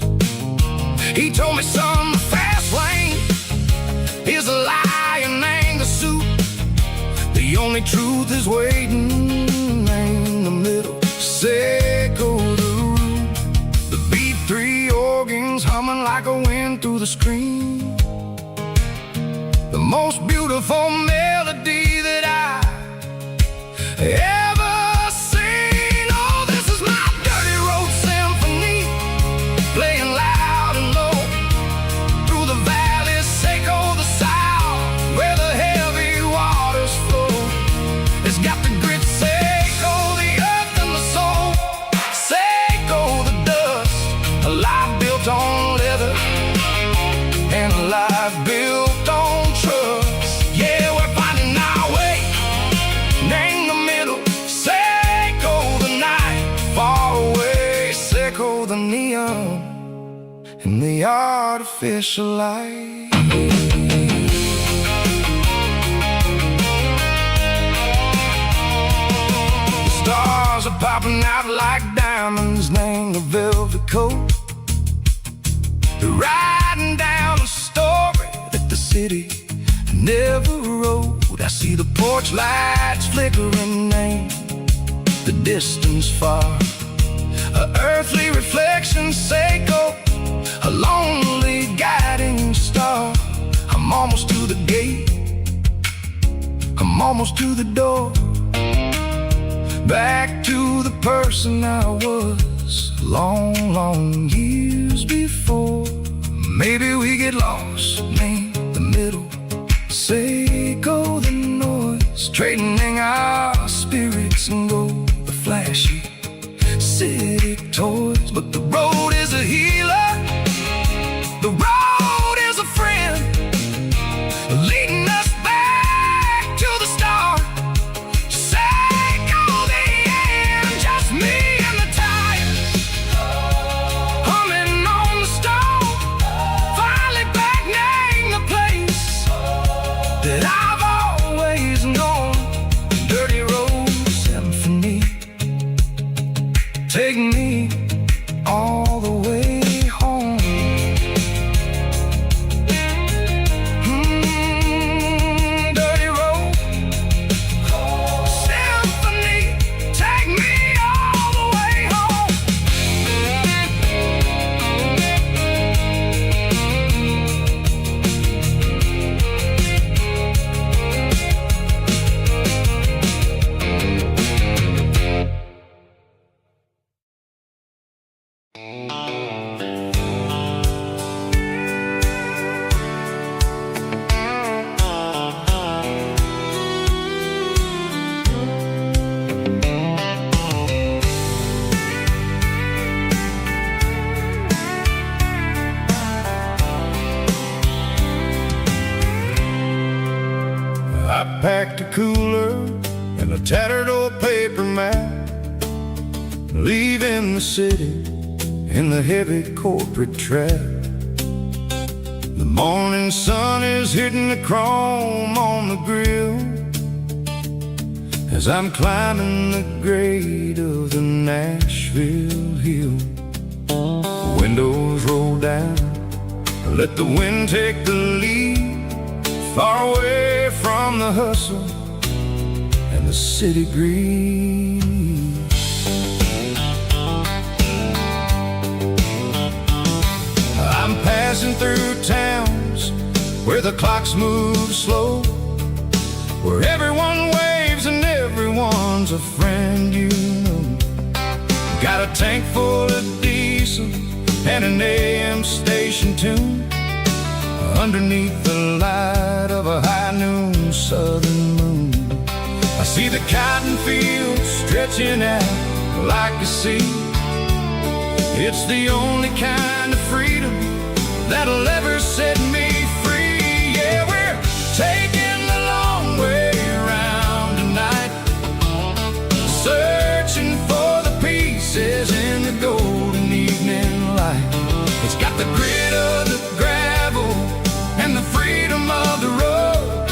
S1: He told me, son, the fast lane is a lie and ain't the suit. The only truth is waiting in the middle, sickle the root. The B3 organs humming like a wind through the screen, the most beautiful melody that I ever seen. Oh, this is my dirty road symphony, playing loud and low. in the artificial light. The stars are popping out like diamonds, named a velvet coat. They're riding down a story that the city never wrote. I see the porch lights flickering, name the distance far. A earthly reflection, Seiko, a lonely guiding star. I'm almost to the gate, I'm almost to the door. Back to the person I was long, long years before. Maybe we get lost, name the middle, Seiko the noise, trading our spirits and go the flashy city toys. But the road is a healer, the road is a friend, leading us back to the start. Seiko the end, just me and the tires, humming on the stove. Finally back, name the place that I've always known. Dirty Road Symphony, take me all the way home. Dirty Road Symphony, take me all the way home. I packed a cooler and a tattered old paper map, leaving the city in the heavy corporate trap. The morning sun is hitting the chrome on the grill as I'm climbing the grade of the Nashville hill. Windows roll down, let the wind take the lead, far away from the hustle and the city breeze. I'm passing through towns where the clocks move slow, where everyone waves and everyone's a friend you know. Got a tank full of diesel and an AM station tune underneath the light of a high noon southern moon. I see the cotton fields stretching out like a sea. It's the only kind of freedom that'll ever set me free. Yeah, we're taking the long way around tonight, searching for the pieces in the golden evening light. It's got the grit of the gravel and the freedom of the road,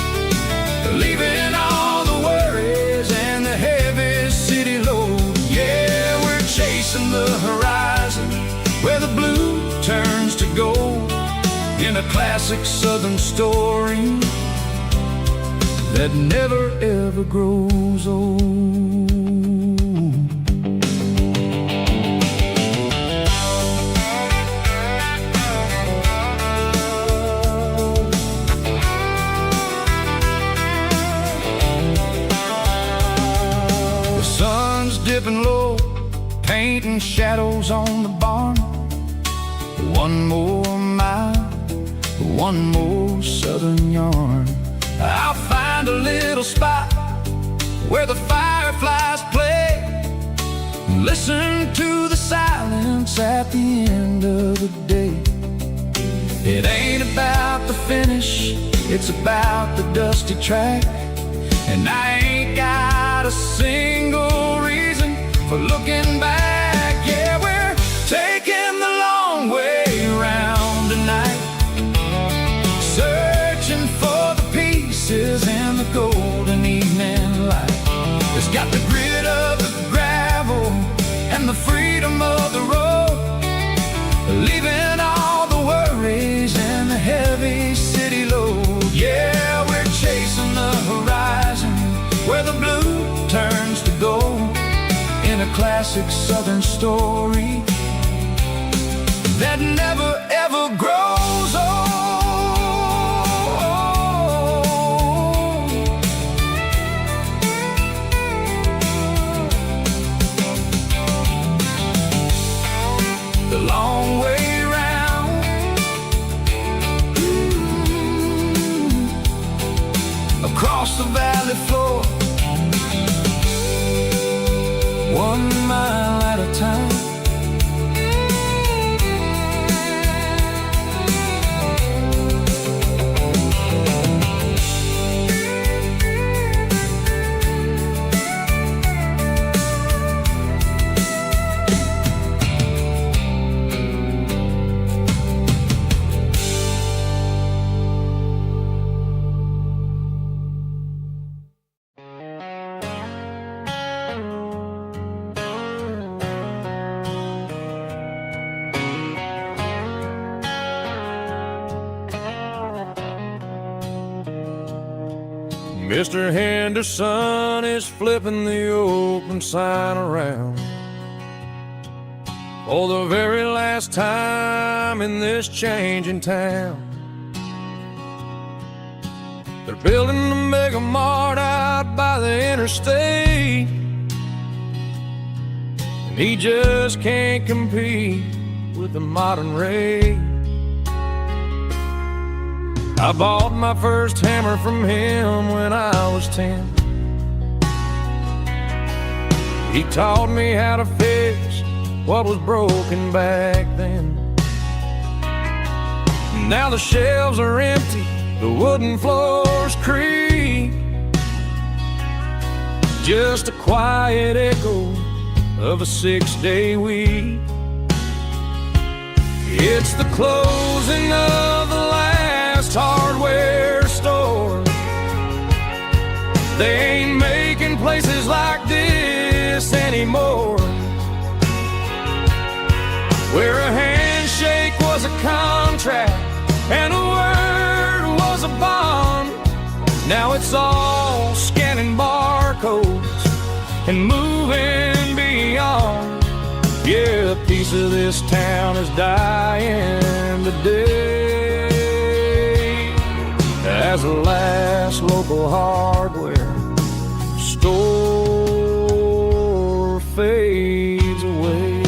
S1: leaving all the worries and the heavy city load. Yeah, we're chasing the horizon where the blue turns to gold, in a classic southern story that never ever grows old. The sun's dipping low, painting shadows on the barn. One more mile, one more southern yarn. I'll find a little spot where the fireflies play, listen to the silence at the end of the day. It ain't about the finish, it's about the dusty track. And I ain't got a single reason for looking back. Yeah, we're taking the long way around classic southern story that never ever grows old. The long way round, across the valley floor, 1 mile at a time.
S2: Mr. Henderson is flipping the open sign around for the very last time in this changing town. They're building a mega mart out by the interstate, and he just can't compete with the modern rate. I bought my first hammer from him when I was 10. He taught me how to fix what was broken back then. Now the shelves are empty, the wooden floors creak, just a quiet echo of a 6-day week. It's the closing of the last hardware store. They ain't making places like this anymore, where a handshake was a contract and a word was a bond. Now it's all scanning barcodes and moving beyond. Yeah, a piece of this town is dying today as the last local hardware store fades away.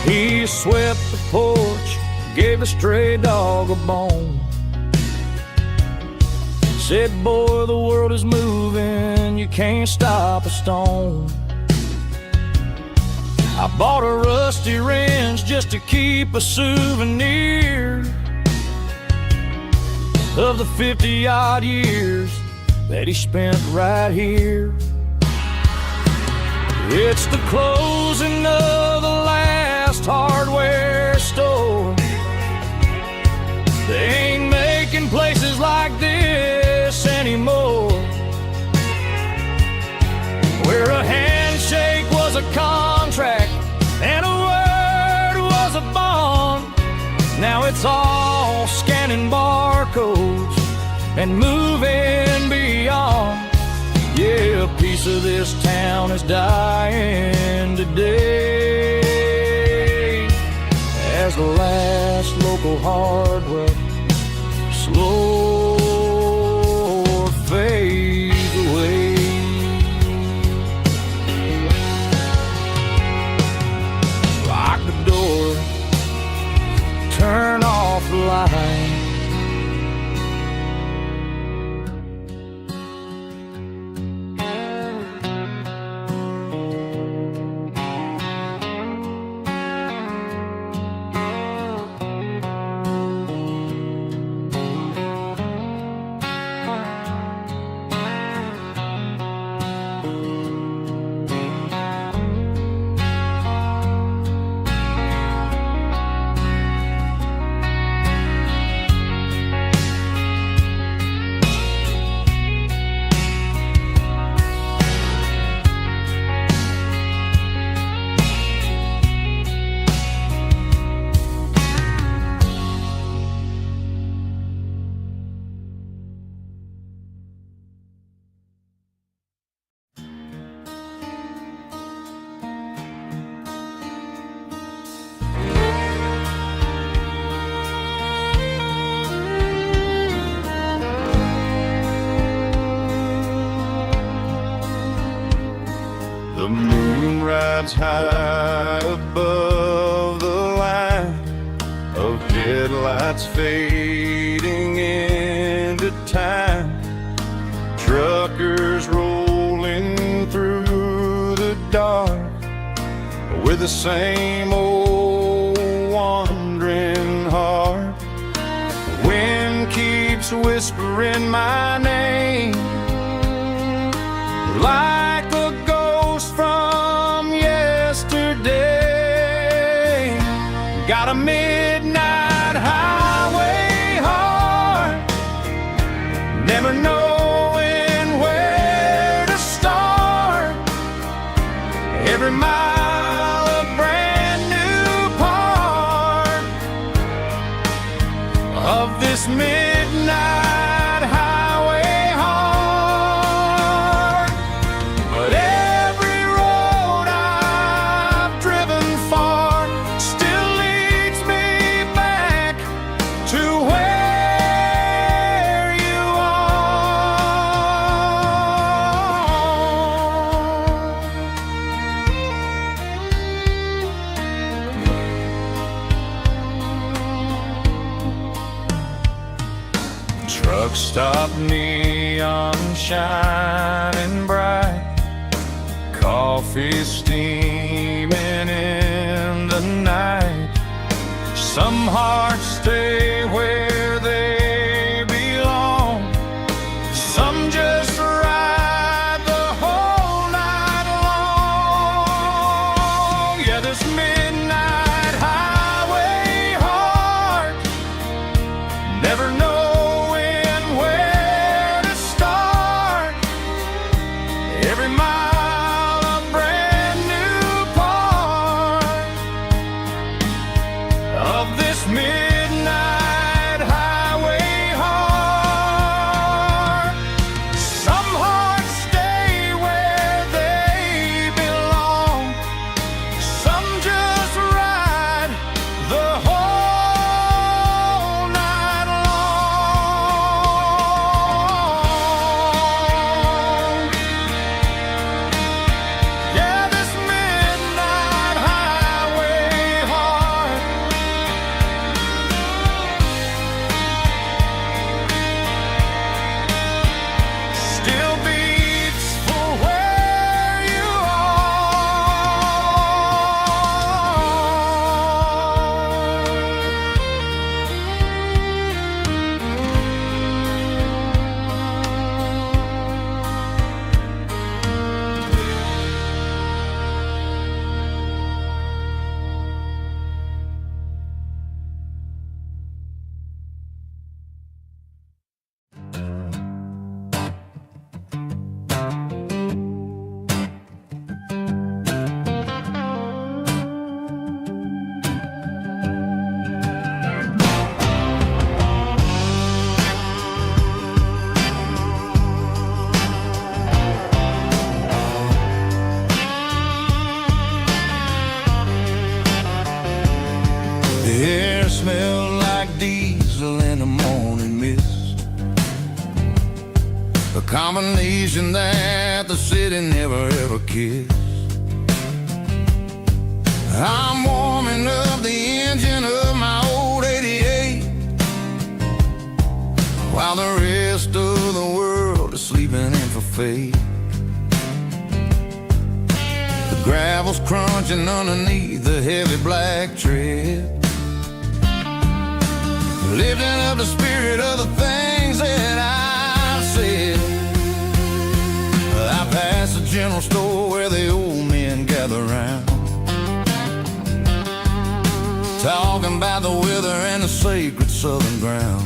S2: He swept the porch, gave a stray dog a bone, said, boy, the world is moving, you can't stop a stone. I bought a rusty wrench just to keep a souvenir of the 50-odd years that he spent right here. It's the closing of the last hardware store. They ain't making places like this anymore, where a handshake was a contract and a word was a bond. Now it's all scanning barcodes and moving beyond. Yeah, a piece of this town is dying today as the last local hardware slow fades away. Lock the door, turn off the light.
S1: The moon rides high above the line of headlights fading into time. Truckers rolling through the dark with the same old wandering heart. The wind keeps whispering my name like a ghost from yesterday. Got a midnight highway heart, never knowing where to start. Every mile a brand new part of this midnight highway heart. But every road I've driven far still leads me back to where you are. Truck stop, neon shining bright, coffee steaming in the night. Some hearts stay where they belong, some just ride the whole night long. Yeah, this midnight highway heart, never knowing where to start. Every mile a brand new part of this midnight highway heart. Some hearts stay where they belong, some just ride the whole night long. Yeah, this midnight highway heart still beats for where you The air smelled like diesel in the morning mist, a combination that the city never ever kissed. I'm warming up the engine of my old 88 while the rest of the world is sleeping in for fate. The gravel's crunching underneath the heavy black tread, lifting up the spirit of the things that I've said. I passed the general store where the old men gather round, talking about the weather and the sacred southern ground.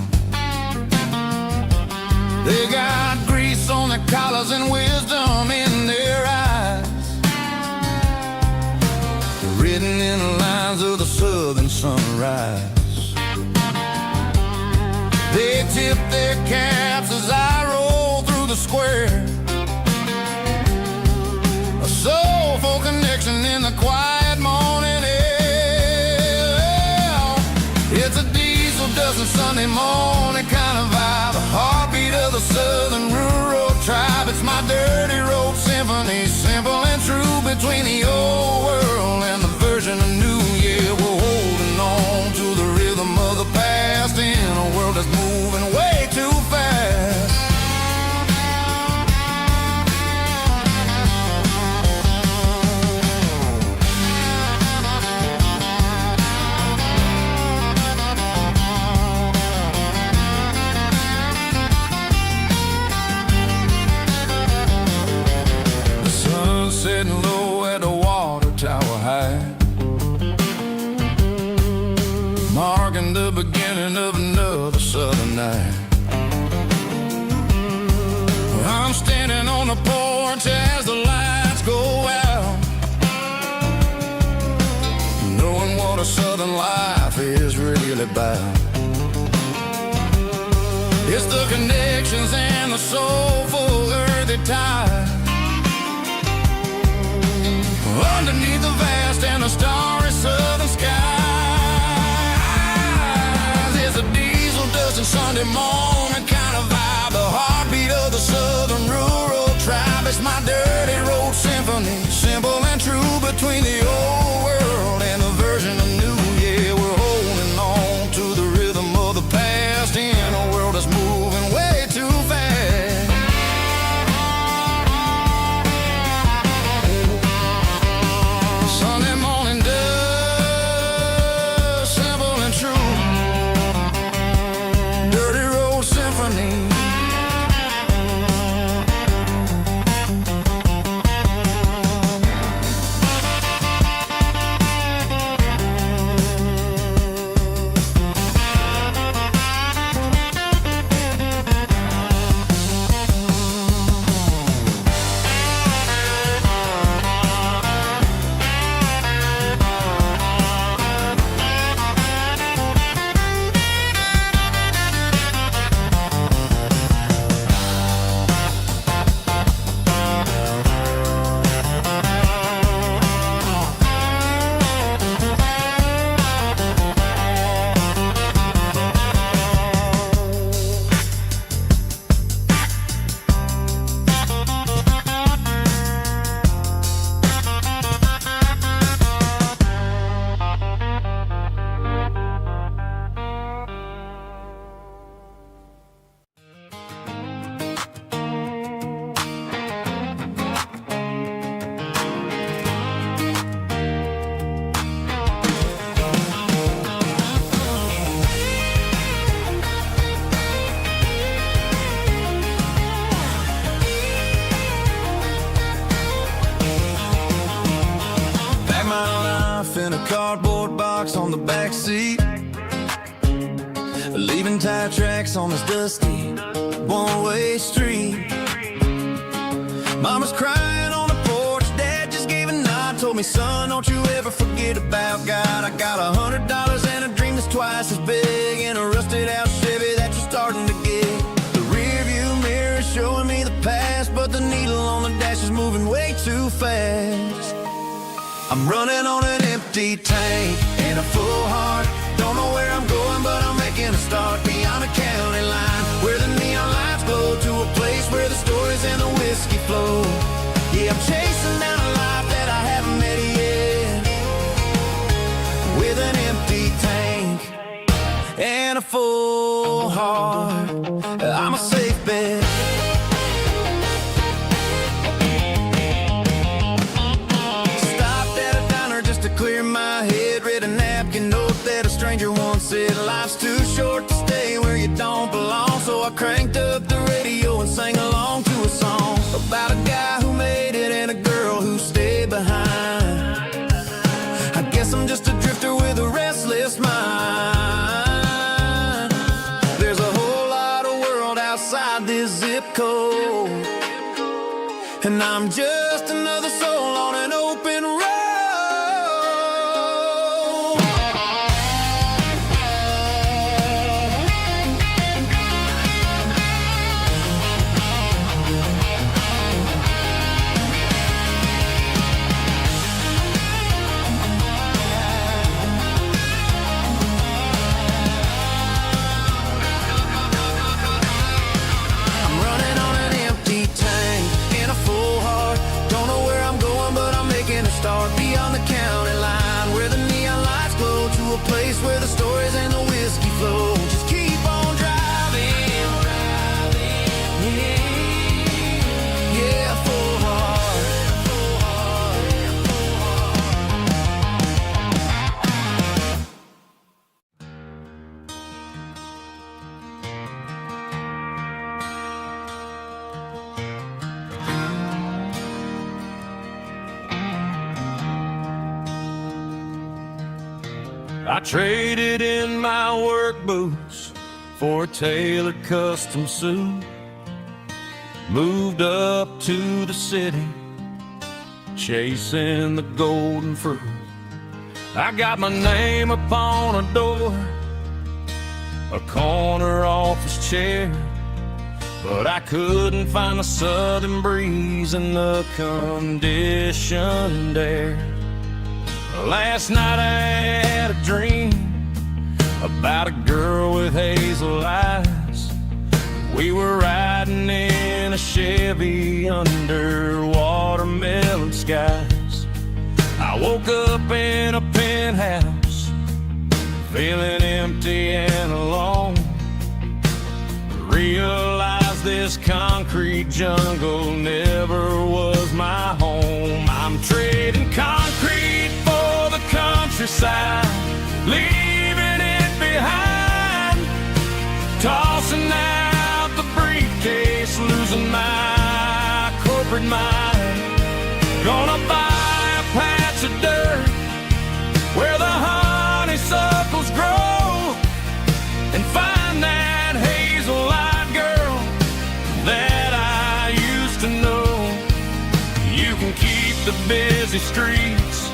S1: They got grease on their collars and wisdom in their eyes, written in the lines of the southern sunrise. They tip their caps as I roll through the square, a soulful connection in the quiet morning air. It's a diesel dozen Sunday morning kind of vibe, a heartbeat of the southern rural tribe. It's my dirty road symphony, simple and true, between the old world and the version of new. Yeah, we're holding on to the rhythm of the past in a world that's moving way too fast. Sitting low at the water tower high, marking the beginning of another southern night. I'm standing on the porch as the lights go out, knowing what a southern life is really about. It's the connections and the soulful earthy ties underneath the vast and the starry southern skies. It's a diesel dusting Sunday morning kind of vibe, the heartbeat of the southern rural tribe. It's my dirty road symphony, simple and true, between the old world and the version of new. Yeah, we're holding on to the rhythm of the past in a world that's moving way too fast. Sunday morning dust, simple and true, dirty road symphony. In a cardboard box on the back seat, leaving tire tracks on this dusty one-way street. Mama's crying on the porch, Dad just gave a nod, told me, son, don't you ever forget about God. I got $100 and a dream that's twice as big, in a rusted out Chevy that you're starting to get. The rear view mirror is showing me the past, but the needle on the dash is moving way too fast. I'm running on an empty tank and a full heart. Don't know where I'm going, but I'm making a start beyond a county line, where the neon lights glow, to a place where the stories and the whiskey flow. Yeah, I'm chasing down a life that I haven't met yet, with an empty tank and a full heart. I'm a safe bet. Clear my head, read a napkin note that a stranger once said, life's too short to stay where you don't belong. So I cranked up the radio and sang along to a song about a guy who made it and a girl who stayed behind. I guess I'm just a drifter with a restless mind. There's a whole lot of world outside this zip code, and I'm just another soul on an open road.
S2: I traded in my work boots for a tailored custom suit. Moved up to the city, chasing the golden fruit. I got my name upon a door, a corner office chair, but I couldn't find the southern breeze in the conditioned air. Last night I had a dream about a girl with hazel eyes. We were riding in a Chevy under watermelon skies. I woke up in a penthouse, feeling empty and alone. Realized this concrete jungle never was my home. I'm trading concrete for the countryside, leaving it behind. Tossing out the briefcase, losing my corporate mind. Gonna buy a patch of dirt where the honeysuckles grow, and find that hazel-eyed girl that I used to know. You can keep the busy streets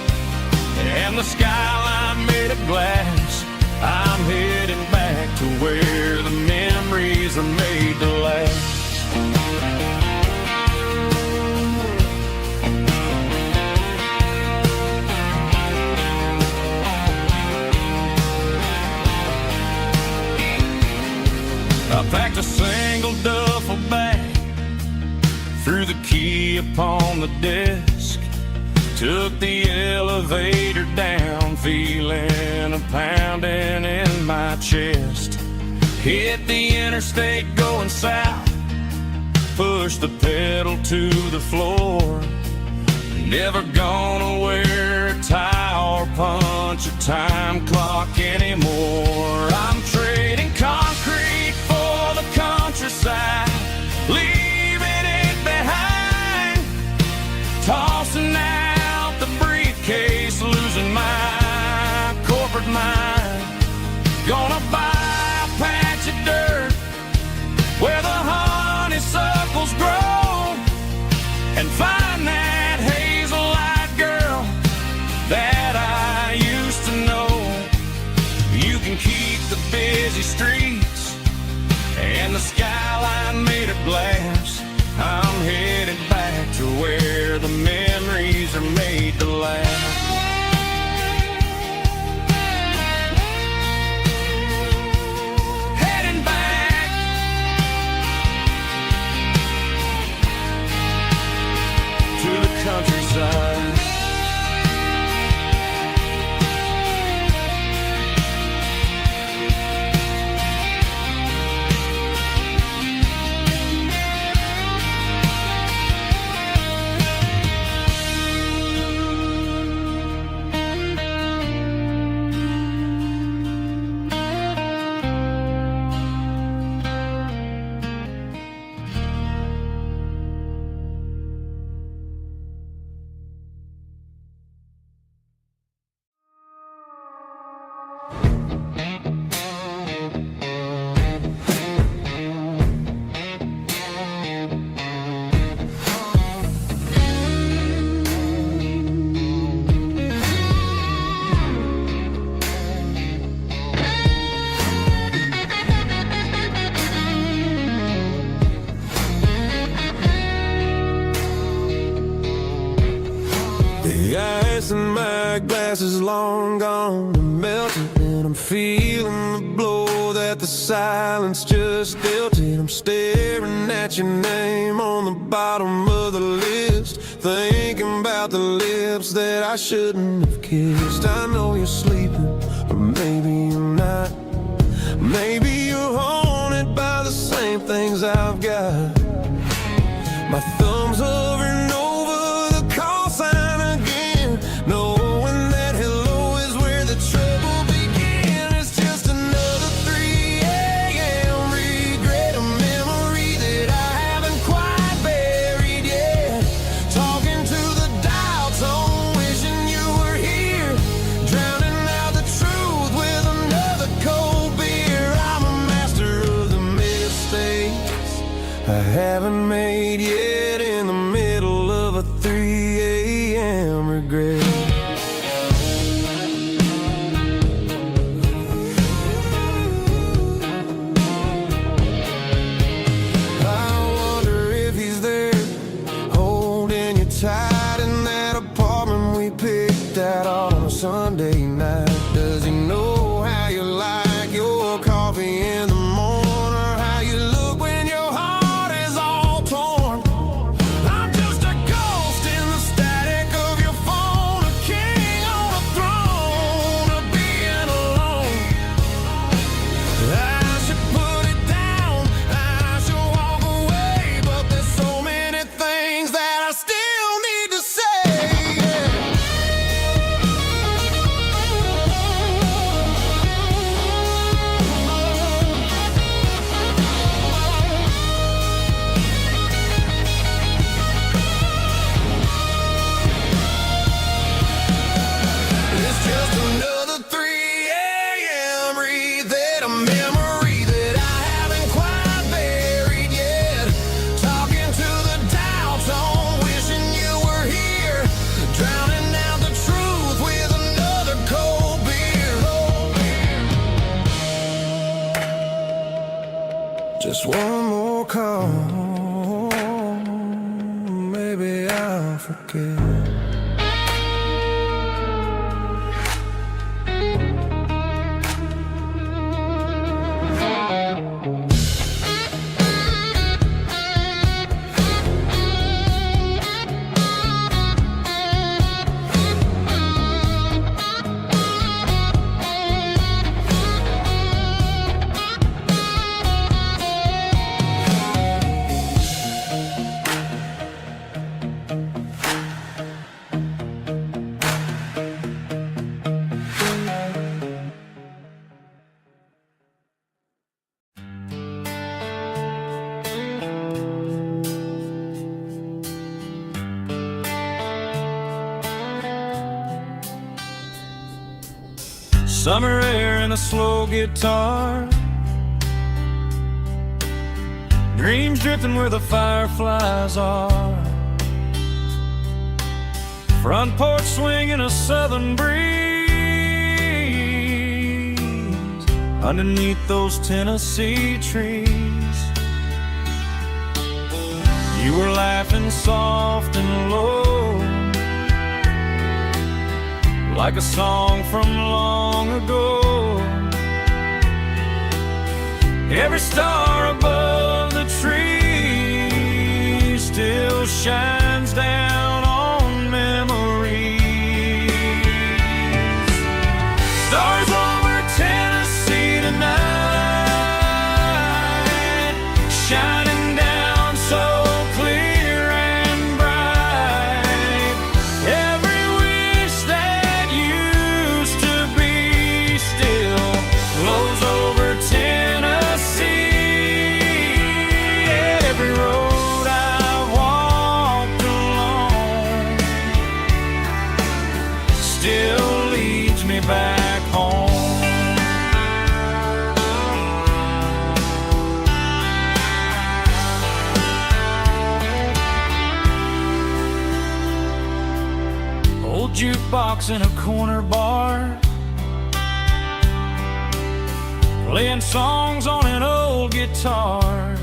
S2: and the skyline made of glass. I'm heading back to where the memories are made to last. I packed a single duffel bag, threw the key upon the desk, took the elevator down, feeling a pounding in my chest. Hit the interstate going south, pushed the pedal to the floor. Never gonna wear a tie or punch a time clock anymore. I'm trading concrete for the countryside, leaving it behind. Tossing out the briefcase, losing my corporate mind. Gonna buy a patch of dirt where the honeysuckles grow, and find that hazel-eyed girl that I used to know. You can keep the busy streets and the skyline made of glass. I'm headed back to where the memories are made to last. Heading back to the countryside.
S4: The ice in my glass is long gone and melted, and I'm feeling the blow that the silence just dealt it. I'm staring at your name on the bottom of the list, thinking about the lips that I shouldn't have kissed. I know you're sleeping, or maybe you're not. Maybe you're haunted by the same things I've got. My thumb's hovering over the call sign again, knowing that hello is where the trouble began. It's just another 3 a.m. regret, a memory that I haven't quite buried yet. Talking to the dial tone, wishing you were here, drowning out the truth tight in that apartment we picked out on a Sunday night. Does he know how you like your coffee in the morning, or how you look when your heart is all torn? I'm just a ghost in the static of your phone, a king on a throne of being alone. I should put it down, I should walk away, but there's so many things that I still need to say. It's just another 3 a.m. read that a memory that I haven't quite buried yet. Talking to the dial tone, wishing you were here, drowning out the truth with another cold beer. Just one more call, maybe I'll forget.
S2: Summer air and a slow guitar, dreams drifting where the fireflies are. Front porch swinging a southern breeze underneath those Tennessee trees. You were laughing soft and low, like a song from long ago. Every star above the tree still shines down on memories. Stars over Tennessee tonight, shining down so clear and bright. Every wish that used to be still flows over Tennessee. Every road I've walked along still leads me back home. Old jukebox in a corner bar, playing songs on an old guitar.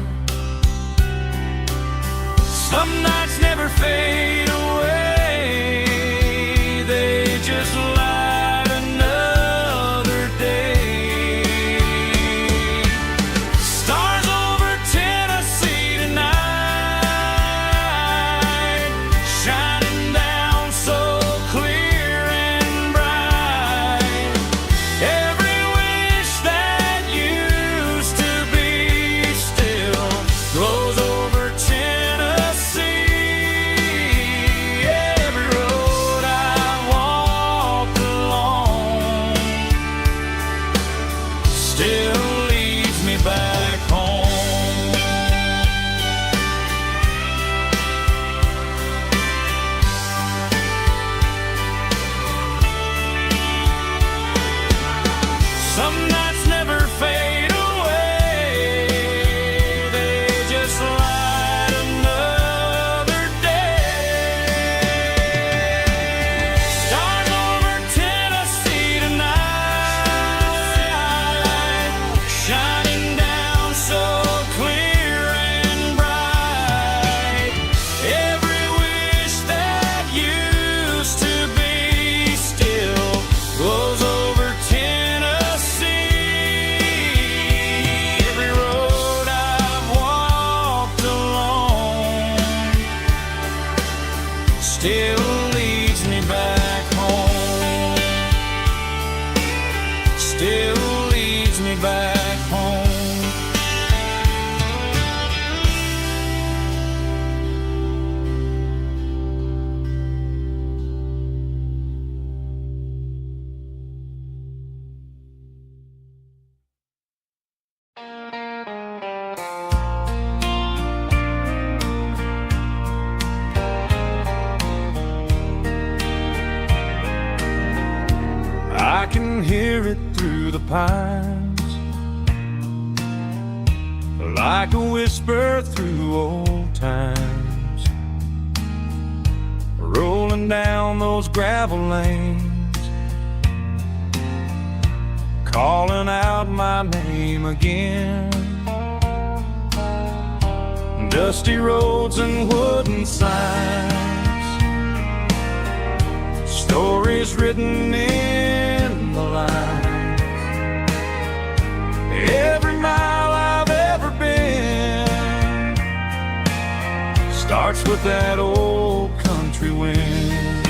S2: Some nights never fade away, they just light another day. Stars over Tennessee tonight, shining down so clear and bright. Every wish that used to be still glows over Tennessee. still leads me back home. Still leads me back home.
S4: I can hear it through the pines, like a whisper through old times, rolling down those gravel lanes, calling out my name again. Dusty roads and wooden signs, stories written in the lines. Every mile I've ever been starts with that old country wind.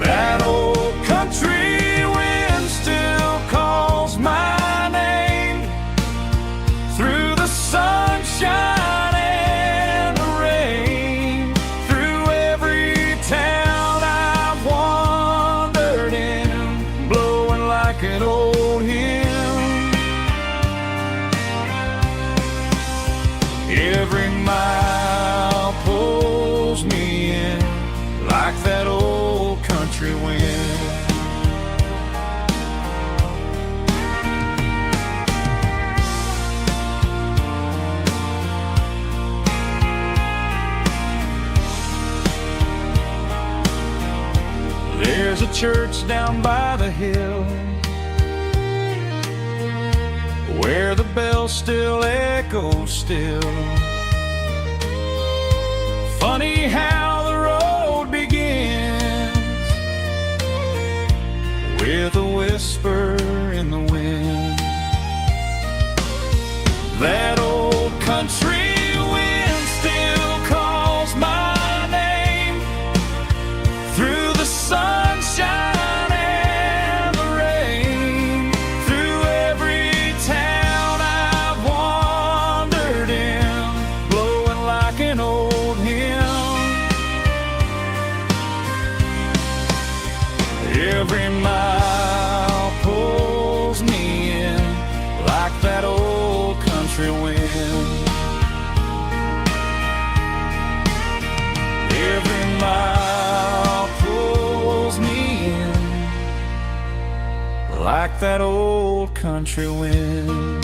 S4: That old country wind still calls my name through the sunshine and the rain, through every town I've wandered in, blowing like an old hymn. Every mile pulls me in like that old country wind. There's a church down by the hill where the bells still echo still. Funny how the road begins with a whisper in the wind. That old country wind still calls my name through the sunshine and the rain, through every town I've wandered in, blowing like an old hymn. Every mile pulls me in like that old country wind. Every mile pulls me in like that old country wind.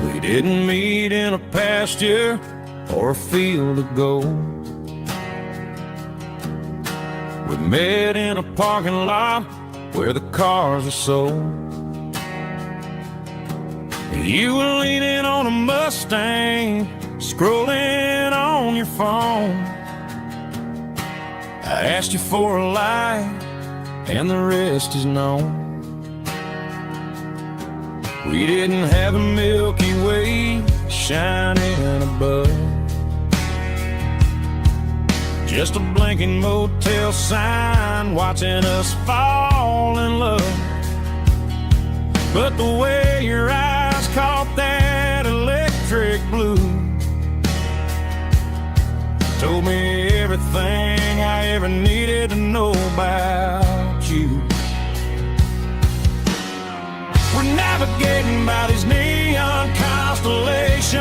S4: We didn't meet in a pasture or a field of gold. We met in a parking lot where the cars are sold. You were leaning on a Mustang, scrolling on your phone. I asked you for a light, and the rest is known. We didn't have a Milky Way shining above, just a blinking motel sign watching us fall in love. But the way your eyes caught that electric blue told me everything I ever needed to know about you. We're navigating by these neon constellations,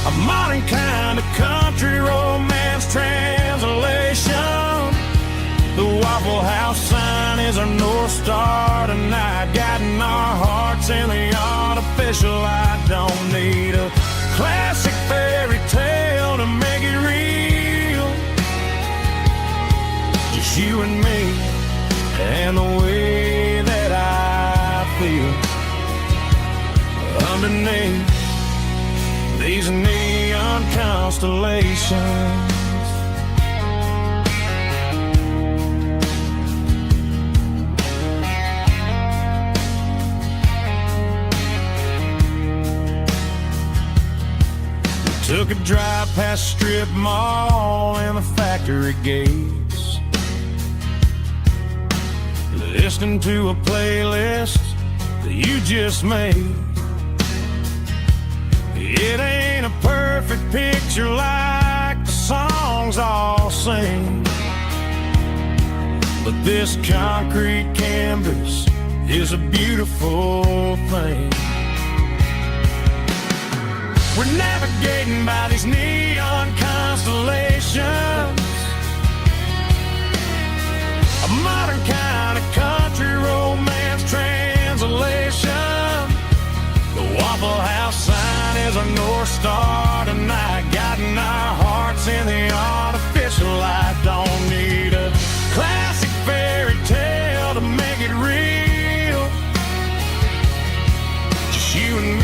S4: a modern kind of country romance translation. The Waffle House sign is our North Star tonight, guiding our hearts in the artificial. I don't need a classic fairy tale to make it real. Just you and me
S2: and the way that I feel underneath these neon constellations. Took a drive past strip mall and the factory gates, listening to a playlist that you just made. It ain't a perfect picture like the songs all sing, but this concrete canvas is a beautiful thing. We're navigating by these neon constellations, a modern kind of country romance translation. The Waffle House sign is a North Star tonight, guiding our hearts in the artificial light. Don't need a classic fairy tale to make it real, just you and me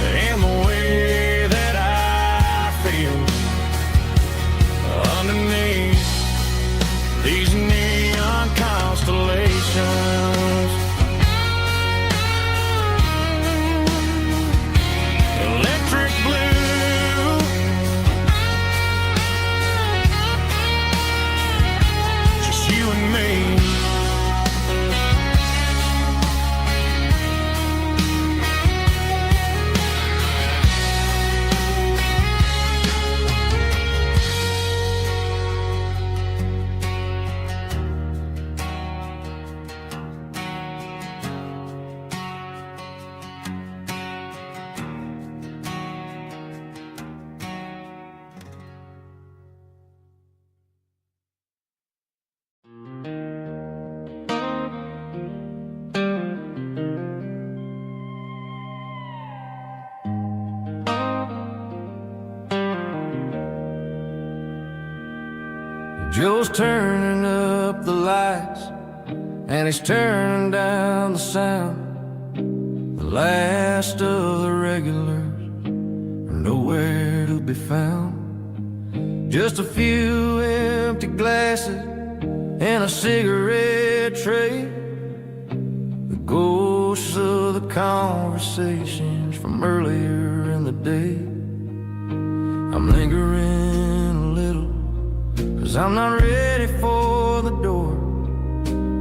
S2: and the way that I feel underneath these neon constellations. Electric blue, just you and me.
S1: Joe's turning up the lights and he's turning down the sound. The last of the regulars are nowhere to be found. Just a few empty glasses and a cigarette tray, the ghosts of the conversations from earlier in the day. I'm lingering a little, 'cause I'm not ready for the door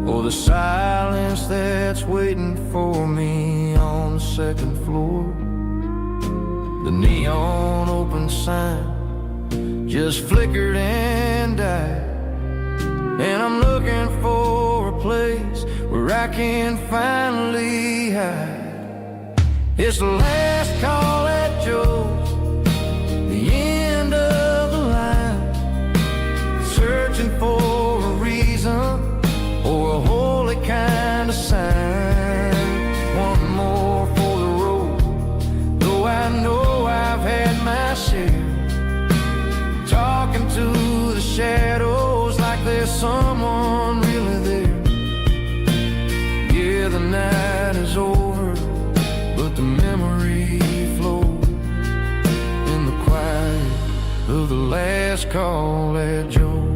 S1: or the silence that's waiting for me on the second floor. The neon open sign just flickered and died, and I'm looking for a place where I can finally hide. It's the last call at Joe's, the end of the line, searching for a reason or a holy kind of sign. One more for the road, though I know I've had my share, talking to the shadows like there's someone really there. Yeah, the night is over, but the memory flows in the quiet of the last call at Joe.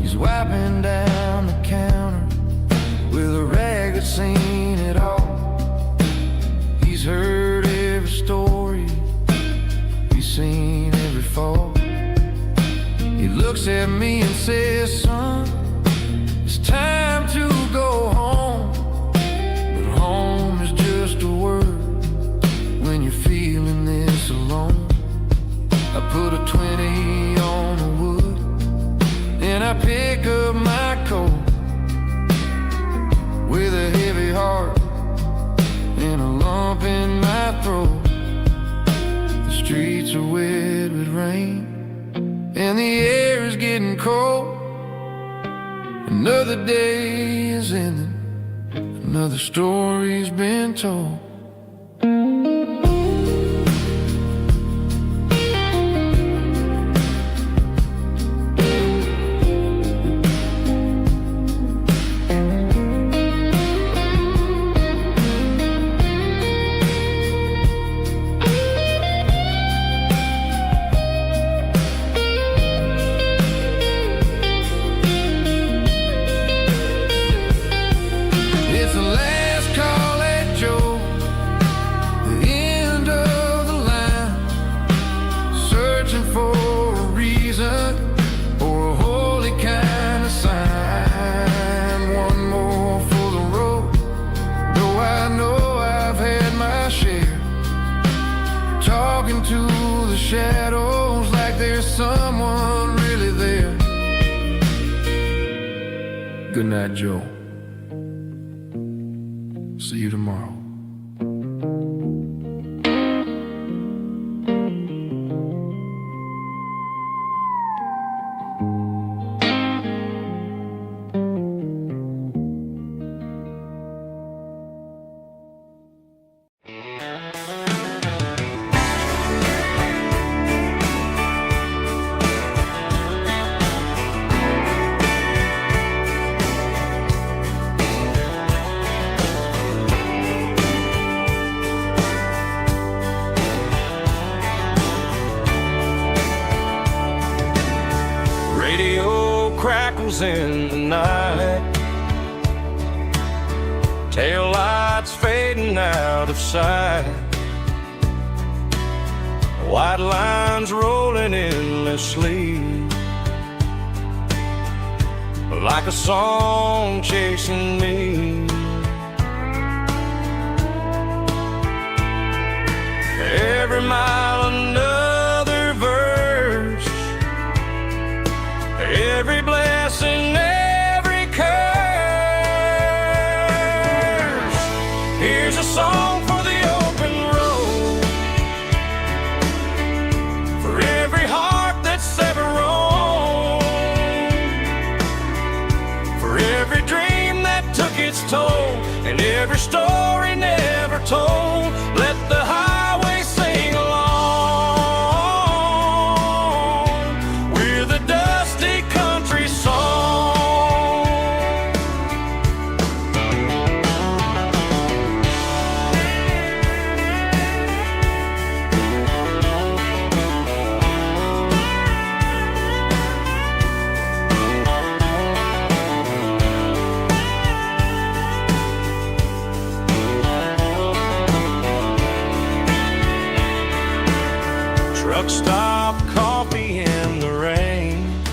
S1: He's wiping down the counter with a rag that's seen it all. He's heard every story, he's seen every fall. He looks at me and says, son, it's time to go home. But home is just a word when you're feeling this alone. I put a 20 on the wood and I pick up my coat with a heavy heart and a lump in my throat. The streets are wet with rain and the air is getting cold. Another day is ending, another story's been told. Good night, Joe. See you tomorrow.
S2: Crackles in the night, tail lights fading out of sight, white lines rolling endlessly, like a song chasing me. Every mile another verse, every blessing, every curse. Here's a song for the open road, for every heart that's ever roamed, for every dream that took its toll, and every story never told. Let the highway sing along with a dusty country song. Truck stop, coffee in the rain,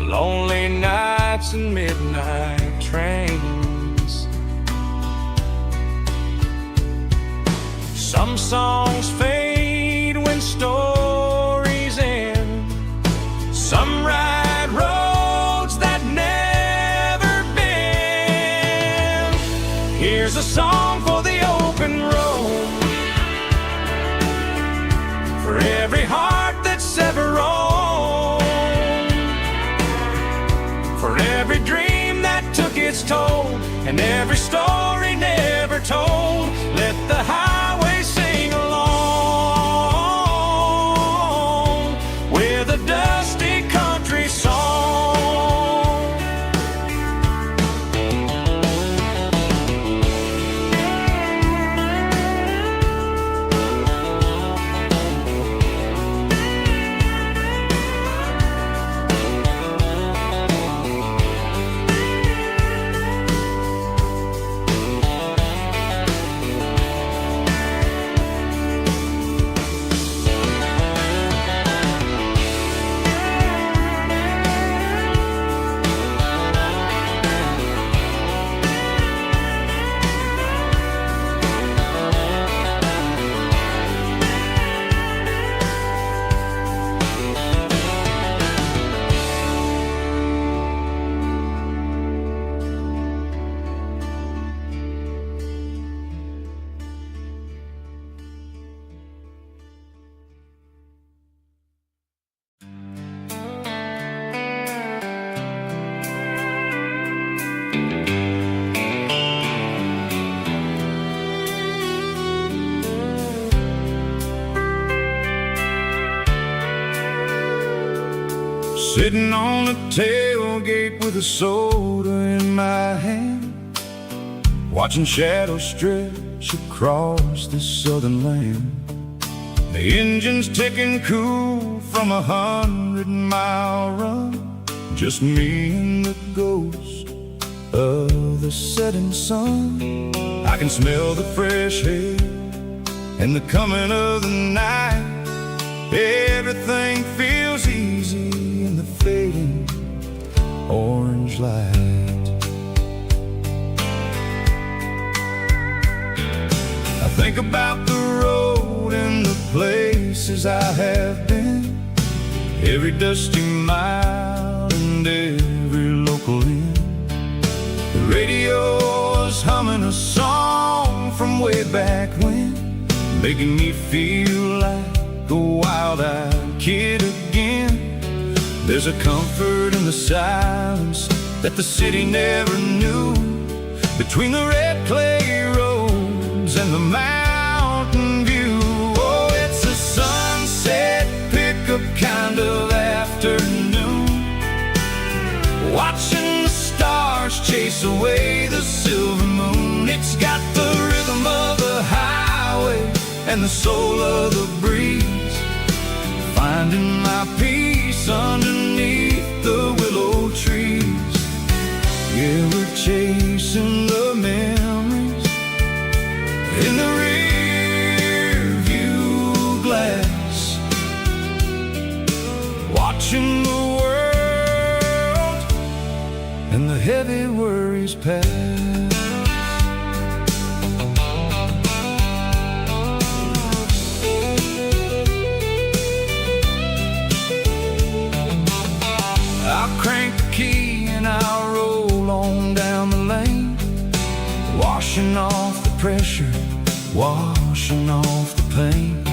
S2: lonely nights and midnight trains. Some songs fade when stories end, some ride roads that never bend. Here's a song for the open road, for every heart that's ever roamed, for every dream that took its toll, and every story never told. Let the highway sing along with a dusty country song.
S1: Sitting on the tailgate with a soda in my hand, watching shadows stretch across this southern land. The engine's ticking cool from 100-mile run, just me and the ghost of the setting sun. I can smell the fresh air and the coming of the night. Everything feels easy in the fading orange light. I think about the road and the places I have been, every dusty mile and every back when, making me feel like a wild-eyed kid again. There's a comfort in the silence that the city never knew, between the red clay roads and the mountain view. Oh, it's a sunset pickup kind of afternoon, watching the stars chase away the silver moon. It's got the rhythm of the highway and the soul of the breeze, finding my peace underneath the willow trees. Yeah, we're chasing the memories in the rear view glass, watching the world and the heavy worries pass. I'll crank the key and I'll roll on down the lane, washing off the pressure, washing off the pain.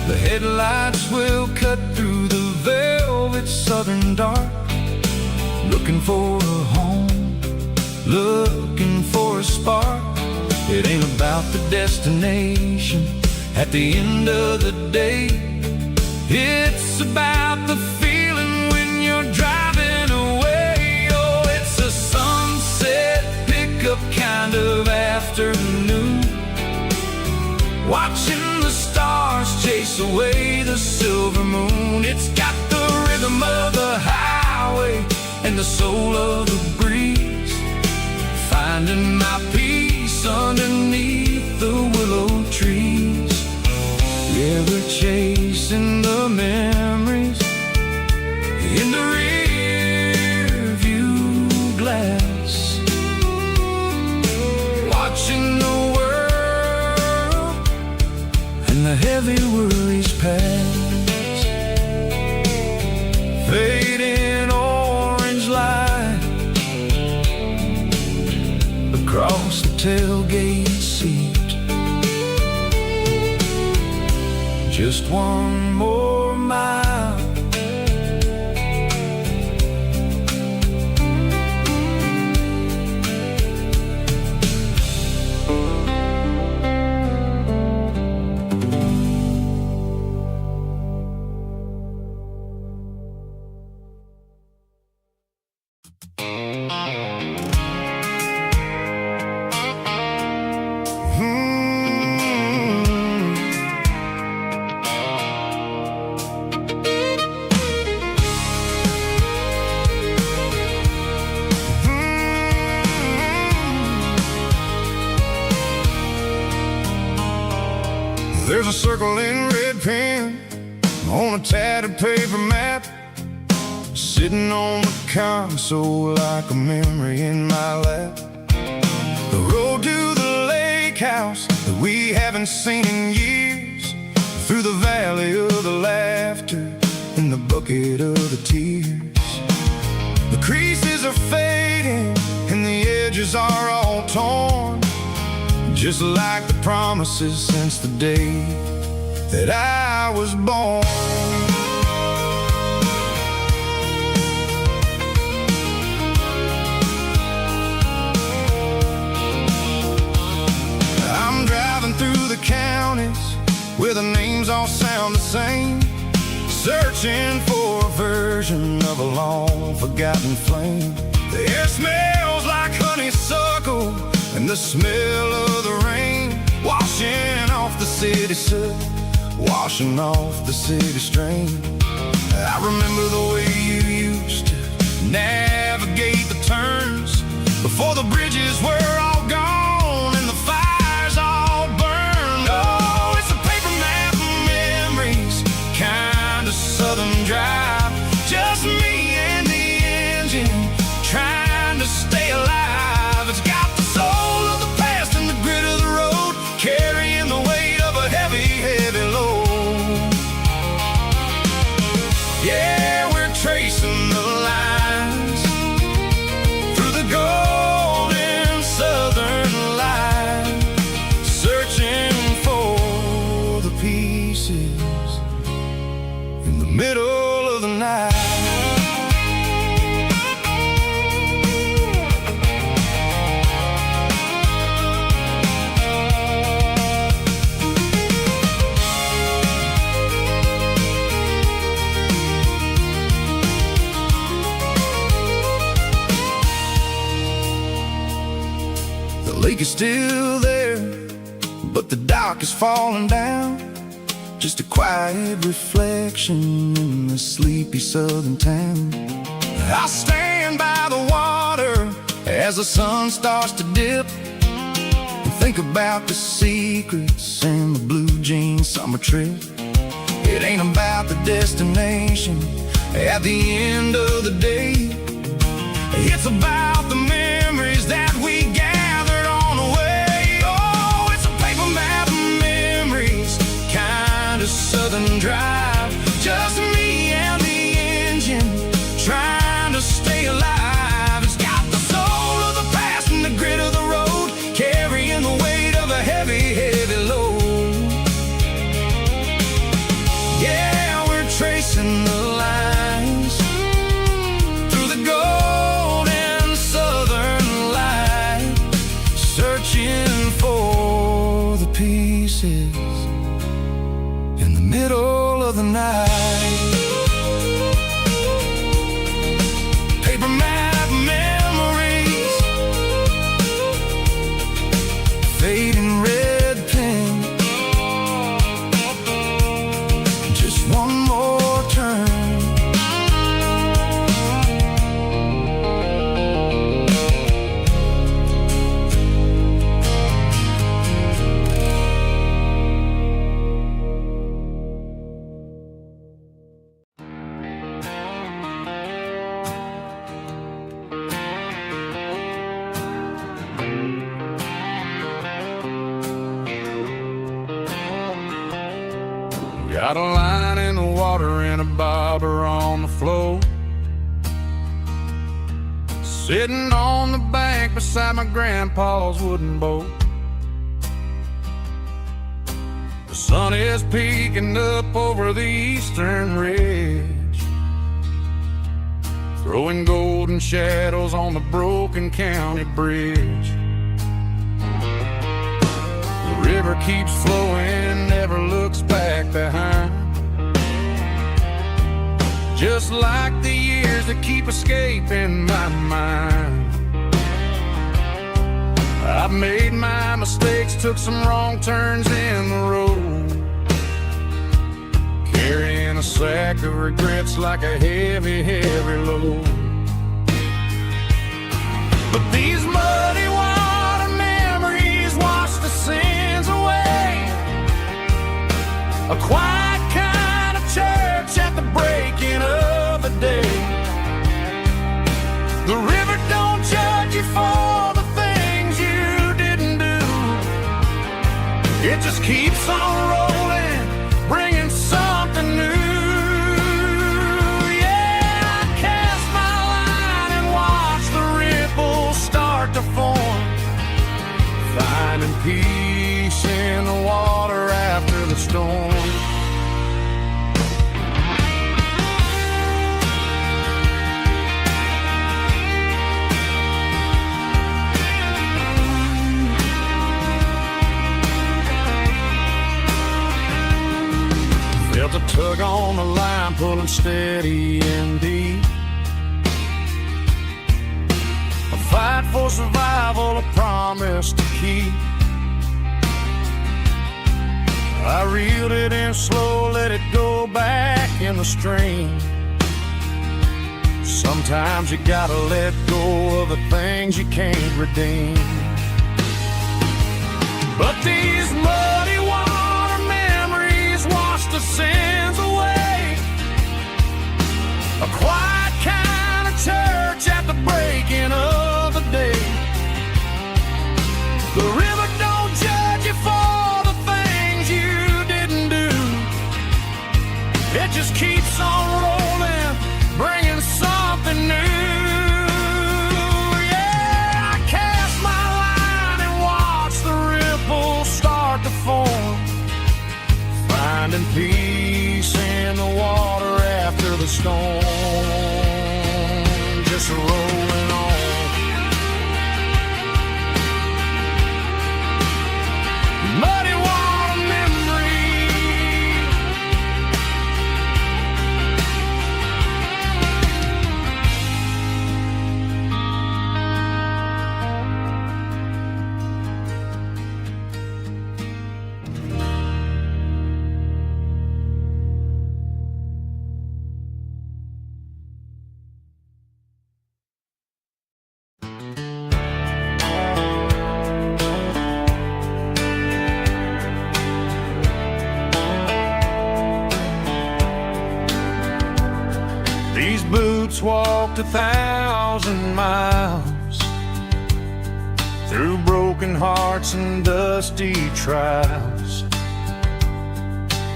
S1: The headlights will cut through the velvet southern dark, looking for a home, looking for a spark. It ain't about the destination at the end of the day, it's about the feeling when you're driving away. Oh, it's a sunset pickup kind of afternoon, watching the stars chase away the silver moon. It's got the rhythm of the highway and the soul of the breeze, finding my peace underneath the willow trees. Yeah, we're chasing the memories in the rear view glass, watching the world and the heavy worries pass. Fading orange light across the tailgate seat, just one more mile. There's a circle in red pen on a tattered paper map, sitting on the console like a memory in my lap. The road to the lake house that we haven't seen in years, through the valley of the laughter and the bucket of the tears. The creases are fading and the edges are all torn, just like the promises since the day that I was born. I'm driving through the counties where the names all sound the same, searching for a version of a long forgotten flame. The air smells like honeysuckle and the smell of the rain, washing off the city soot, washing off the city strain. I remember the way you used to navigate the turns before the bridges were all gone and the fires all burned. Oh, it's a paper map of memories, kind of southern drive, just me and the engine trying to stay alive. It's got the soul of the past and the grit of the road, carrying the weight of a heavy, heavy load. Yeah, we're lake is still there, but the dock is falling down. Just a quiet reflection in the sleepy southern town. I stand by the water as the sun starts to dip, and think about the secrets and the blue jean summer trip. It ain't about the destination at the end of the day. It's about the memories that we gathered on the way. Oh, it's a paper map of memories, kind of southern drive. Just me and the engine, trying to stay alive. It's got the soul of the past and the grit of the road, carrying the weight of a heavy, heavy load. Yeah, we're tracing the lines through the golden southern light, searching for the pieces in the middle of the night. Paper map memories, fading red pen, just one more turn.
S2: Got a line in the water and a bobber on the floor, sitting on the bank beside my grandpa's wooden boat. The sun is peeking up over the eastern ridge, throwing golden shadows on the broken county bridge. The river keeps flowing, never looks back behind, just like the years that keep escaping my mind. I've made my mistakes, took some wrong turns in the road, carrying a sack of regrets like a heavy, heavy load. But these muddy water memories wash the sins away. A quiet kind of church at the breaking of the day. The river don't judge you for the things you didn't do. It just keeps on rolling, bringing something new. Yeah, I cast my line and watch the ripples start to form, finding peace in the water after the storm. Felt a tug on the line, pulling steady and deep. A fight for survival, a promise to keep. I reeled it in slow, let it go back in the stream. Sometimes you gotta let go of the things you can't redeem. But these muddy water memories wash the sins away. A quiet kind of church at the breaking of the day. The river don't judge you for the things you didn't do. It just keeps on rolling, bringing something new. Yeah, I cast my line and watch the ripples start to form, finding peace in the water after the storm. once walked 1,000 miles through broken hearts and dusty trials,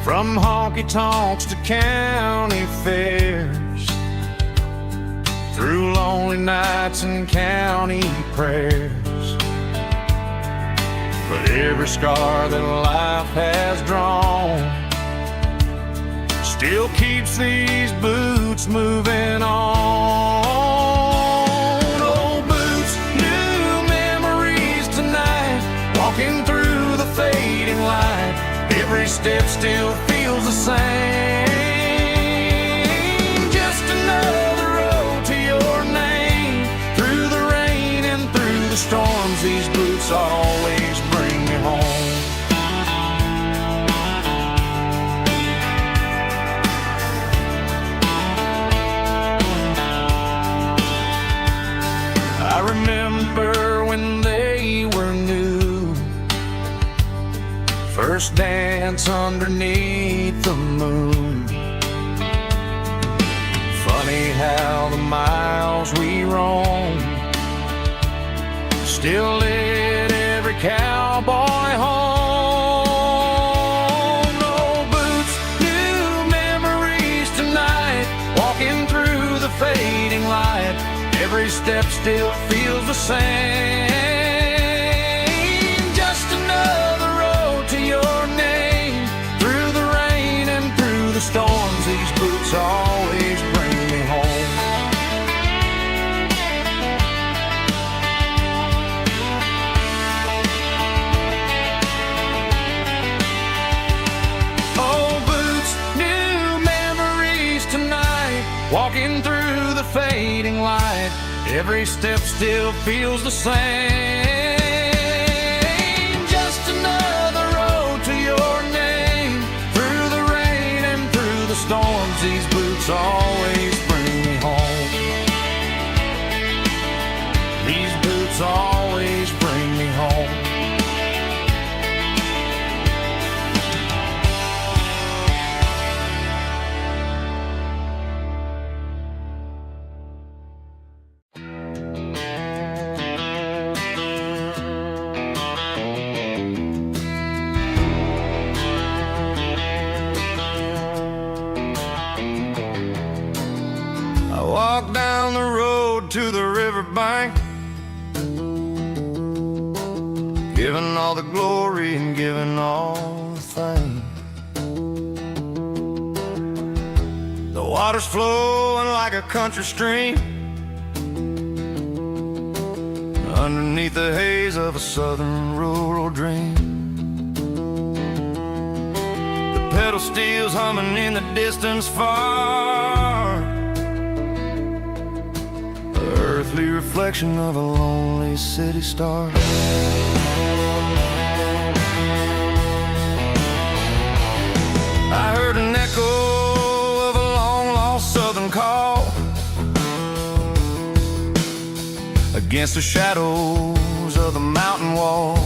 S2: from honky-tonks to county fairs, through lonely nights and county prayers. But every scar that life has drawn still keeps these boots moving on. Old boots, new memories tonight, walking through the fading light. Every step still feels the same. Just another road to your name. Through the rain and through the storms, these boots always bring me home. I remember when they were new, first dance underneath the moon. Funny how the miles we roam still lit every cowboy home. No boots, new memories tonight, walking through the fading light. Every step still feels the same. Just another road to your name. Through the rain and through the storms, these boots always bring me home. Old boots, new memories tonight, walking through the fading light. Every step still feels the same. Just another road to your name. Through the rain and through the storms, these boots always bring me home. These boots always bring me home.
S1: Walk down the road to the riverbank, giving all the glory and giving all the thanks. The water's flowing like a country stream underneath the haze of a southern rural dream. The pedal steel's humming in the distance far, earthly reflection of a lonely city star. I heard an echo of a long-lost southern call against the shadows of the mountain wall,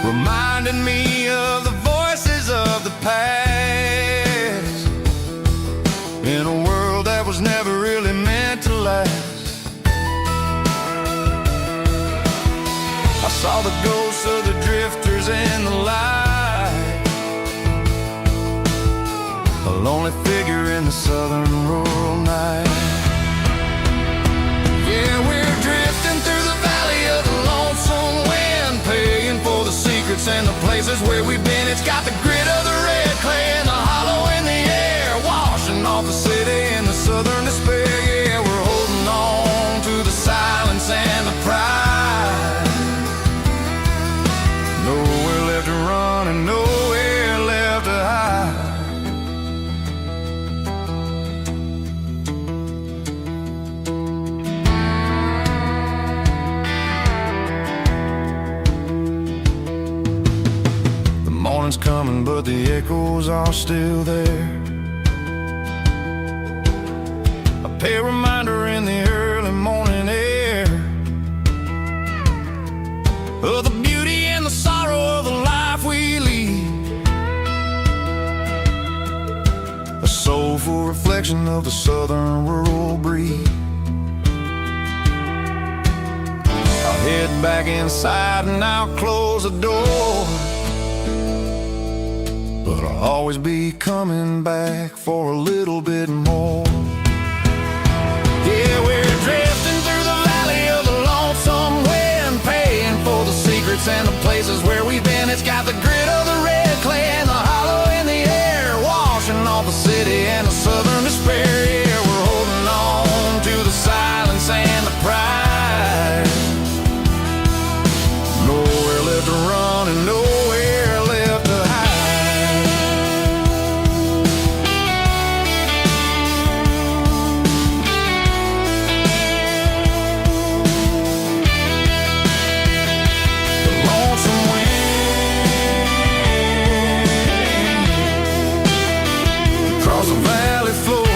S1: reminding me of the voices of the past in a world that was never really meant to last. I saw the ghosts of the drifters in the light, a lonely figure in the southern rural night. Yeah, we're drifting through the valley of the lonesome wind, paying for the secrets and the places where we've been. It's got the grit of the red clay and the hollow in the air, washing off the city and the southern despair. Yeah, we're holding on to the silence and the pride. Nowhere left to run and nowhere left to hide. The morning's coming, but the echoes are still there. A pale reminder in the early morning air of the beauty and the sorrow of the life we lead. A soulful reflection reflection of the southern rural breeze. I'll head back inside and I'll close the door, but I'll always be coming back for a little bit more. Yeah, we're drifting through the valley of the lonesome wind, paying for the secrets and the places where we've been. It's got the grit of the red clay and the hollow in the air, washing off the city and the southern despair. Yeah, we're holding on to the silence and the pride. Nowhere left to run and nowhere left to hide. The lonesome wind across the valley floor,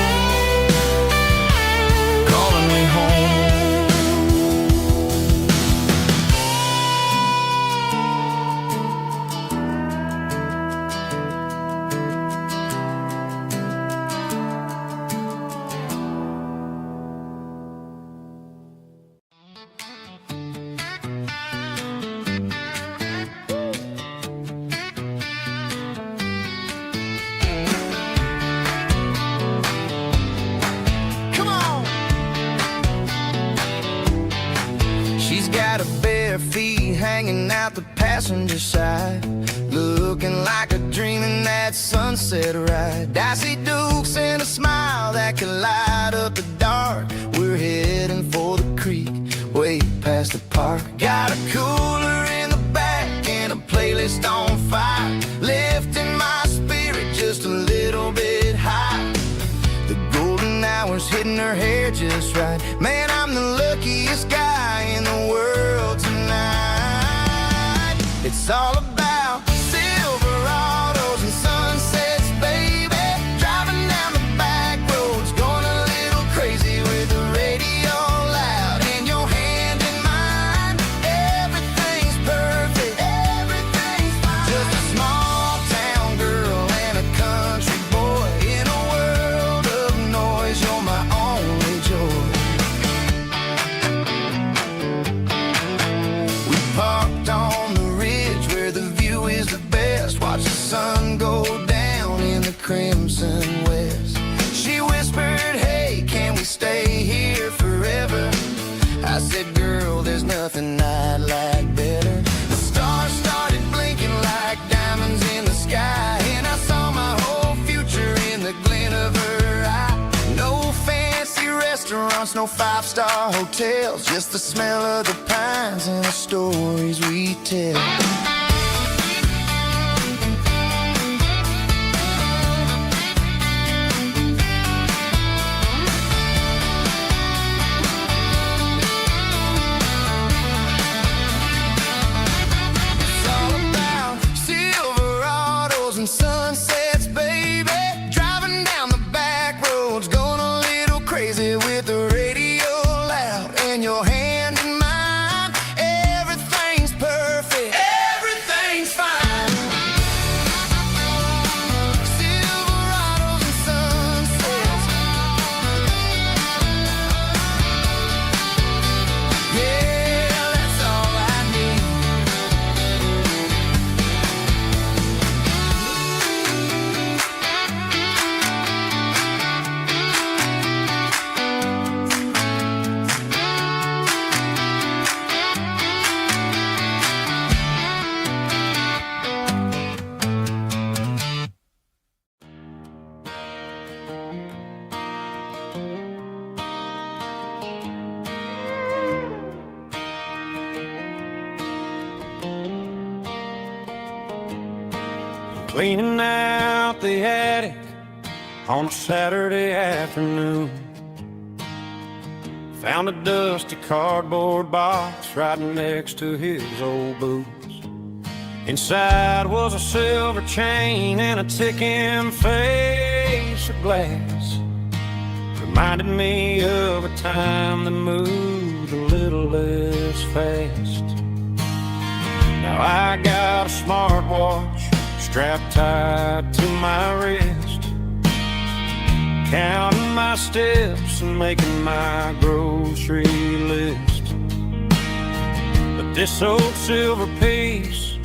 S1: calling me home. Come on. She's got her bare feet hanging out the passenger side, looking like a dream in that sunset ride. Dicey dukes and a smile that can light up the dark. We're heading for the creek, way past the park. Got a cooler in the back and a playlist on fire, lifting my spirit just a little bit high. The golden hours hitting her hair just right. Man, I'm the luckiest guy in the world tonight. It's all about Silverados and sunsets, baby. Driving down the back roads, going a little crazy with the radio loud and your hand in mine. Everything's perfect, everything's fine. Just a small town girl and a country boy in a world of noise. You're my only joy. We parked on the ridge where the view is the best. Watch the sun go down in the crimson west. She whispered, hey, can we stay here forever? I said, girl, there's nothing I'd like better. The stars started blinking like diamonds in the sky, and I saw my whole future in the glint of her eye. No fancy restaurants, no five-star hotels, just the smell of the pines and the stories we tell. It's all about Silverados and sunsets, baby. Driving down the back roads, going a little crazy with the radio loud and your hand in mine. Everything's perfect, everything's fine. Silverados and sunsets. Yeah, that's all I need.
S2: Cleaning out the attic on a Saturday afternoon. Found a dusty cardboard box right next to his old boots. Inside was a silver chain and a ticking face of glass. Reminded me of a time that moved a little less fast. Now I got a smartwatch strapped tight to my wrist. counting my steps and making my grocery list. But this old silver piece,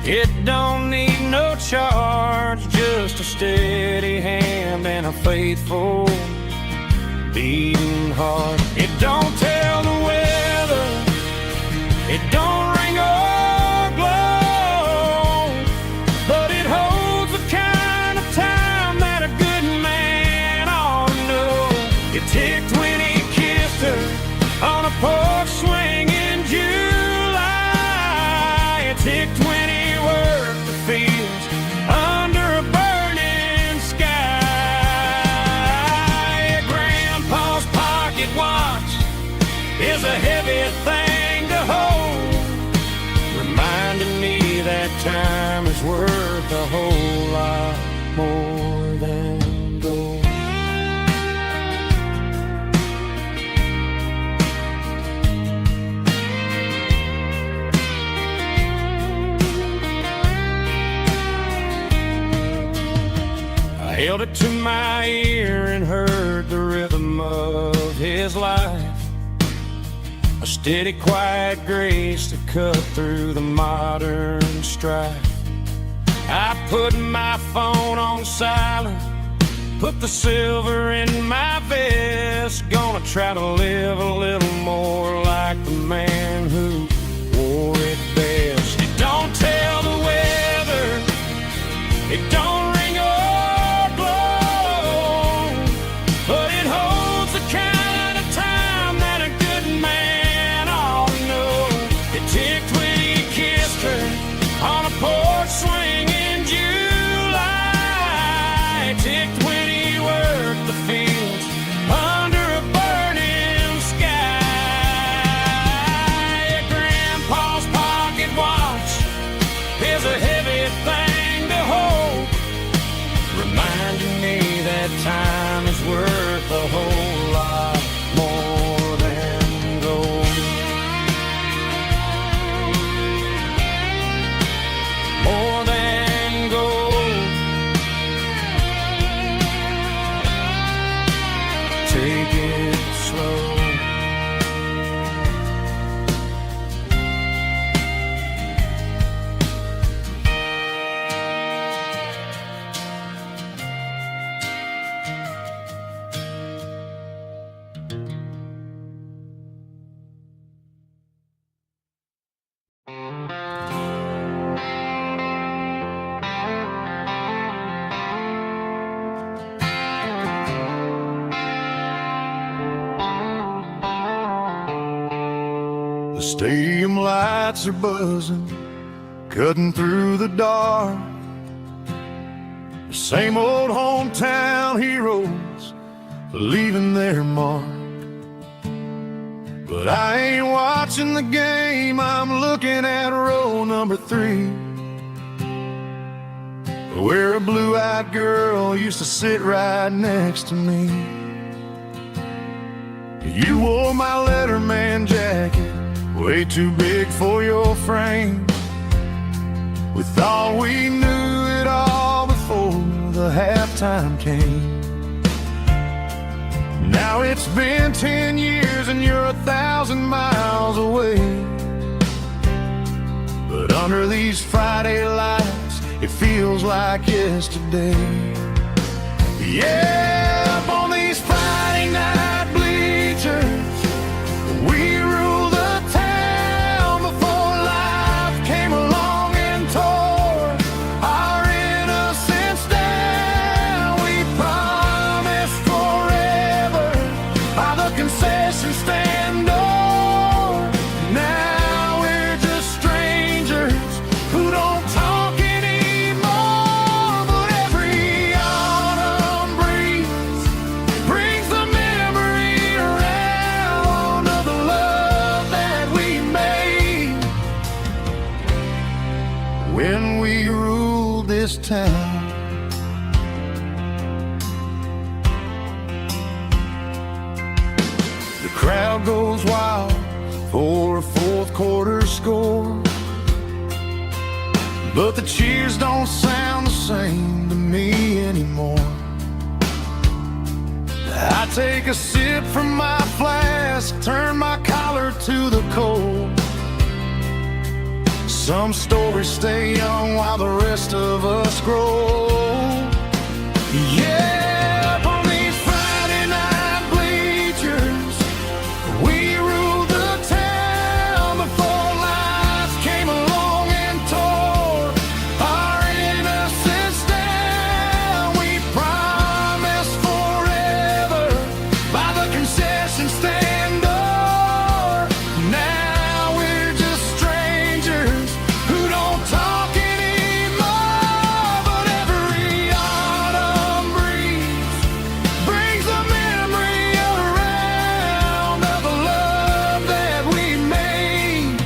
S2: it don't need no charge, just a steady hand and a faithful beating heart. It don't tell the weather, it don't ring or glow, but it holds the kind of time that a good man ought to know. It ticked when he kissed her on a porch swing in July. It ticked when he worked the fields under a burning sky. Grandpa's pocket watch is a heavy thing to hold, reminding me that time is worth a whole lot more than gold. I held it to my ear and heard the rhythm of his life, a steady, quiet grace that cut through the modern strife. I put my phone on silent, put the silver in my vest, gonna try to live a little more like the man who wore it best. It don't tell the weather, it don't ring or blow, but it holds the kind of time that a good man ought to know. It ticked when he kissed her on a porch swing in July. It ticked when he worked the fields under a burning sky. Grandpa's pocket watch is a heavy thing to hold, reminding me that time is worth a whole lot more than gold. More than gold. Take it slow.
S1: The stadium lights are buzzing, cutting through the dark. The same old hometown heroes leaving their mark. But I ain't watching the game, I'm looking at row number 3, where a blue-eyed girl used to sit right next to me. You wore my Letterman jacket, way too big for your frame. We thought we knew it all before the halftime came. Now it's been 10 years and you're 1,000 miles away. But under these Friday lights, it feels like yesterday. Yeah, up on these Friday night bleachers, we rule the town before life came along and tore our innocence down. We promised forever by the concession stand door. Now we're just strangers who don't talk anymore. But every autumn breeze brings the memory around of the love that we made when we ruled this town. The crowd goes wild for a fourth quarter score, but the cheers don't sound the same to me anymore. I take a sip from my flask, turn my collar to the cold. Some stories stay young while the rest of us grow. Yeah, up on these Friday night bleachers, we ruled the town before life came along and tore our innocence down. We promised forever by the concession stand door. Now we're just strangers who don't talk anymore. But every autumn breeze brings the memory around of the love that we made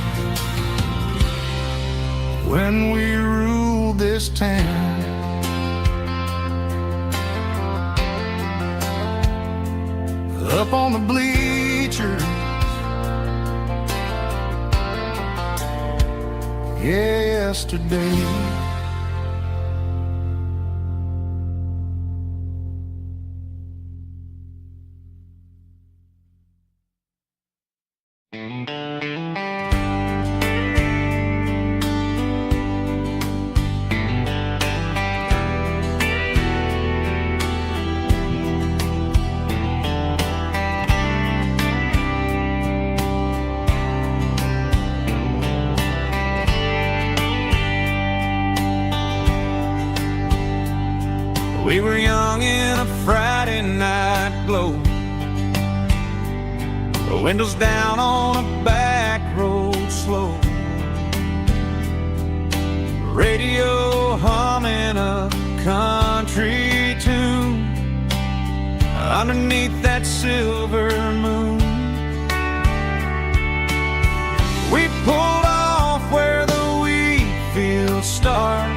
S1: when we ruled this town. Up on the bleachers, yesterday.
S4: We were young in a Friday night glow, the windows down on a back road slow, radio humming a country tune underneath that silver moon. We pulled off where the wheat fields start,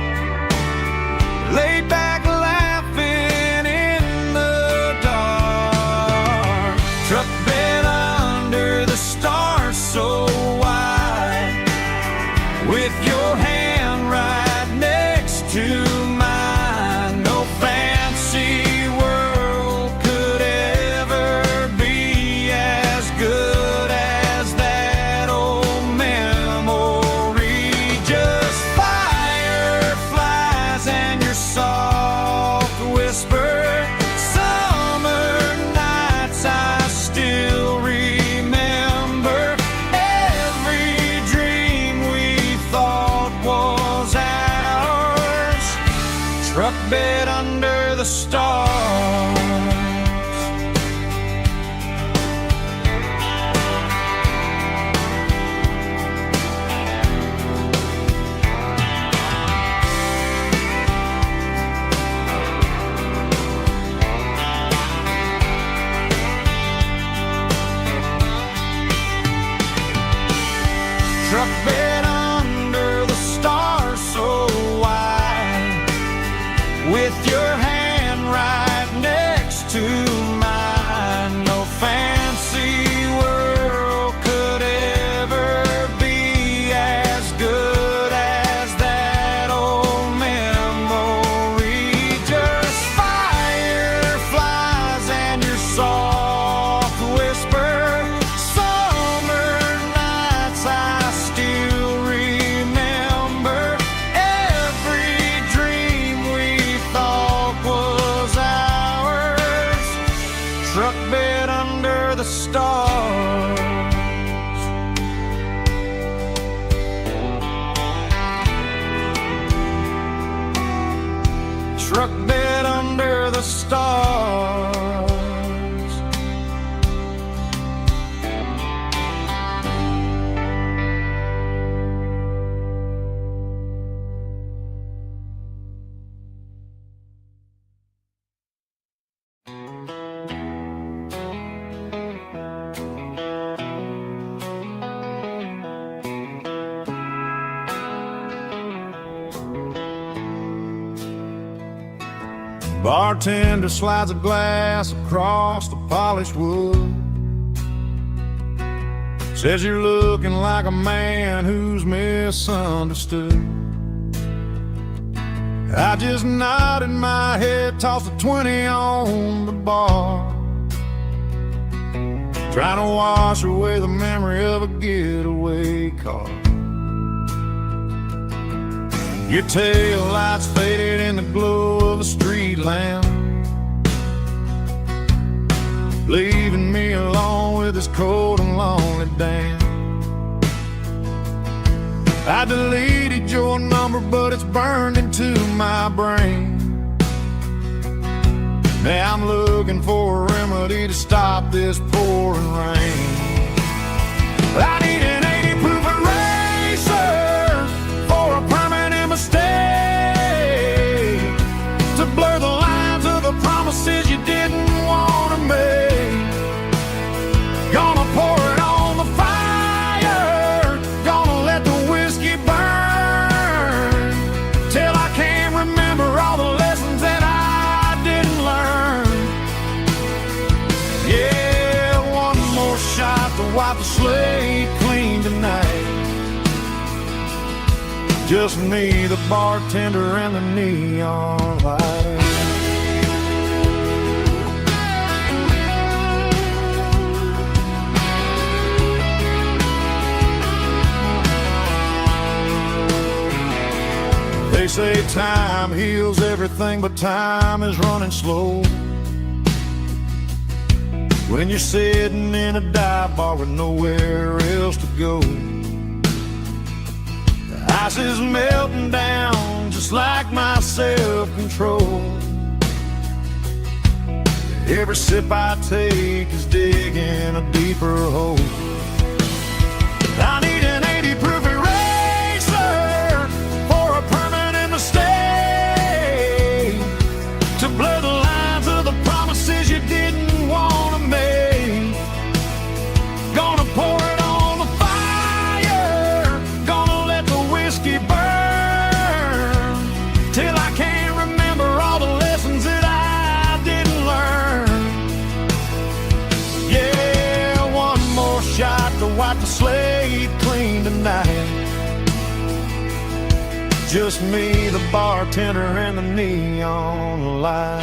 S4: laid back laughing in the dark. Truck bed under the stars so wide, with your hand right next to mine. No fancy world could ever be as good as that old memory. Just fireflies and your soft whisper. Summer nights I still remember. Every dream we thought was ours. Truck bed under the stars. Truck bed under the stars so wide, with your hand right next to mine. No fancy world could ever be as good as that old memory. Just fireflies and your soft whisper. Summer nights I still remember. Every dream we thought was ours. Truck bed under the stars. Truck bed under the stars.
S1: Bartender slides a glass across the polished wood. Says you're looking like a man who's misunderstood. I just nodded my head, tossed a 20 on the bar. trying to wash away the memory of a getaway car. Your tail lights faded in the glow of a street lamp, leaving me alone with this cold and lonely damn. I deleted your number, but it's burned into my brain. Now I'm looking for a remedy to stop this pouring rain. I need an 80 proof eraser for a permanent mistake, to blur the lines of the promises you didn't want to make. Gonna pour it on the fire, gonna let the whiskey burn, till I can't remember all the lessons that I didn't learn. Yeah, one more shot to wipe the slate clean tonight. Just me, the bartender, and the neon light. They say time heals everything, but time is running slow when you're sitting in a dive bar with nowhere else to go. The ice is melting down just like my self-control. Every sip I take is digging a deeper hole. I need an 80 proof eraser for a permanent mistake, to blur the lines of the promises you didn't want to make. Gonna pour it on the fire, gonna let the whiskey burn, till I can't remember all the lessons that I didn't learn. Yeah, one more shot to wipe the slate clean tonight. Just me, the bartender, and the neon light.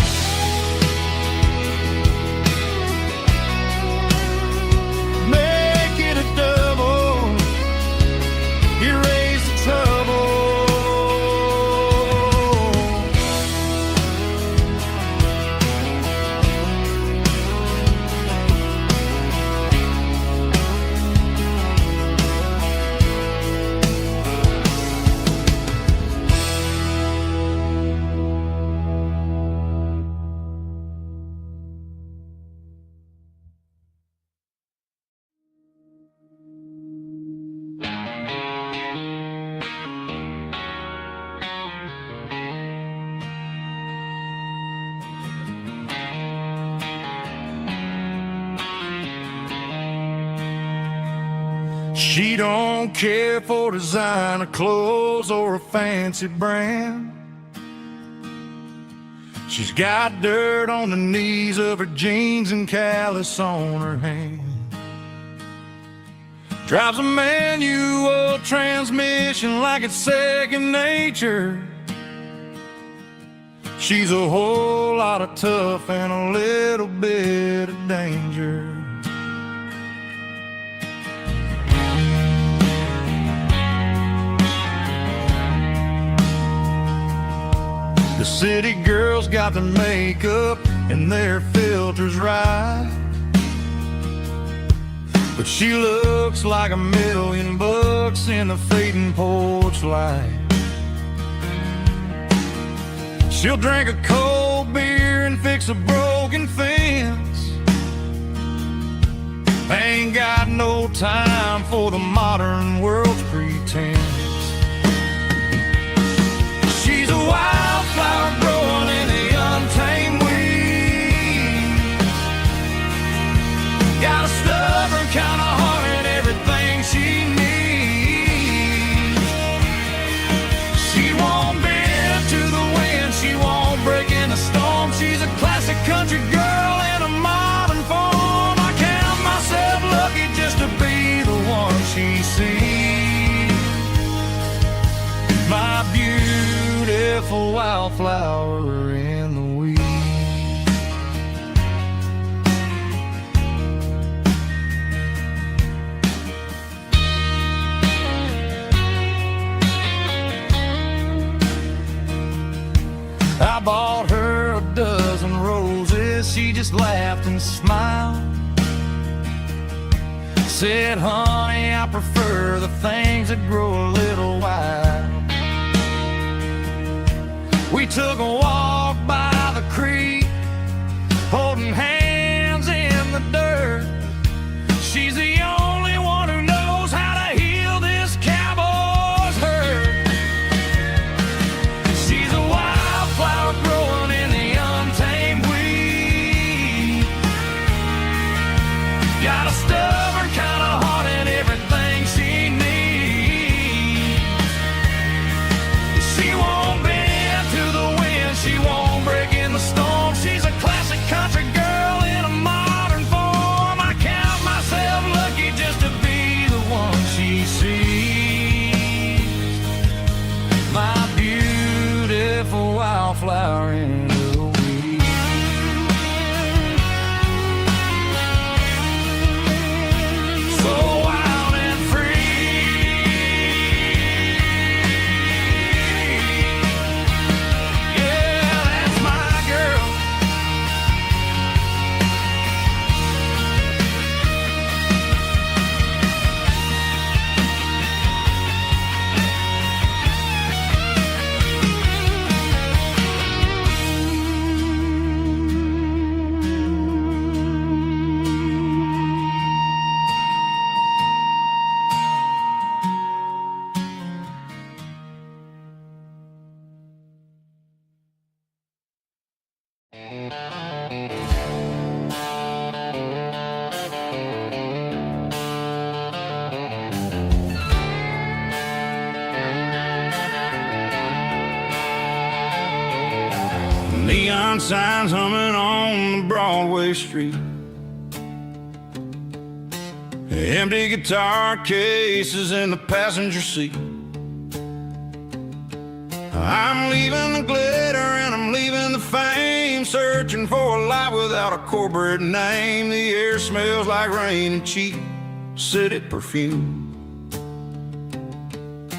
S1: Make it a double, erase the trouble. She don't care for designer clothes or a fancy brand. She's got dirt on the knees of her jeans and callus on her hand. Drives a manual transmission like it's second nature. She's a whole lot of tough and a little bit of danger. The city girls got their makeup and their filters right, but she looks like $1,000,000 in the fading porch light. She'll drink a cold beer and fix a broken fence. Ain't got no time for the modern world's pretense. She's a wildflower growing in the untamed weeds. Got a stubborn kind of heart and everything she needs. She won't bend to the wind, she won't break in the storm. She's a classic country girl in a modern form. I count myself lucky just to be the one she sees. My beautiful wildflower in the weeds.
S2: just laughed and smiled. Said, honey, I prefer the things that grow a little wild. We took a walk by the creek, holding hands in the dirt. She's the only one who knows how to heal this cowboy's hurt. She's a wildflower growing in the untamed weed. Got a stubborn kind of heart and everything she needs. She won't bend to the wind, she won't break in the storm. She's a classic country girl in a modern form. I count myself lucky just to be the one she sees. My beautiful wildflower in the weed. So wild and free. Yeah, that's my girl. Neon signs humming on the Broadway street. Empty guitar cases in the passenger seat. I'm leaving the glitter and I'm leaving the fame, searching for a life without a corporate name. The air smells like rain and cheap city perfume.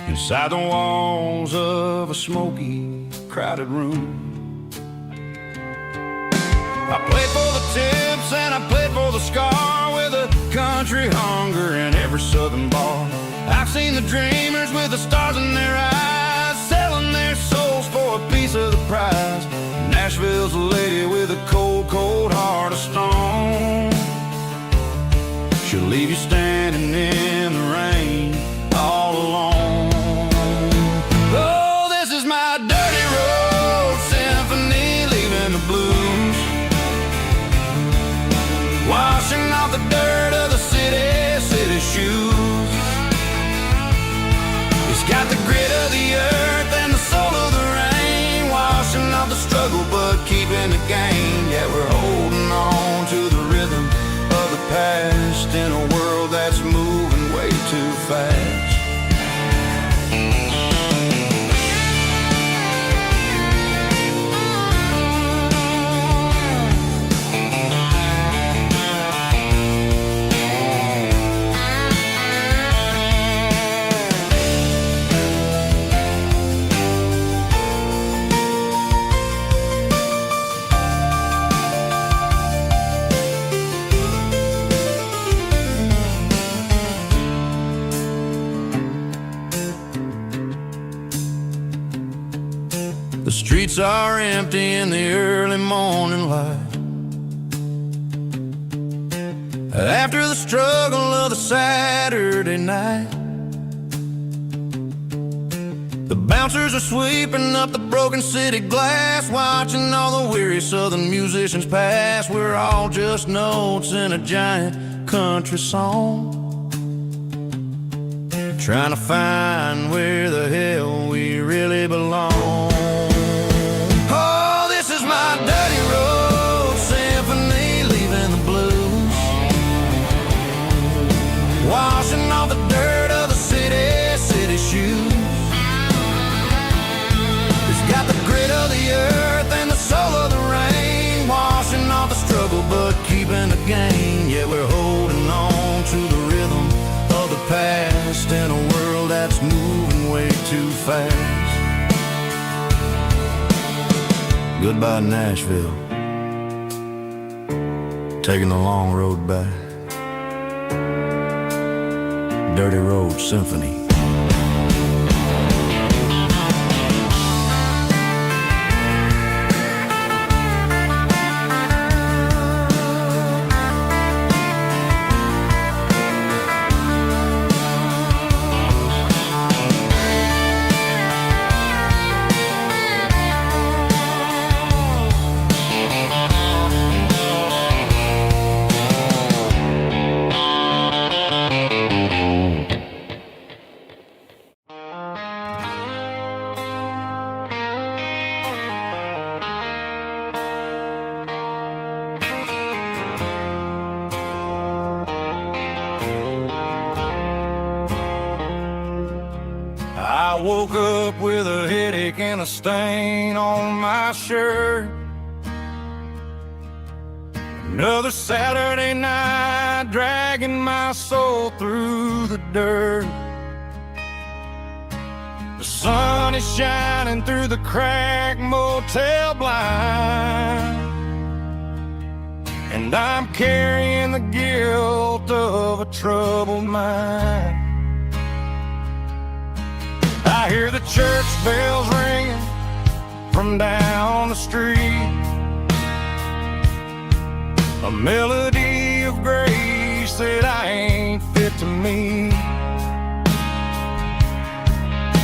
S2: Inside the walls of a smoky, crowded room. I played for the tips and I played for the scar, with a country hunger in every southern bar. I've seen the dreamers with the stars in their eyes, selling their souls for a piece of the prize. Nashville's a lady with a cold, cold heart of stone. She'll leave you standing in the rain all alone. Oh, this is my dirty road symphony, leaving the blues, washing off the dirt of the city shoes. It's got the grit of the earth and the soul of the rain, washing off the struggle but keeping the gain. Yeah, we're holding on to the rhythm of the past in a world that's moving way too fast. The streets are empty in the early morning light, after the struggle of the Saturday night. The bouncers are sweeping up the broken city glass, watching all the weary southern musicians pass. We're all just notes in a giant country song, trying to find where the hell we really belong. Oh, this is my dirty road symphony, leaving the blues, washing off the dirt of the city shoes. It's got the grit of the earth and the soul of the rain, washing off the struggle but keeping the gain. Yeah, we're holding on to the rhythm of the past in a world that's moving way too fast. Goodbye, Nashville.
S1: taking the long road back. Dirty Road Symphony.
S2: I woke up with a headache and a stain on my shirt. Another Saturday night, dragging my soul through the dirt. The sun is shining through the cracked motel blind, and I'm carrying the guilt of a troubled mind. I hear the church bells ringing from down the street, a melody of grace that I ain't fit to meet.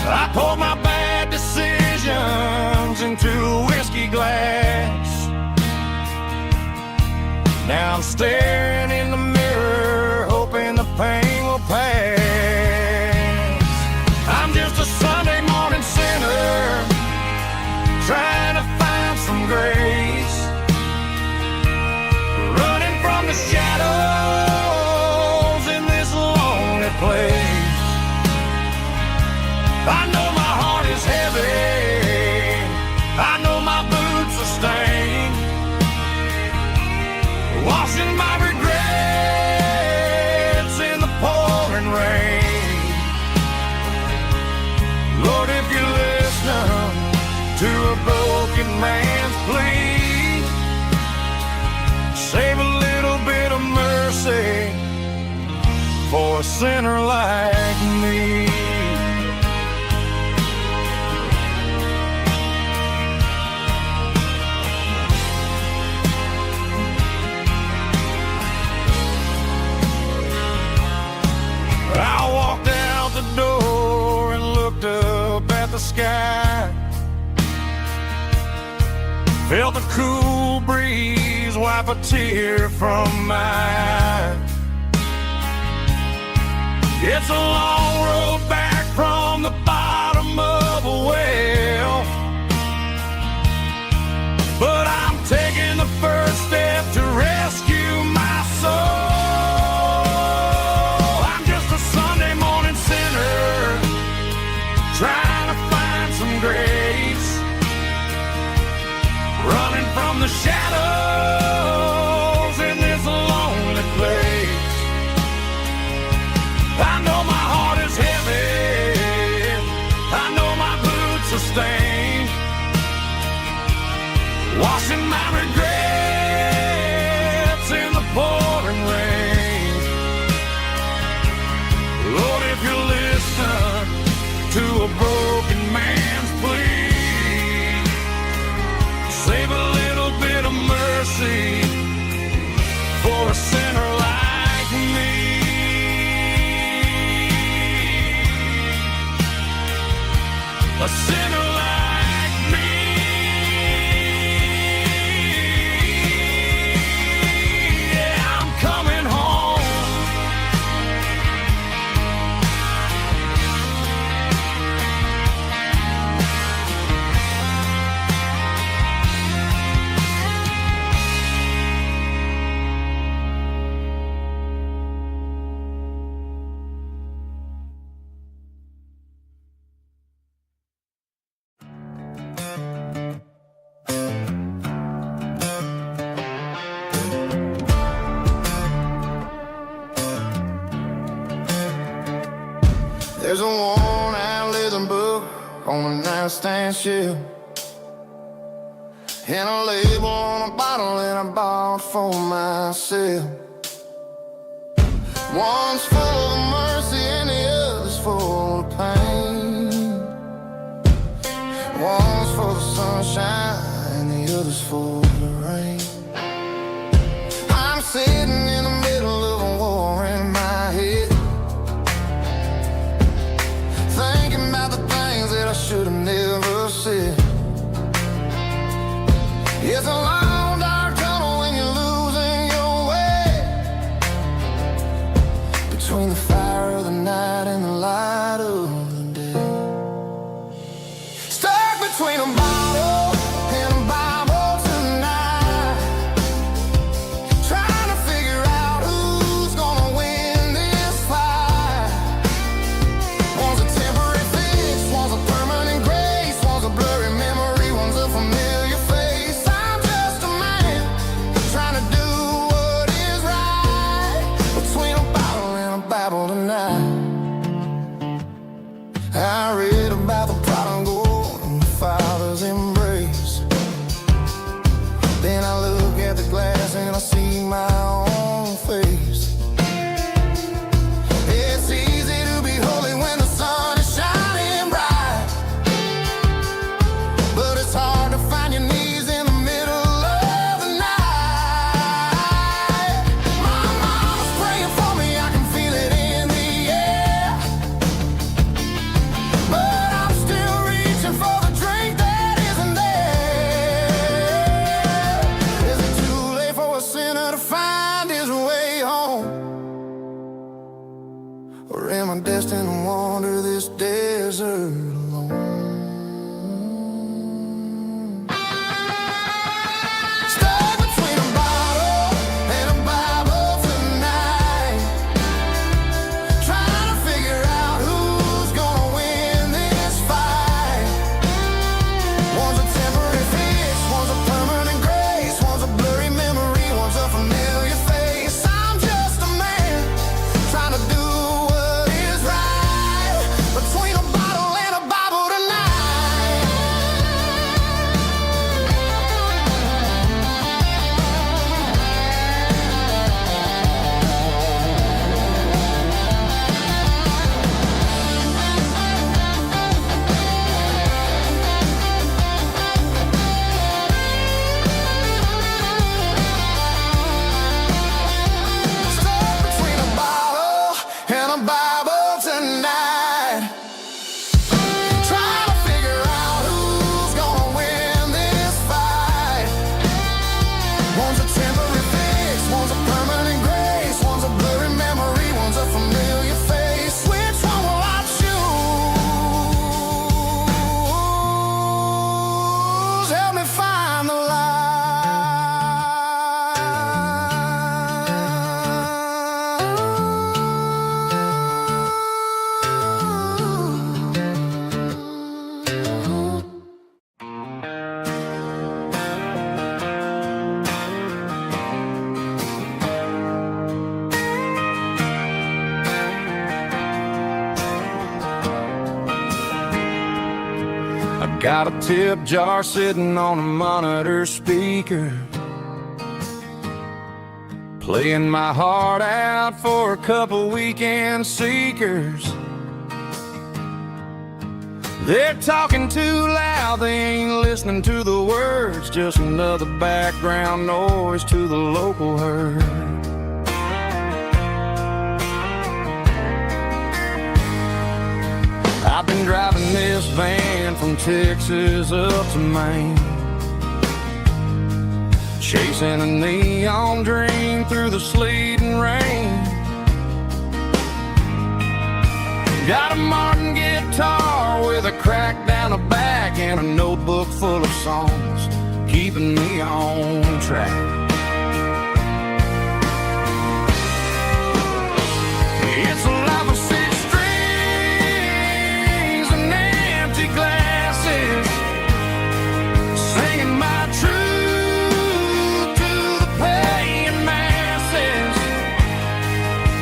S2: I poured my bad decisions into a whiskey glass. Now I'm staring in the mirror, hoping the pain will pass. I'm just a Sunday morning sinner, trying to find some grace, running from the shadows in this lonely place. I know my heart is heavy, I know my boots are stained, washing my regrets in the pouring rain. Lord, if you're listening to a broken man's plea, save a little bit of mercy for a sinner like me. I walked out the door and looked up at the sky, felt the cool breeze wipe a tear from my eye. It's a long road back from the bottom of a well, but I'm taking the first step to rescue my soul. Trying to find some grace, running from the shadows in this lonely place. I know my heart is heavy, I know my boots are stained, washing my regrets in the pouring rain. Lord, if you're listening to a broken man's plea, save a little bit of mercy for a sinner like me. A sinner like me. Yeah, I'm coming home.
S1: There's a worn-out little book on the nightstand shelf, and a label on a bottle that I bought for myself. One's full of mercy and the other's full of pain. One's for the sunshine and the other's for the rain. I'm sitting in the middle of a war in my head, thinking about the things that I should have never said. It's a long dark tunnel when you're losing your way, between the fire of the night and the light of the day. Stuck between a bottle and a Bible tonight, trying to figure out who's gonna win this fight. One's a temporary fix, one's a permanent grace, one's a blurry memory, one's a familiar face. I'm just a man trying to do what is right, between a bottle and a Bible tonight. I read about the prodigal and the father's embrace. Then I look at the glass and I see my own face. It's easy to be holy when the sun is shining bright, but it's hard to find your knees in the middle of the night. My mama's praying for me, I can feel it in the air, but I'm still reaching for the drink that isn't there. Is it too late for a sinner to find his way home? Or am I destined to wander this desert alone? Stuck between a bottle and a Bible tonight, trying to figure out who's gonna win this fight. One's a temporary fix, one's a permanent grace, one's a blurry memory, one's a familiar face. I'm just a man trying to do what is right, between a bottle and a Bible tonight. Stuck between a bottle and a Bible tonight, trying to figure out who's gonna win this fight. One's a temporary fix, one's a permanent grace, one's a blurry memory, one's a familiar face. Which one will I choose? Help me find the light.
S2: I got a tip jar sitting on a monitor speaker, playing my heart out for a couple weekend seekers. They're talking too loud, they ain't listening to the words, just another background noise to the local herd. I've been driving this van from Texas up to Maine, chasing a neon dream through the sleet and rain. Got a Martin guitar with a crack down the back and a notebook full of songs, keeping me on track. It's a life of six strings and empty glasses, singing my truth to the paying masses.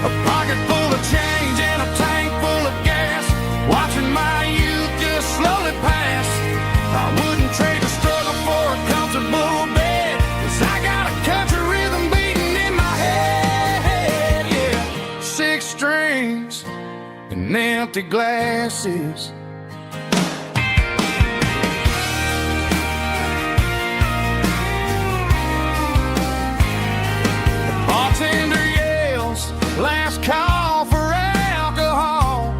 S2: A pocket full of change and a tank full of gas, watching my youth just slowly pass. I wouldn't trade the struggle for a comfortable
S1: strings and empty glasses. Bartender yells, last call for alcohol.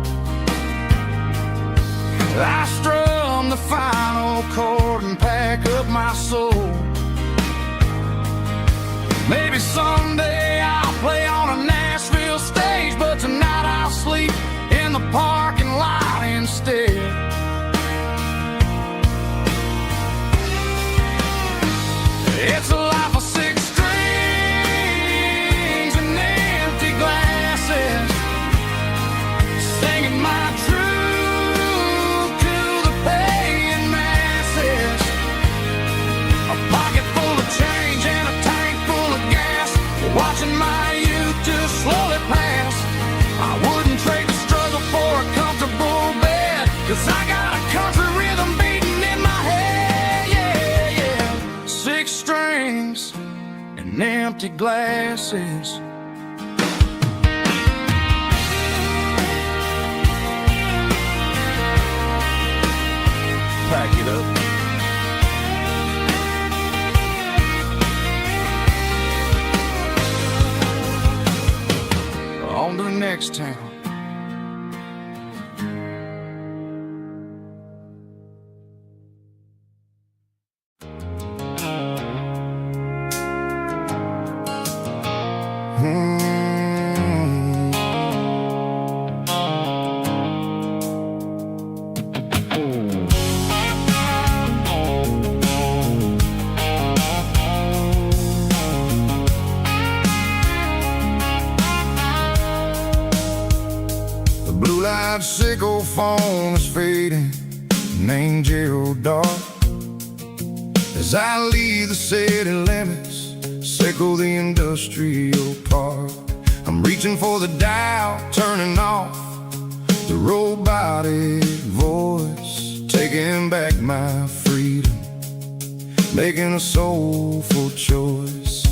S1: I strum the final chord and pack up my soul. Maybe someday I'll play on a Nashville stage, but tonight I'll sleep in the parking lot instead. It's a life of six strings and empty glasses, singing my truth to the paying masses. A pocket full of change and a tank full of gas, watching my youth just slowly pass. I wouldn't trade the struggle for a comfortable bed, 'cause I got a country rhythm beating in my head, yeah, yeah. Six strings and empty glasses. Pack it up. On to the next town. Blue-light sickle phone is fading, named Gerald dark. As I leave the city limits, sickle the industrial park. I'm reaching for the dial, turning off the robotic voice, taking back my freedom, making a soulful choice.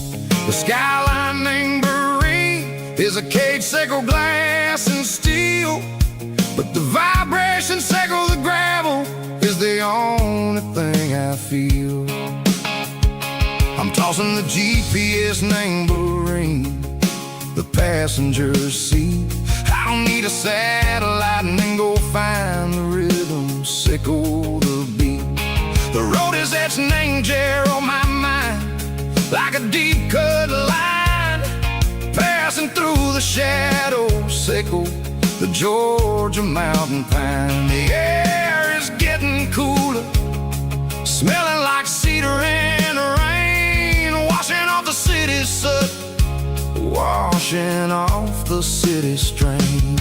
S1: The skyline named Bryan is a cage, sickle glass and steel, but the vibration sickle the gravel is the only thing I feel. I'm tossing the GPS named Bryan, the passenger seat. I don't need a satellite and then go find the rhythm, sickle the beat. The road is etched named Jer on my mind, like a deep cut line, passing through the shadows, sickle the Georgia mountain pine. The air is getting cooler, smelling like cedar and rain, washing off the city's soot, washing off the city strain.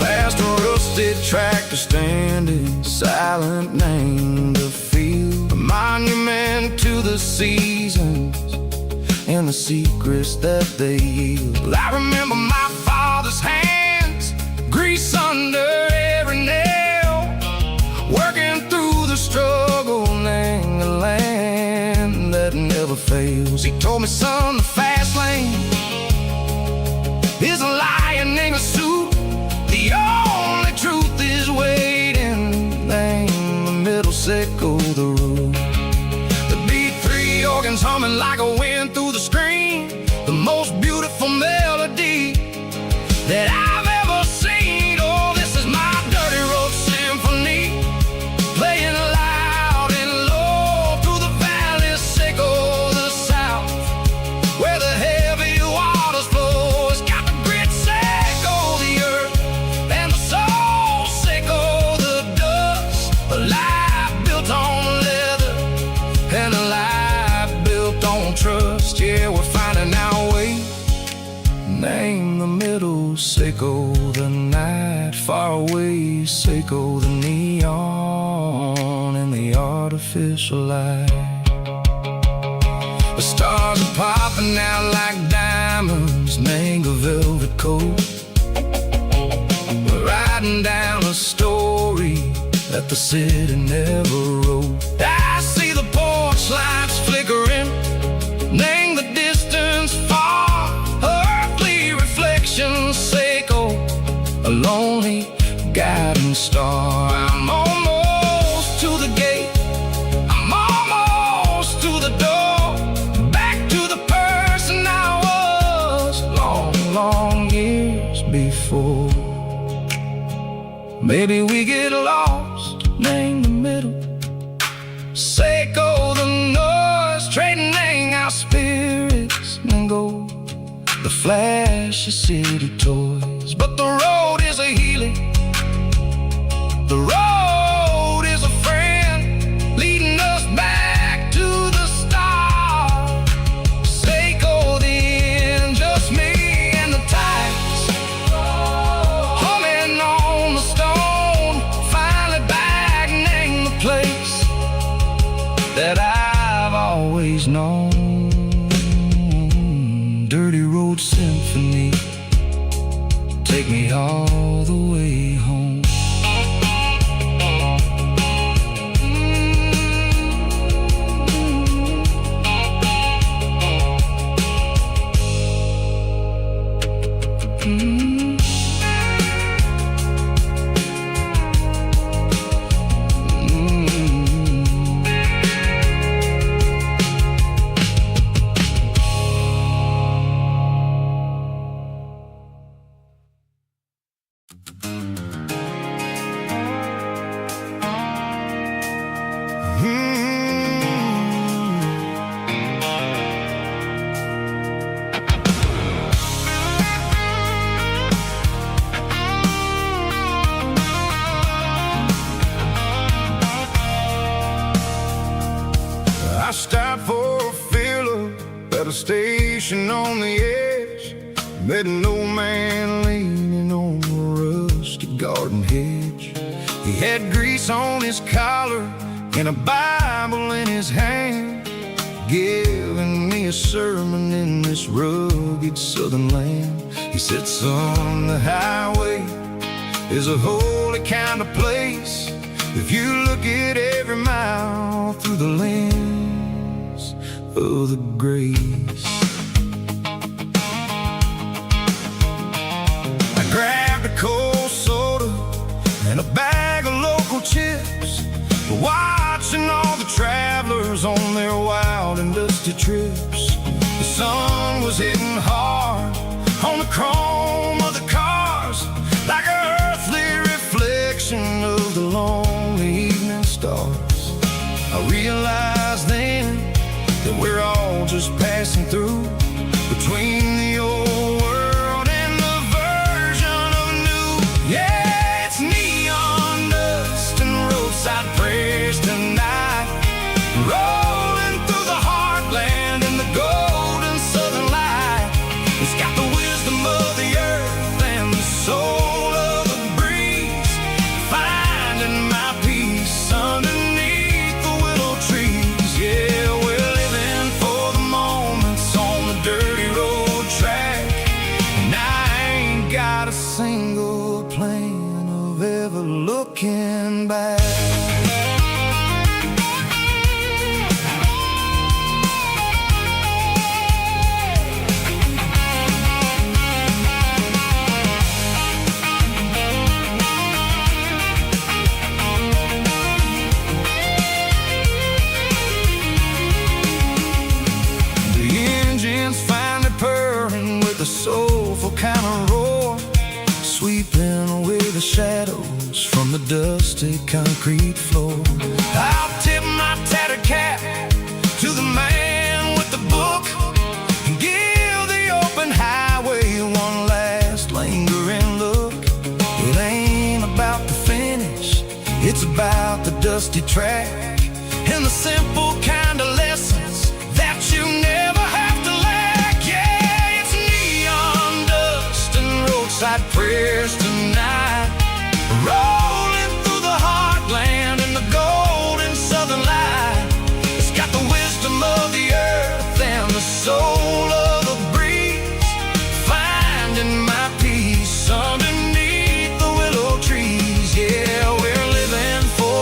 S1: Past a rusted tractor standing silent, named the field, a monument to the seasons and the secrets that they yield. I remember my father's hands, grease under every nail, working through the struggle, named the land that never fails. He told me, son, the fast lane is a lion in a suit. The only truth is waiting, name the middle, sickle the root. The B3 organs humming like a wind through the screen, the most beautiful melody that I've ever seen. Oh, this is my dirty road symphony, playing loud and low through the valleys, sickle the south, where the heavy waters flow. It's got the grit, sickle the earth, and the soul, sickle the dust. A life built on leather and a life built on trust. Yeah, we're finding our way, name the middle, sickle the night, far away, sickle the neon and the artificial light. The stars are popping out like diamonds, mango velvet coat. We're riding down a story that the city never wrote. I see the porch lights flickering, name the distance far, earthly reflections echo, a lonely guiding star. I'm almost to the gate, I'm almost to the door, back to the person I was long, long years before. Maybe we get lost, name the middle, Seiko the noise, trading our spirits and gold, the flash of city toys. But the road is a healing, the road is a friend, leading us back to the start. Seiko the end, just me and the tides, humming on the stone, finally back, name the place that I've always known. Dirty road symphony, take me all the way home. I stopped for a filler at a station on the edge, met an old man leaning on a rusty garden hedge. He had grease on his collar and a Bible in his hand, giving me a sermon in this rugged southern land. He said, son, the highway is a holy kind of place if you look at every mile through the lens of the grace. I grabbed a cold soda and a bag of local chips, watching all the travelers on their wild and dusty trips. The sun was hitting hard on the chrome of the cars, like an earthly reflection of the lonely evening stars. I realized then that we're all just passing through, between the old world and the version of new. Yeah, it's neon dust and roadside prayers tonight, rolling through the heartland in the golden southern light. It's got the wisdom of the earth and the soul of the breeze, finding my peace underneath the willow trees. Yeah, we're living for the moments on the dirty road track, and I ain't got a single plan of ever looking back. Soulful kind of roar, sweeping away the shadows from the dusty concrete floor. I'll tip my tattered cap to the man with the book and give the open highway one last lingering look. It ain't about the finish, it's about the dusty track and the simple kind of lessons that you never have to lack. Yeah, it's neon dust and roadside prayers tonight, rolling through the heartland in the golden southern light. It's got the wisdom of the earth and the soul of the breeze, finding my peace underneath the willow trees. Yeah, we're living for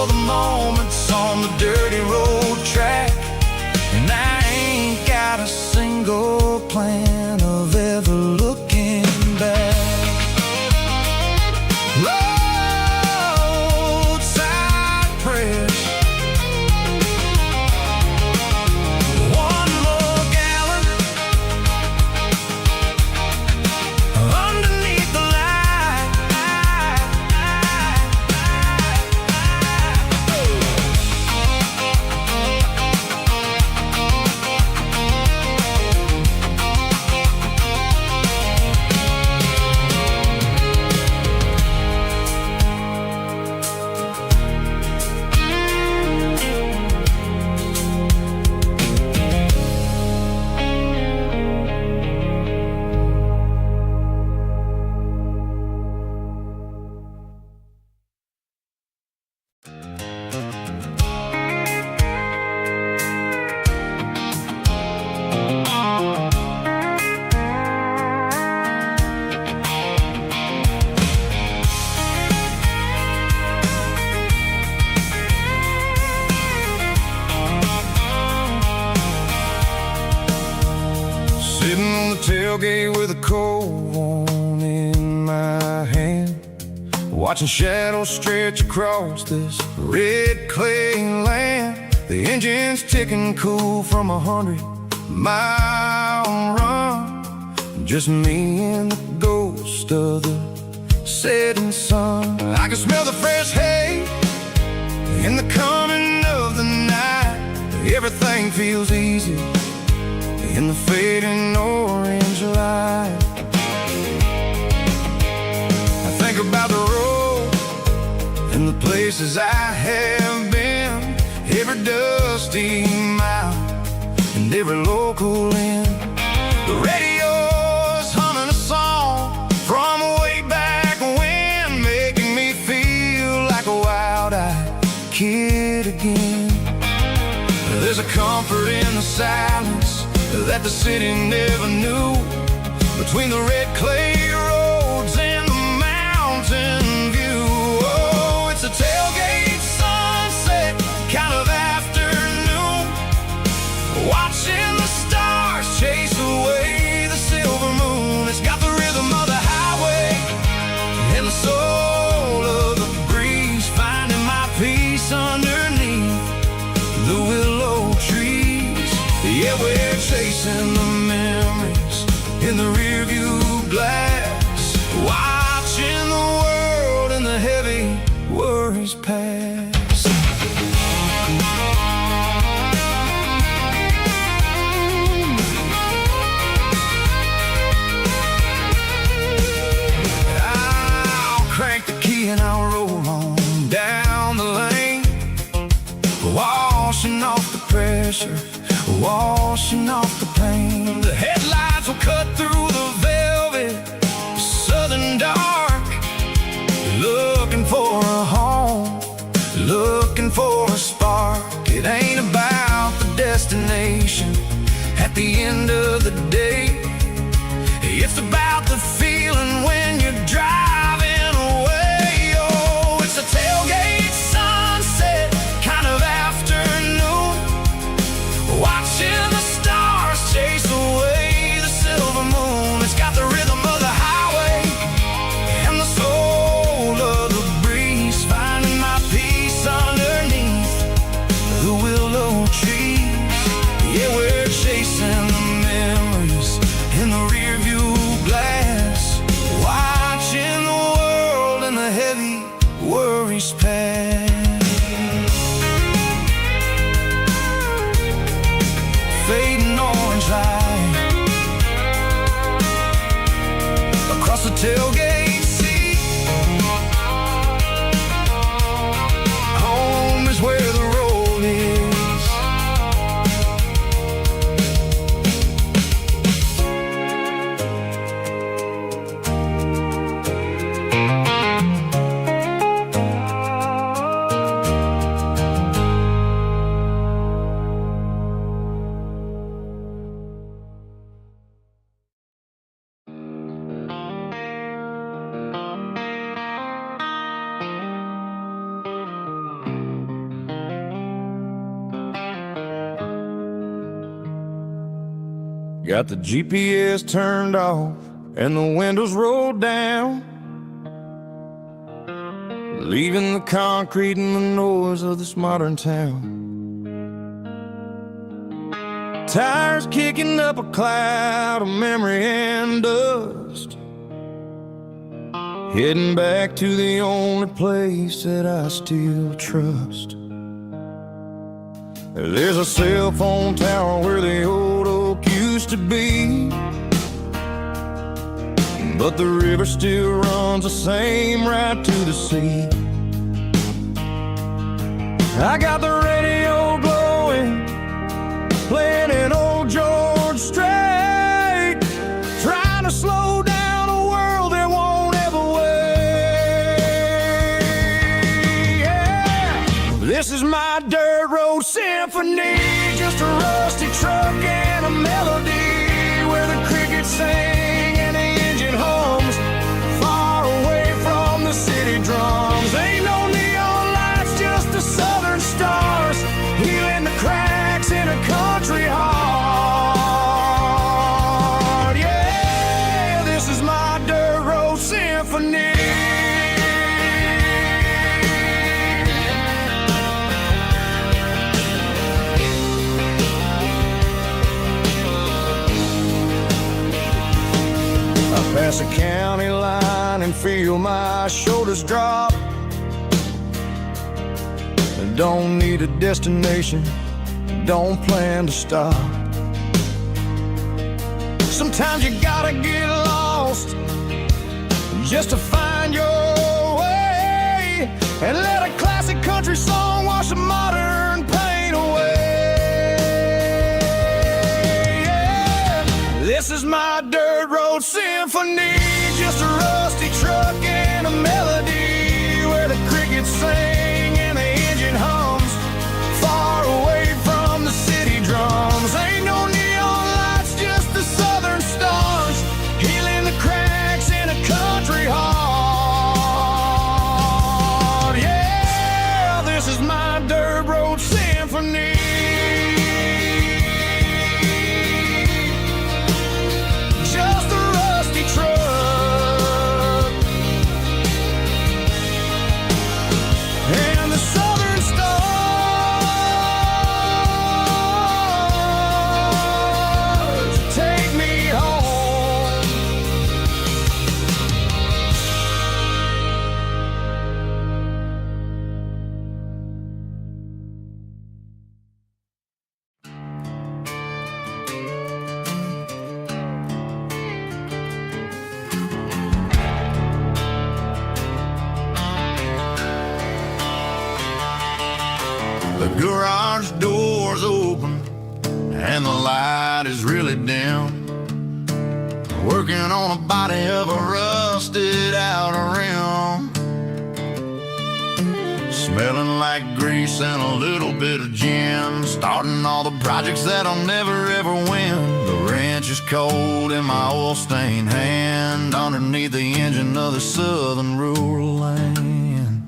S1: tailgate with a cold one in my hand, watching shadows stretch across this red clay land. The engine's ticking cool from 100-mile run. Just me and the ghost of the setting sun. I can smell the fresh hay in the coming of the night. Everything feels easy in the fading orange light. I think about the road and the places I have been, every dusty mile and every local inn. The radio's humming a song from way back when, making me feel like a wild-eyed kid again. There's a comfort in the silence that the city never knew, between the red clay roads and the mountain view. Oh, it's a tailgate sunset kind of afternoon, watching the stars chase away the silver moon. It's got the rhythm of the highway and the soul of the breeze, finding my peace underneath the willow trees. Yeah, we're chasing the memories in the rearview glass, watching the world and the heavy worries pass. I'll crank the key and I'll roll on down the lane, washing off the pressure, washing off the pain. The headlights will cut through the velvet southern dark, looking for a home, looking for a spark. It ain't about the destination at the end of the day, it's about the feeling when you're driving away. Oh, it's a tailgate sunset kind of afternoon, watching the stars chase away the silver moon. It's got the rhythm of the highway and the soul of the breeze, finding my peace underneath the willow trees. Yeah, we're chasing the memories in the rearview glass, watching the world and the heavy worries pass. Fading orange light across the tailgate seat. Home is where the road is. Got the GPS turned off and the windows rolled down, leaving the concrete and the noise of this modern town. Tires kicking up a cloud of memory and dust, heading back to the only place that I still trust. There's a cell phone tower where the old oak used to be, but the river still runs the same right to the sea. I got the radio glowing, playing an old George Strait, trying to slow down a world that won't ever wait. Yeah. This is my dirt road symphony, just a rusty truck and a melody, where the crickets sing and the engine hums, far away from the city drums. Ain't no neon lights, just the southern stars, healing the cracks in a country heart. Yeah. feel my shoulders drop. Don't need a destination, don't plan to stop. Sometimes you gotta get lost just to find your way, and let a classic country song wash a modern pain away. Yeah. This is my dirt road symphony, just a rusty truck and a melody where the crickets sing and the engine hums, far away from the city drums. Ain't no neon lights, just the southern stars, healing the cracks in a country heart. Yeah, this is my dirt road symphony. Just a rusty truck and the southern stars take me home. The garage door's open and the light is really dim. Working on a body of a rusted out rim, smelling like grease and a little bit of gin. Starting all the projects that I'll never ever win. The wrench is cold in my oil-stained hand, underneath the engine of the southern rural land.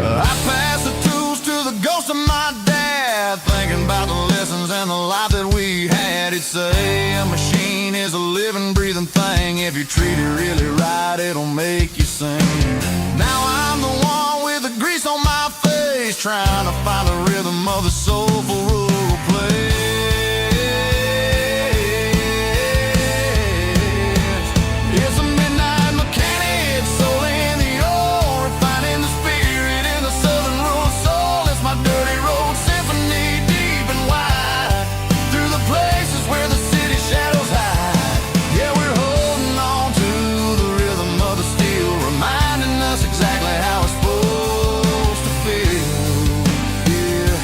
S1: I pass the tools to the ghost of my dad, thinking about the lessons and the life that we had. He'd say a machine is a living, breathing thing. If you treat it really right, it'll make you sing. Now I'm the one with the grease on my face, trying to find the rhythm of the soulful rural place. It's a midnight mechanic, soul in the ore, refining the spirit in the southern rural soul. It's my dirty road symphony, deep and wide, through the places where the city shadows hide. Yeah, we're holding on to the rhythm of the steel, reminding us exactly how it's supposed to feel. Yeah.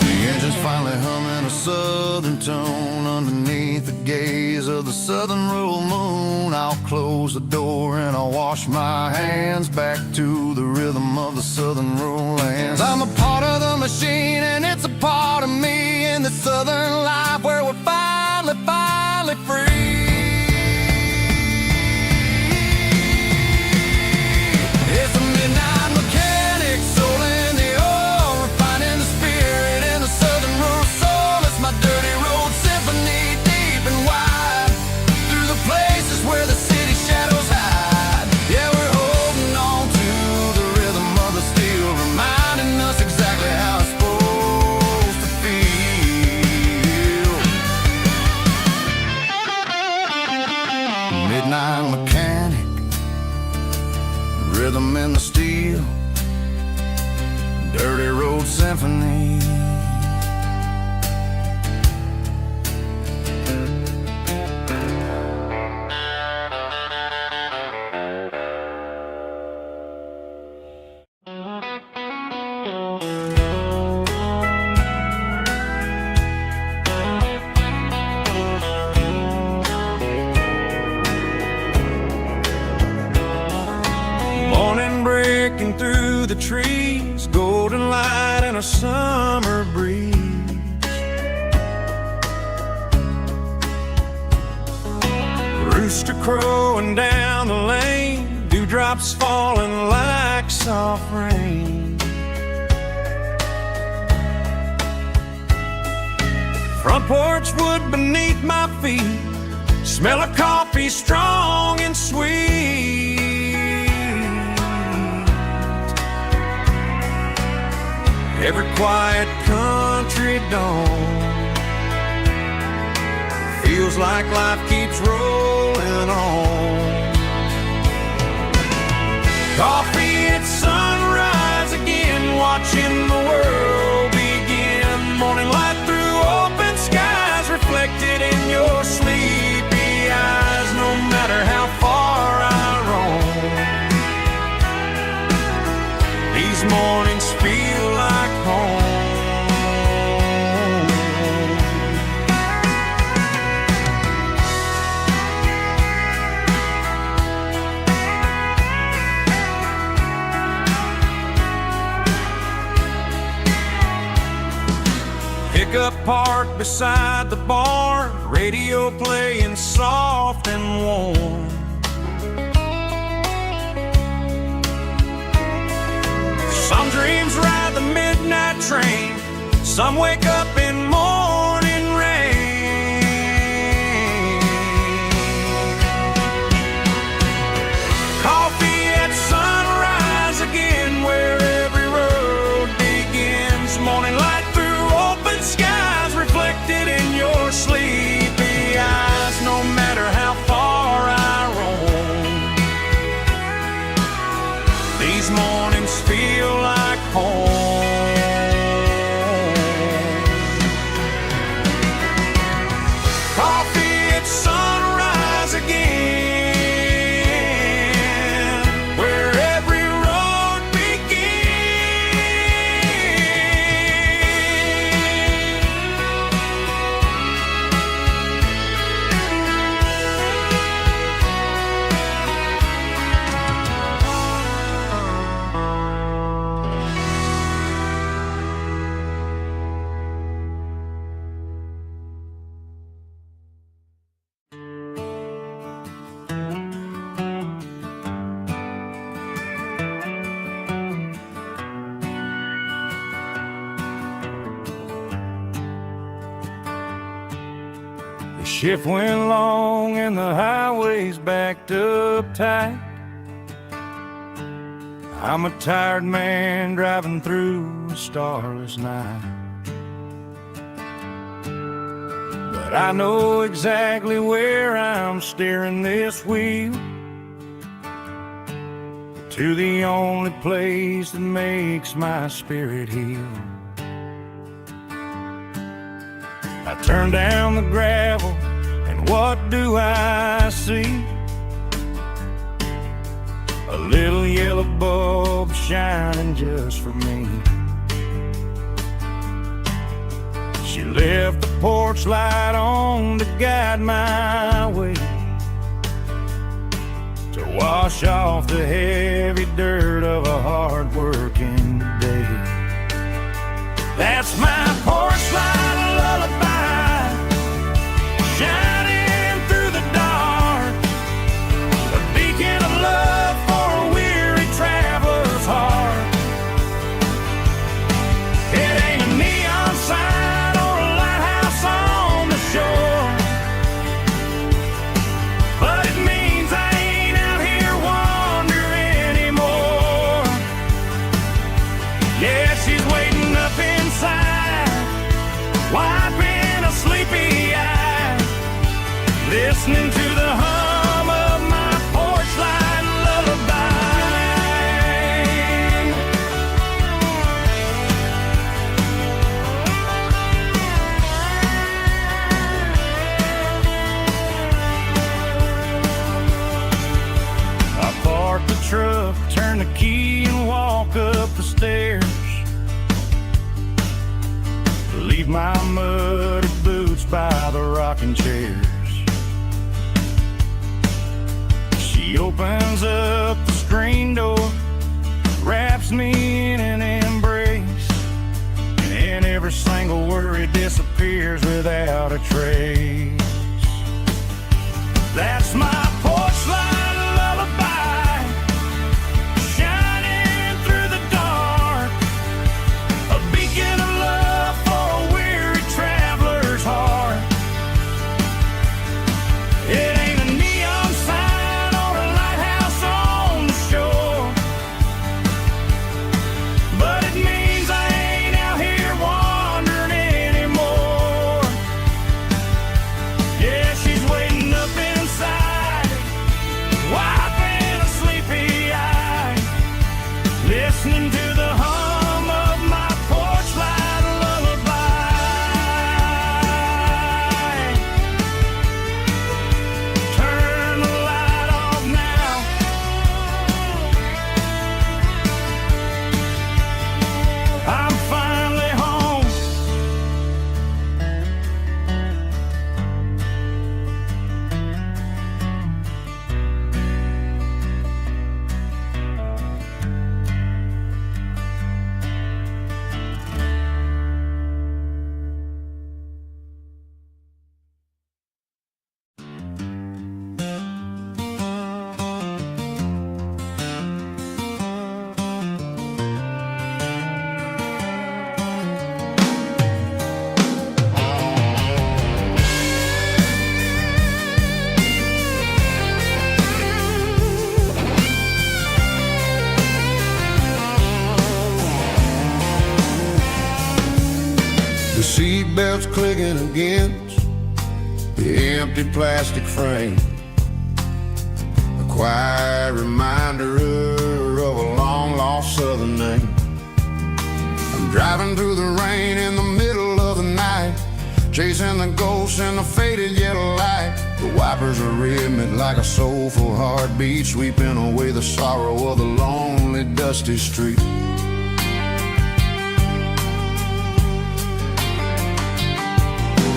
S1: The engine's finally humming a southern tone underneath the gaze of the southern rural moon. I'll close the door and I'll wash my hands, back to the rhythm of the southern rural lands. I'm a part of the machine and it's a part of me, in the southern life where we're finally free. It's a midnight mechanic, soul in the ore, refining the spirit in the southern rural soul. It's my dirty road symphony, deep and wide, through the places where the city shadows hide. Yeah, we're holding on to the rhythm of the steel, reminding us exactly how it's supposed to feel. Midnight mechanic, rhythm in the steel, dirty road symphony. Morning breaking through the trees, golden light and a summer breeze. Rooster crowing down the lane, dewdrops falling like soft rain. Front porch wood beneath my feet,
S2: Smell of coffee strong and sweet. Every quiet country dawn feels like life keeps rolling on. Coffee at sunrise again, watching the world begin. Morning light through open skies, reflected in your sleepy eyes. No matter how far I roam, these mornings feel like home. Pickup parked beside the barn, radio playing soft and warm. Some dreams ride the midnight train, some wake up in morning rain. Coffee at sunrise again, where every road begins. Morning light through open skies, reflected in your sleepy eyes. No matter how far I roam, these mornings feel like home. Coffee at sunrise again, where every road The shift went long and the highway's backed up tight. I'm a tired man driving through a starless night. But I know exactly where I'm steering this wheel, to the only place that makes my spirit heal. I turn down the gravel, and what do I see? A little yellow bulb shining just for me. She left the porch light on to guide my way, to wash off the heavy dirt of a hard-working day. That's my porch light lullaby, shining through the dark, a beacon of love for a weary traveler's heart. It ain't a neon sign or a lighthouse on the shore, but it means I ain't out here wandering anymore. Yeah, she's waiting up inside, wiping a sleepy eye, listening to the hum of my porch light lullaby. I park the truck, turn the key and walk up the stairs, leave my muddy boots by the rocking chairs. She opens up the screen door, wraps me in an embrace, and every single worry disappears without a trace. That's my porch light lullaby, shining through the dark, a beacon of love for a weary traveler's heart. Yeah.
S1: seatbelts clicking against the empty plastic frame. A quiet reminder of a long-lost southern name. I'm driving through the rain in the middle of the night, chasing the ghosts in the faded yellow light. The wipers are rhythmic like a soulful heartbeat, sweeping away the sorrow of the lonely, dusty street.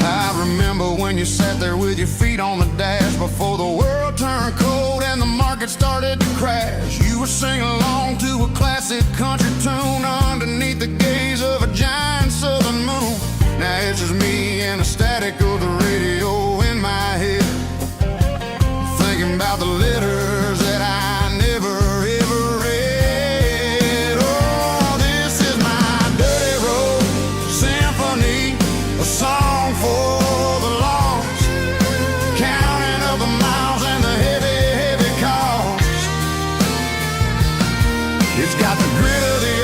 S1: I remember when you sat there with your feet on the dash before the world turned cold and the market started to crash. You were singing along to a classic country tune underneath the gaze of a giant southern moon. Now it's just me and the static of the radio in my head, thinking about the letters that I never ever read. Oh, this is my dirty road symphony, a song for the lost, counting up the miles and the heavy, heavy cost. It's got the grit of the